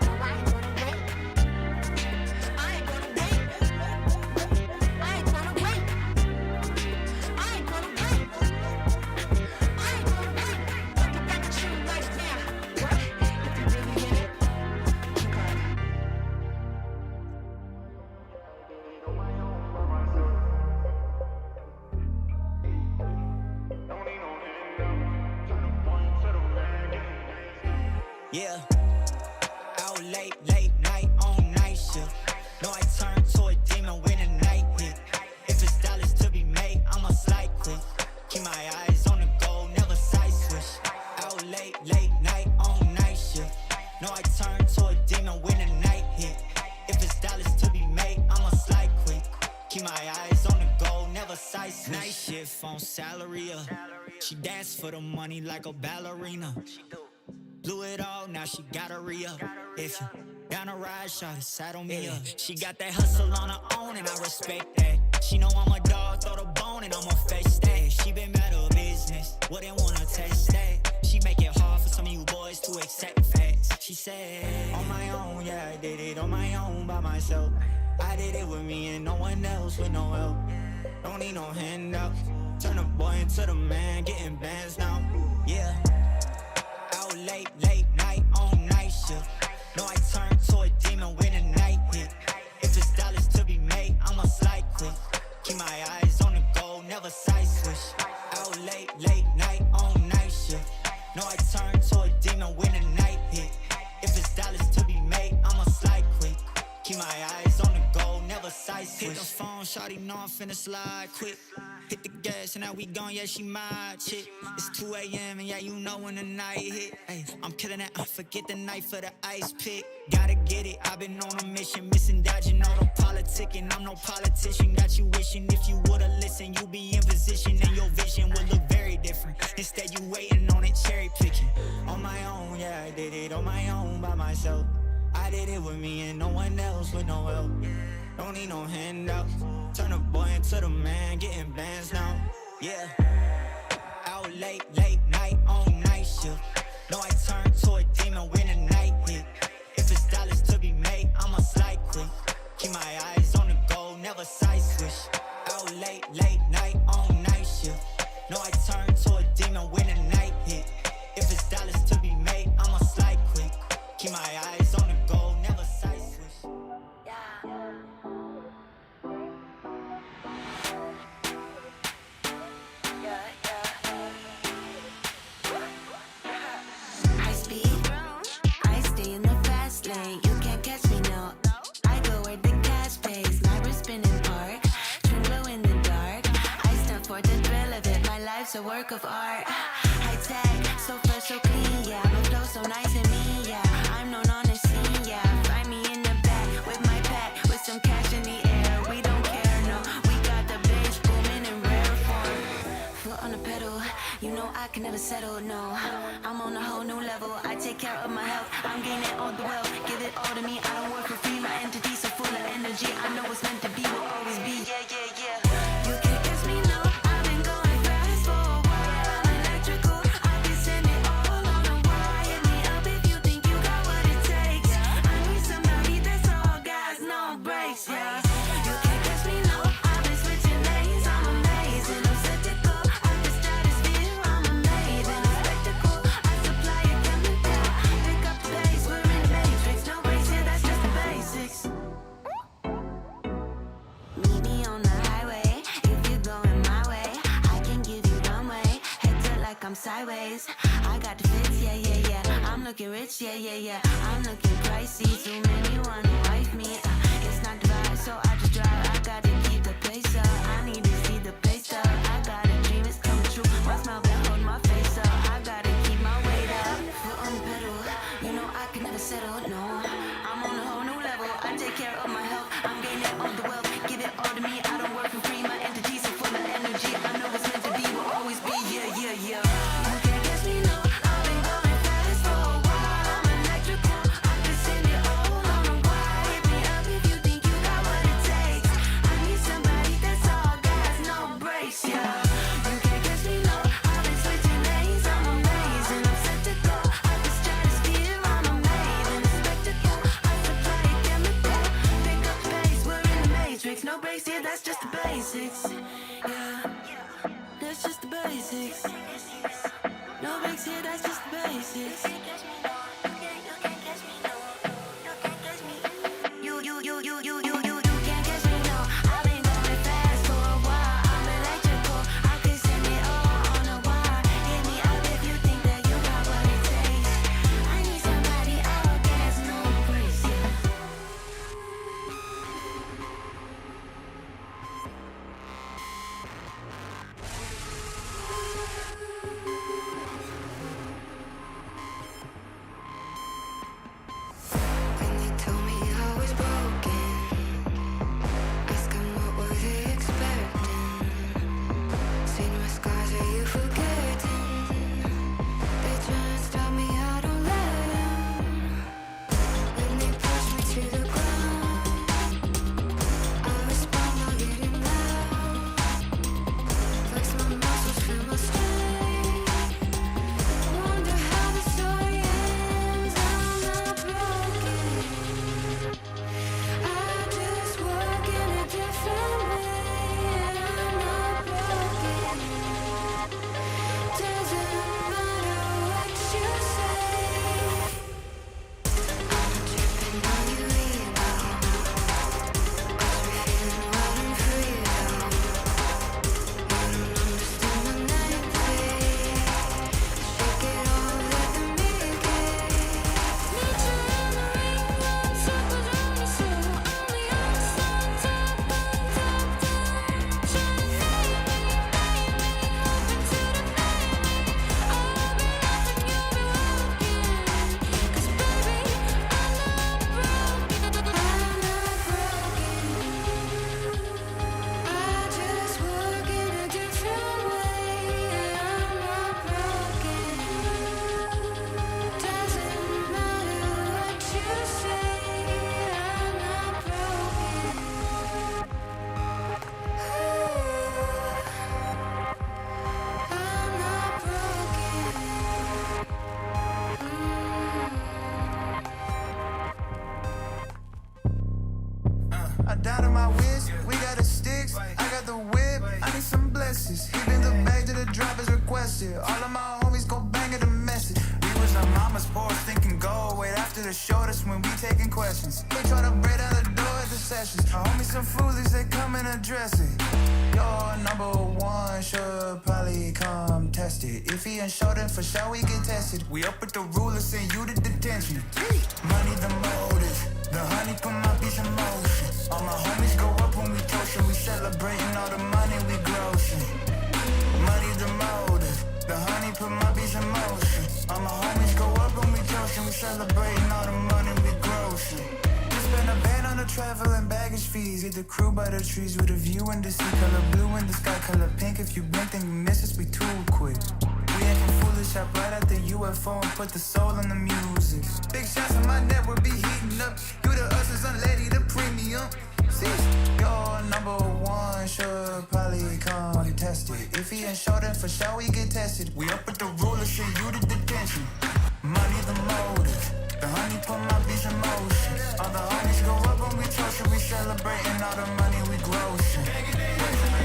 No, I ain't gonna wait. I ain't gonna wait. I ain't gonna wait. I ain't gonna wait. I ain't gonna wait. Looking back at you like, yeah, what? If you really in it, keep up. Yeah. Out late, late night on night shift. No, I turn to a demon when the night hit. If it's dollars to be made, I'ma slide quick. Keep my eyes on the goal, never side switch. Out late, late night on night shift. No, I turn to a demon when the night hit. If it's dollars to be made, I'ma slide quick. Keep my eyes on the goal, never side switch. Night shift on salary. She dance for the money like a ballerina. Blew it all, now she gotta re-up. If you down a ride, shawty saddle me up. She got that hustle on her own and I respect that. She know I'm a dog, throw the bone and I'ma face that. She been bad at business, wouldn't wanna test that. She make it hard for some of you boys to accept facts. She said, on my own, yeah, I did it on my own by myself. I did it with me and no one else with no help. Don't need no handouts. Turn the boy into the man, getting bands now. Yeah. Out late, late night on night shift. No, I turn to a demon when the night hit. If it's dollars to be made, I'ma slide quick. Keep my eyes on the goal, never side switch. Out late, late night on night shift. No, I turn to a demon when the night hit. If it's dollars to be made, I'ma slide quick. Keep my eyes on the goal, never side switch. Hit the phone, shawty know I'm finna slide quick. Hit the gas and now we gone, yeah, she my chick. It's 2 a.m. and yeah, you know when the night hit. Ay, I'm killing it, I forget the knife for the ice pick. Gotta get it, I've been on a mission, missing, dodging all the politicking. I'm no politician, got you wishing if you would've listened, you be in position and your vision would look very different. Instead, you waiting on it, cherry picking. On my own, yeah, I did it on my own by myself. I did it with me and no one else with no help. Don't need no handouts. Turn the boy into the man, getting bands now. Yeah. Out late, late night on night shift. No, I turn to a demon when the night hit. If it's dollars to be made, I'ma slide quick. Keep my eyes on the goal, never side switch. Out late, late night on night shift. No, I turn to a demon when the night hit. If it's dollars to be made, I'ma slide quick. Keep my eyes on the goal, never side switch. for the thrill of it. My life's a work of art. High tech, so fresh, so clean, yeah. My flow so nice and mean, yeah. I'm known on the scene, yeah. Find me in the back with my pack, with some cash in the air. We don't care, no. We got the bass booming in rare form. Foot on the pedal, you know I can never settle, no. I'm on a whole new level. I take care of my health. I'm gaining all the wealth. Give it all to me. I don't work for free. My entity's so full of energy. I know it's meant to be. Will always be. Yeah, yeah, yeah. You can't catch me, no. I've been going fast for a while. I'm electrical. I can send it all on a wire. Hit me up if you think you got what it takes. I need somebody that's all gas, no brakes, yeah. You can't catch me, no. I've been switching lanes. I'm amazing. I'm set to go. I can stratosphere. I'm amazing. A spectacle. I supply a chemical. Pick up the pace. We're in the matrix. No breaks here. That's just the basics. Meet me on the highway if you're going my way. I can give you runway. Heads up like I'm sideways. I got the fits, yeah, yeah, yeah. I'm looking rich, yeah, yeah, yeah. I'm looking pricey. Too many wanna wife me. It's not the vibe, so I just drive. I gotta keep the pace up. I need to see the pace up. I got a dream, it's coming true. My smile can hold my face up. I gotta keep my weight up. Foot on the pedal, you know I can never settle, no. I'm on a whole new level. I take care of my health. I'm gaining all the wealth. Give it all to me. I don't work for free. My entity's so full of energy. I know it's meant to be. Will always be. Yeah, yeah, yeah. You can't catch me, no. I've been going fast for a while. I'm electrical. I can send it all on a wire. Hit me up if you think you got what it takes. I need somebody that's all gas, no brakes, yeah. You can't catch me, no. I've been switching lanes. I'm amazing. I'm set to go. I can stratosphere. I'm amazing. A spectacle. I supply a chemical. Pick up pace. We're in the matrix. No breaks here. That's just the basics. Yeah. That's just the basics. No breaks here. That's just the basics. You can't catch me, no. I've been going fast for a while. I'm electrical. I can send it all on a wire. Hit me up if you think that you got what it takes. I need somebody all gas, no brakes, yeah. When they told me I was broken, ask 'em what were they expecting. Seen my scars, are you forgetting? They try and stop me, I don't let 'em. When they push me to the ground, I respond by getting loud. Flex my muscles, feel my strength. Wonder how the story ends. I'm not broken. I just work in a different way. I'm not broken. Doesn't matter what you say. I'm tripping on you, ego. Watch me feeling wild and free, though. You don't understand my name, babe. Shake it all, let the music gay. Nature in the ring, run circles around me, so on the other side, top down, top down. Trying to fade me, hoping to defame me. I'll be laughing, you'll be walking. 'Cause baby, I'm not broken. I'm not broken. I just work in a different way. I'm not broken. Doesn't matter what you say. I'm not broken. I'm not I down to my whiz, we got the sticks, I got the whip, I need some blessings. He bring the bag to the drop as requested. All of my homies go bang at the message. We was on mama's porch thinking go. Wait after the show, that's when we taking questions. They try to break down the door at the sessions. My homies some foolies, they come and address it. Your number one should probably come test it. If he ain't show, then for sure we get tested. We up with the ruler, send you to detention. Money the motive, the honey put my bitch in motion. All my homies go up when we toastin'. We celebrating all the money we grossing. fees. Hit the crew by the trees with a view in the sea. Color blue in the sky, color pink. If you blink, then you miss us, we too quick. We acting foolish, hop right at the UFO and put the soul in the music. Big shots on my network be heating up. You the ushers, unlady, the premium. See, your number one should probably come test it. If he ain't short, then for sure we get tested. We up with the ruler, send you to detention. Money the motive, the honey put my beats in motion. All the homies go up when we toast it. We celebrating all the money we grossing.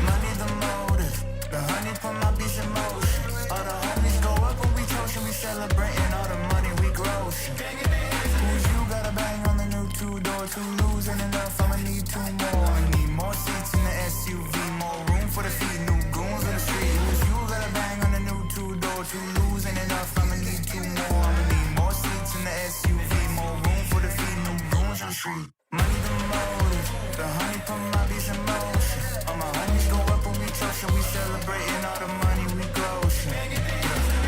Money the motive, the honey put my beats in motion. All the homies go up when we toast it. We celebrating all the money we grossing. Who's you got a bang on the new two-door, two losing enough, I'ma need two more. I need more seats in the SUV, more room for the feet, new goons in the street. Who's you got a bang on the new two-door, two losing enough, I'ma need two more. I'ma need more seats in the SUV, more room for the feet, new goons in the street. Money the motive, the honey put my beats in motion. All my homies go up when we toast it, we celebrating all the money we grossing.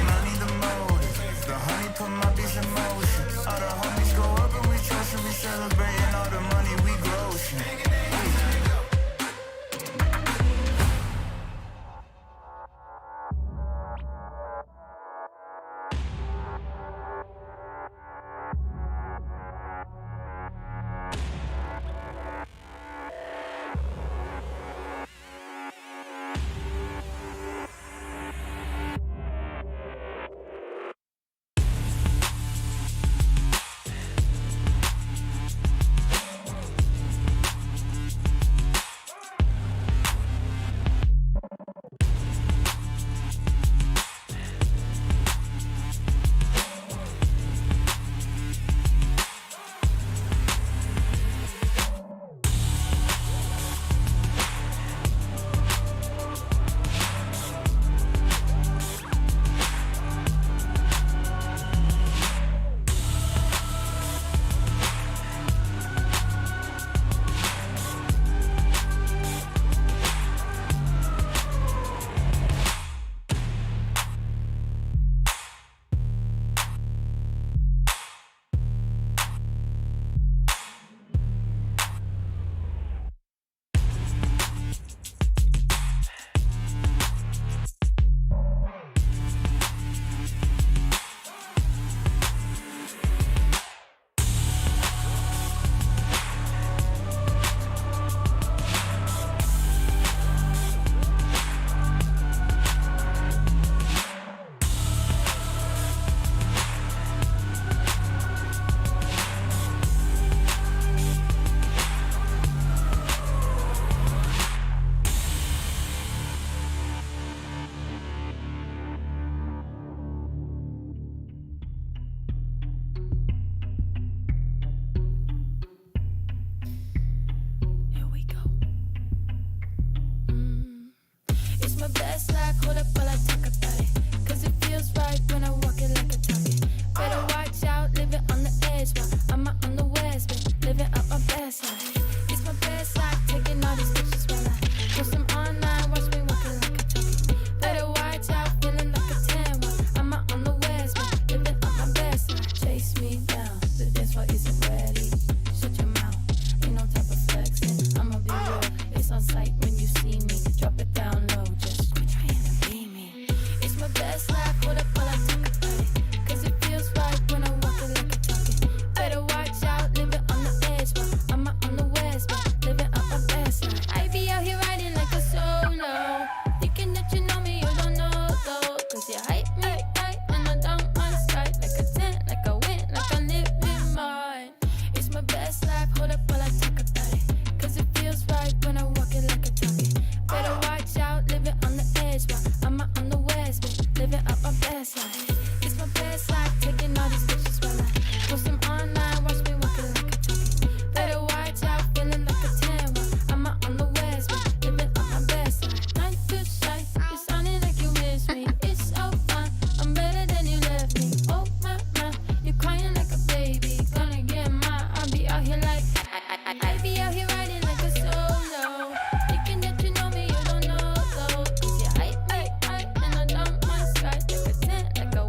Money the motive, the honey put my beats in motion. All the homies go up when we toast it, we celebrating all the money we grossing. Like a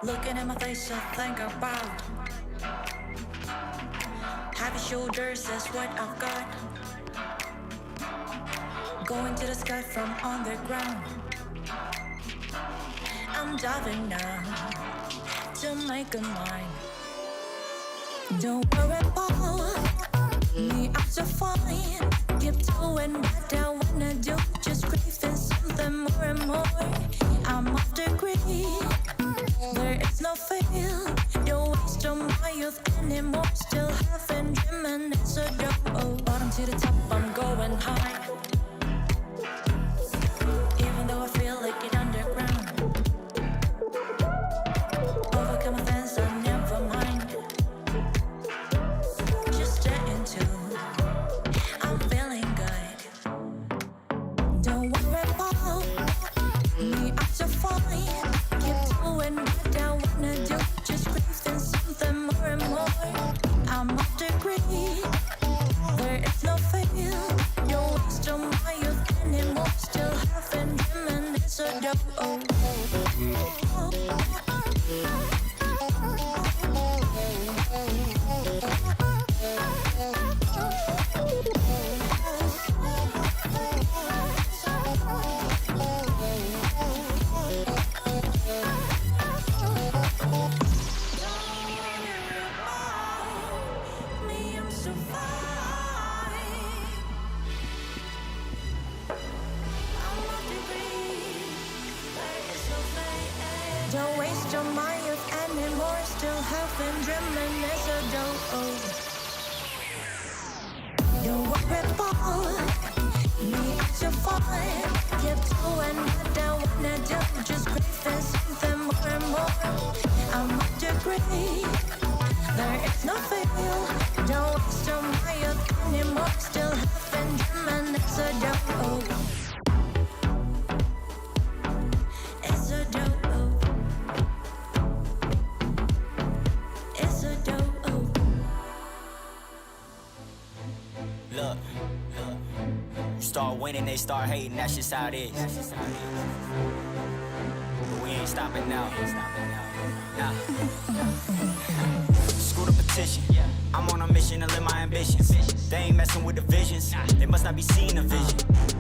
Looking at my face, I think about heavy shoulders, that's what I've got. Going to the sky from underground. I'm diving down to make a mine. Don't worry about me, I'm so fine. Keep doing what I wanna do, just craving something more and more. I'm off the grid, there is no fail. Don't waste on my youth anymore. Still having dreaming, it's a dope. Bottom to the top, I'm going high. Even though I feel like it underground. Overcome my fence, I never mind. Just stay in tune, I'm feeling good. Don't worry about me, I'm so fine. Keep doing what I wanna do, just craving something more and more. I'm off the grid, there is no fail. Don't waste on my youth anymore. Still having dreaming, it's a dope. Me, I'm so fine. I'm off the grid, there is no fail. Don't waste your mind youth anymore. Still having dreaming, it's a dope. Don't worry about me, I'm so fine. Keep doing what I wanna do, just craving something more and more. I'm off the grid, there is no fail. Don't waste your mind youth anymore. Still having dreaming, it's a dope. It's a dope. It's a dope. Look, you start winning, they start hating, that's just how it is. But we ain't stopping now. Nah. Screw the petition. I'm on a mission to live my ambitions. They ain't messing with the visions. They must not be seeing the vision.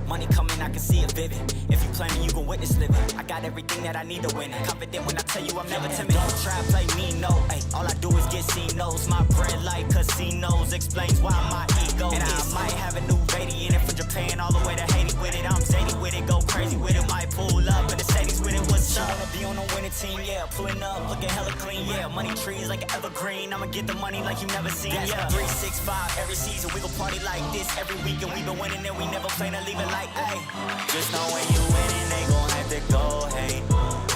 Money coming, I can see it vivid. If you plan it, you gon' witness living. I got everything that I need to win. Confident when I tell you I'm never timid. Don't try to play me, no. Ay, all I do is get C-no's. My bread like casinos explains why my ego. And I might have a new radiator from Japan all the way to Haiti with it. I'm zany with it, go crazy with it. Might pull up in the Mercedes with it. What's up? Wanna be on the winning team, yeah. Pulling up, looking hella clean, yeah. Money trees like an evergreen. I'ma get the money like you never seen, yeah. 365 every season, we gon' party like this every weekend. We been winning and we never plan to leave it like, ayy. Just know when you winning, they gon' have to go, hey.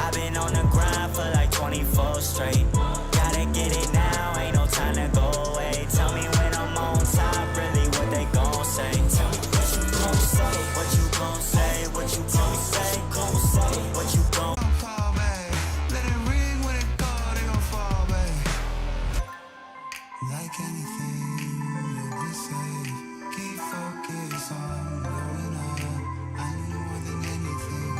I've been on the grind for like 24 straight. Gotta get it now, ain't no time to go away. Tell me when I'm on top, really what they gon' say. Tell me what you gon' say, what you gon' say, what you gon' say, what you gon' Fall back. Let it ring when it call, they gon' fall back. Like anything, you'll be safe. Keep focus on going on. I need more than anything.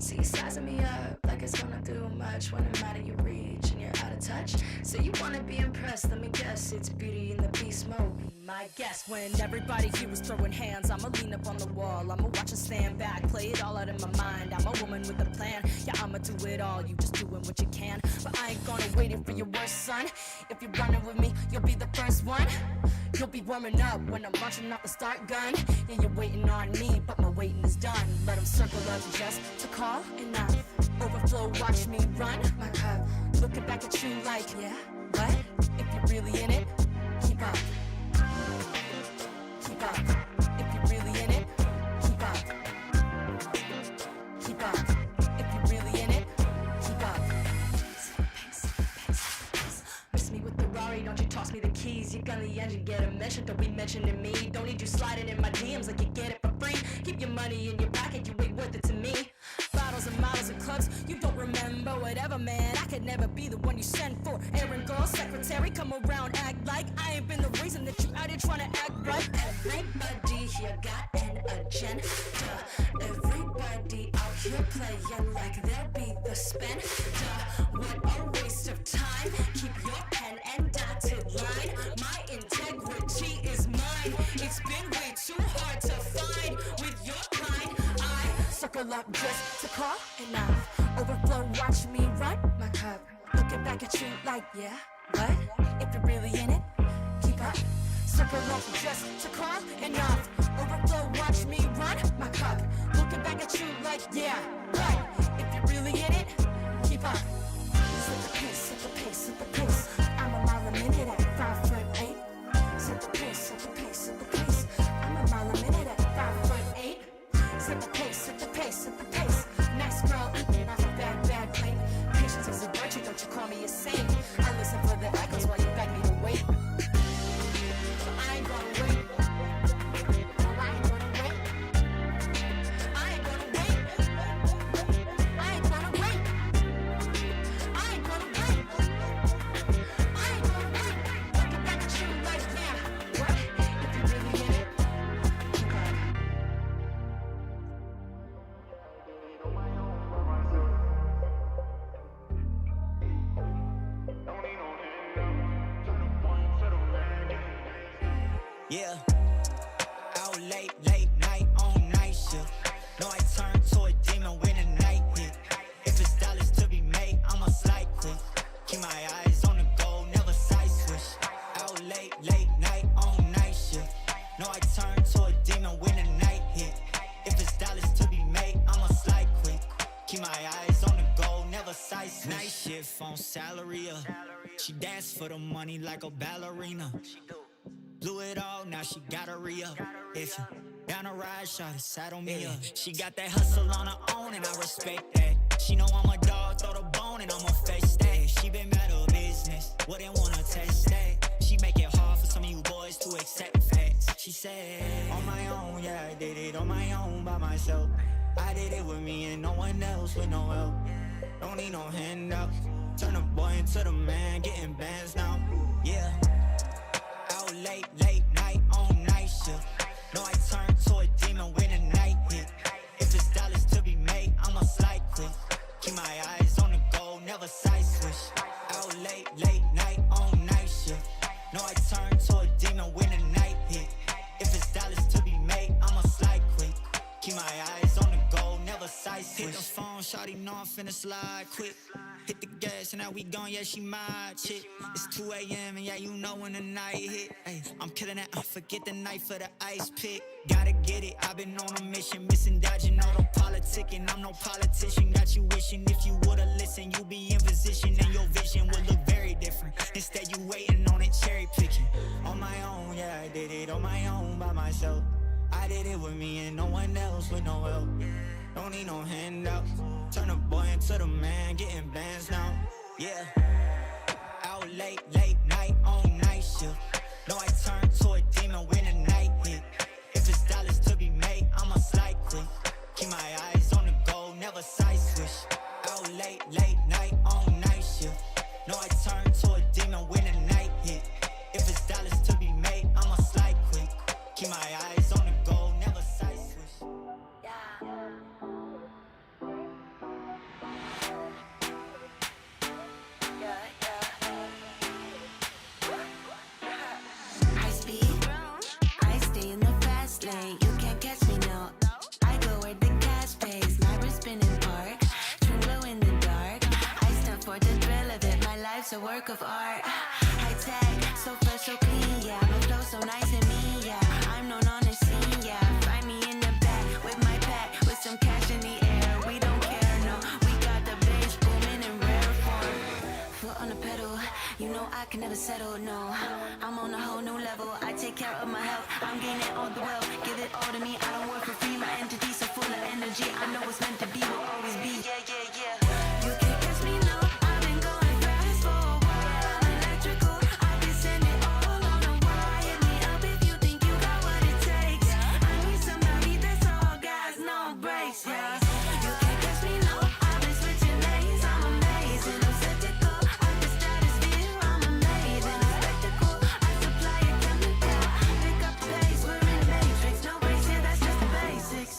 See you sizing me up like it's gonna do much when I'm out of your reach and you're out of touch. So you wanna be impressed, let me guess, it's Beauty and the Beast mode. Be my guess. When everybody here was throwing hands, I'ma lean up on the wall, I'ma watch and stand back, play it all out in my mind. I'm a woman with a plan, yeah, I'ma do it all, you just doing what you can. But I ain't gonna wait it for your worst, son. If you're running with me, you'll be the first one. You'll be warming up when I'm launching off the start gun. Yeah, you're waiting on me, but my waiting is done. Let them circle up just to call enough. Overflow, watch me run my cup. Looking back at you like, yeah, what? If you're really in it, keep up. Keep up. If you're really in it, keep up. Keep up. If you're really in it, keep up. Miss me with the Rari, don't you toss me the keys. You gun the engine, get a mention, don't be mentioning me. Don't need you sliding in my DMs like you get it for free. Keep your money in your pocket, you ain't worth it to me. Bottles and models and clubs, you don't remember whatever, man. I could never be the one you send for. Errand girl, secretary, come around, act like I ain't been the reason that you out here trying to act right. Everybody here got an agenda. Everybody out here playing like they'll be the spender. What a waste of time. Keep your pen and dotted line. My integrity is mine. It's been way too hard to find with your kind. I circle up just to call enough. Overflow, watch me run my cup. Looking back at you like, yeah, what? If you're really in it, keep up. Circle up just to call enough. Overflow, watch me run my cup. Looking back at you like, yeah, what? If you're really in it, keep up. Set the pace, set the pace, set the pace. I'm a mile a minute at 5'8". Set the pace, set the pace, set the pace. I'm a mile a minute at 5'8". Set the pace, set the pace, set the pace. Next girl eating off a bad plate. Patience is a virtue, don't you call me a saint. I listen for the echoes while you beg me to wait. So I ain't gonna wait. I ain't gonna wait. I ain't gonna wait. I ain't gonna wait. I ain't gonna wait. I ain't gonna wait. Looking back at you like, yeah, what? If you really in it, keep up. Yeah, out late night on night shift. No, I turn to a demon when the night hit. If it's dollars to be made, I'ma slide quick. Keep my eyes on the goal, never side switch. Out late night on night shift. No, I turn to a demon when the night hit. If it's dollars to be made, I'ma slide quick. Keep my eyes on the goal, never side switch. Night shift on salary up. She dance for the money like a ballerina. Blew it all, now she gotta re-up. If you down a ride, shawty saddle me up. She got that hustle on her own and I respect that. She know I'm a dog, throw the bone and I'ma face that. She been bad her business, wouldn't wanna test that. She make it hard for some of you boys to accept facts. She said, on my own, yeah, I did it on my own by myself. I did it with me and no one else with no help. Don't need no handout. Turn the boy into the man, getting bands now. Yeah. Out late night on night shift. No, I turn to a demon when the night hit. If it's dollars to be made, I'ma slide quick. Keep my eyes on the goal, never side switch. Out late night on night shift. No, I turn to a demon when the night hit. If it's dollars to be made, I'ma slide quick. Keep my eyes on the goal, never side switch. Hit the phone, shawty know I'm finna slide quick. Hit the gas and now we gone, yeah, she my chick. It's 2 a.m. and yeah, you know when the night hit. Ay, I'm killing it, I forget the night for the ice pick. Gotta get it, I've been on a mission, missing, dodging all the politicking. I'm no politician, got you wishing if you would've listened, you be in position and your vision would look very different. Instead, you waiting on it, cherry picking. On my own, yeah, I did it on my own by myself. I did it with me and no one else with no help. Don't need no handouts. Turn the boy into the man, getting bands now. Yeah. Out late night on night shift. No, I turn to a demon when the night hit. If it's dollars to be made, I'ma slide quick. Keep my eyes on the goal, never side switch. Out late night on night shift. No, I turn to a demon when the night hit. If it's dollars to be made, I'ma slide quick. Keep my eyes on the goal, never side switch. work of art. High tech, so fresh, so clean, yeah. My flow so nice and mean, yeah. I'm known on the scene, yeah. Find me in the back with my pack, with some cash in the air. We don't care, no. We got the bass booming in rare form. Foot on the pedal, you know I can never settle, no. I'm on a whole new level. I take care of my health. I'm gaining all the wealth. Give it all to me. I don't work for free. My entity so full of energy. I know it's meant to be. Will always be. Yeah, yeah, yeah. You can't catch me, no. I've been going fast for a while. I'm electrical. I can send it all on a wire. Hit me up if you think you got what it takes. I need somebody that's all gas, no brakes, yeah. You can't catch me, no. I've been switching lanes. I'm amazing. I'm set to go. I can stratosphere. I'm amazing. A spectacle. I supply a chemical. Pick up the pace. We're in the matrix. No breaks here. That's just the basics.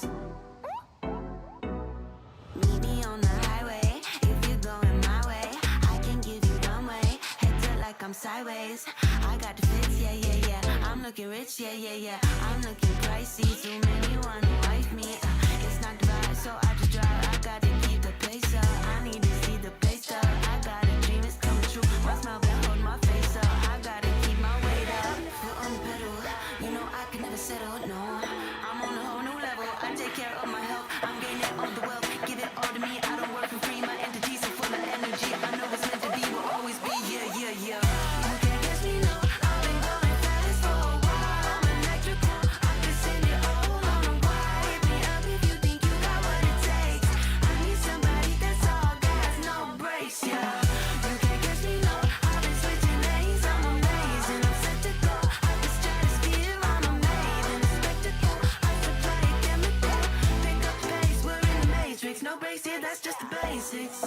Meet me on the highway. If you're going my way, I can give you runway. Heads up like I'm sideways. I got the fits, yeah, yeah, yeah. I'm looking rich, yeah, yeah, yeah. I'm looking pricey. Too many want to wife me. It's not the vibe, so I just drive. I gotta keep the pace up. I need to see the pace up. I got a dream, it's coming true. My smile will hold my face up. I gotta keep my weight up. Foot on the pedal, you know I can never settle, no. I'm on a whole new level. I take care of my health. I'm gaining all the wealth. Give it all to me. I don't work for free. My entity so full of energy. I know it's meant to be. Will always be. Yeah, yeah, yeah. You can't catch me, no. I've been going fast for a while. I'm electrical. I can send it all on a wire. Hit me up if you think you got what it takes. I need somebody that's all gas, no brakes, yeah. You can't catch me, no. I've been switching lanes. I'm amazing. I'm set to go. I can stratosphere. I'm amazing. A spectacle. I supply a chemical. Pick up pace. We're in the matrix. No breaks here. That's just the basics.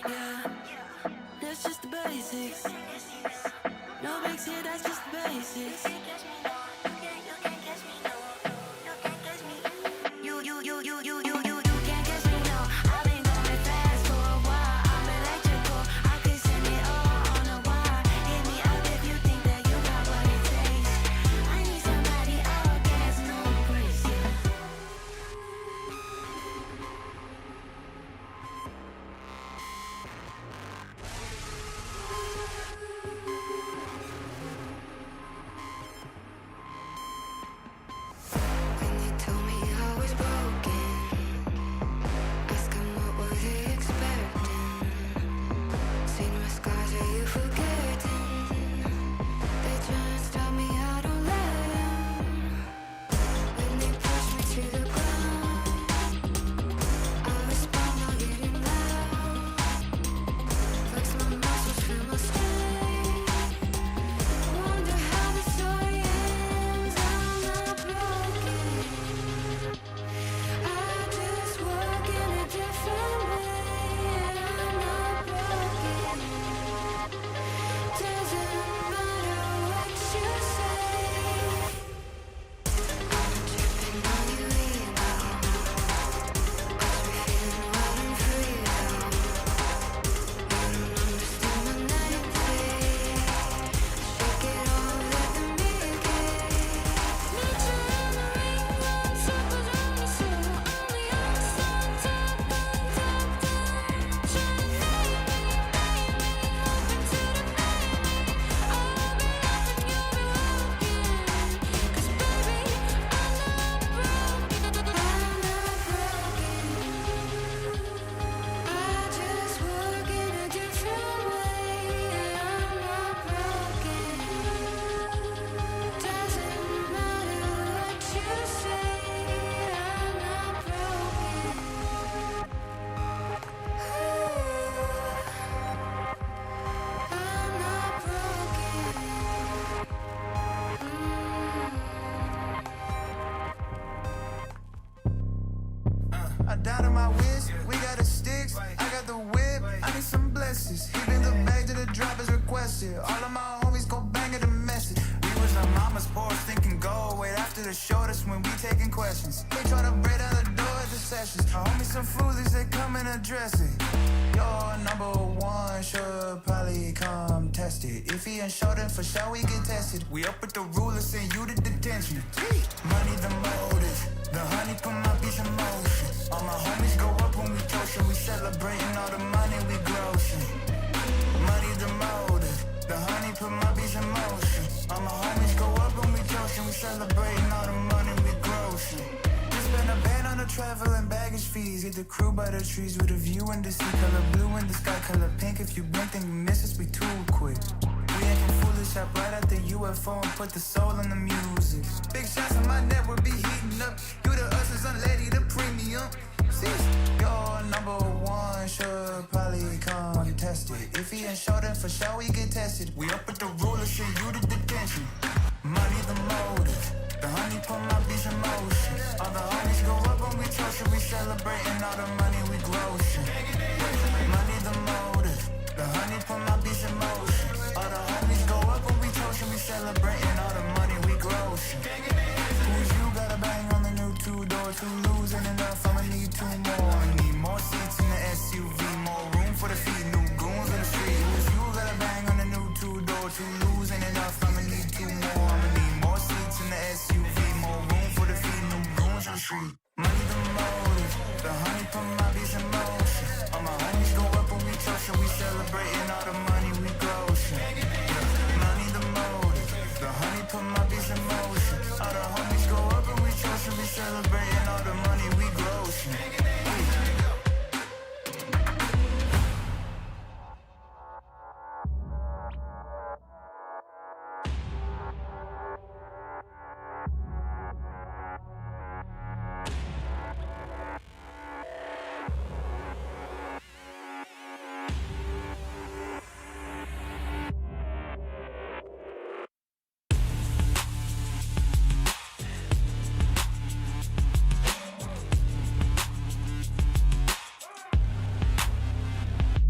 Yeah. That's just the basics. No breaks here. That's just the basics. You can't catch me, no. I've been going fast for a while. I'm electrical. I can send it all on a wire. Hit me up if you think that you got what it takes. I need somebody all gas, no brakes, yeah. When they told me I was broken, ask 'em what were they expecting. Seen my scars, are you forgetting? They try and stop me, I don't let 'em. When they push me to the ground, I respond by getting loud. Flex my muscles, feel my strength. Wonder how the story ends. I'm not broken. I just work in a different way. I'm not broken. Doesn't matter what you say. I'm tripping on you, ego. 'Cause we're feeling wild and free now. You don't understand my naivete. Shake it off, let them be gay. Nature in the ring, run circles around me, so on the outside, top down. Try and make me, open to the baby. I'll be up and you'll be walking. 'Cause baby, I'm not broken. I'm not broken. I just work in a different way. I'm not broken. Doesn't matter what you say. I'm not broken. I'm not broken. I died on my whiz, we got the sticks, I got the whip, I need some blessings. He bring the bag to the drop as requested. All of my homies go bang at the message. We was on mama's porch thinking go. Wait after the show, that's when we taking questions. They try to break down the door at the sessions. I hold me some foolies, they come and address it. Your number one should probably come test it. If he ain't short, then for sure we get tested. We up with the ruler, send you to detention. Money the motive, the honey put my bitch in motion. All my homies go up when we toastin'. We celebrating all the money we grossing. Money the motive, celebrating all the money we grossing. Just spend a band on the travel and baggage fees. Hit the crew by the trees with a view in the sea. Color blue in the sky, color pink. If you blink, then you miss us, we too quick. We acting foolish, hop right at the UFO and put the soul in the music. Big shots on my net will be heating up. You the ushers, unlady, the premium. You're number one, should probably contest it. If he ain't show, then for sure we get tested. We up at the ruler, send you to detention. Money the motive, the honey put my beats in motion. All the honeys go up when we toast it. We celebrating all the money we grossing. Money the motive, the honey put my beats in motion. All the honeys go up when we toast it. We celebrating all the money we grossing. Who's you got a bang on the new two-door, two losing enough, I'ma need two more. I need more seats in the SUV, more room for the feet, new goons in the street. Who's you got a bang on the new two-door, two losing enough, I'ma need two more. I'ma need more seats in the SUV, more room for the feet, new goons in the street.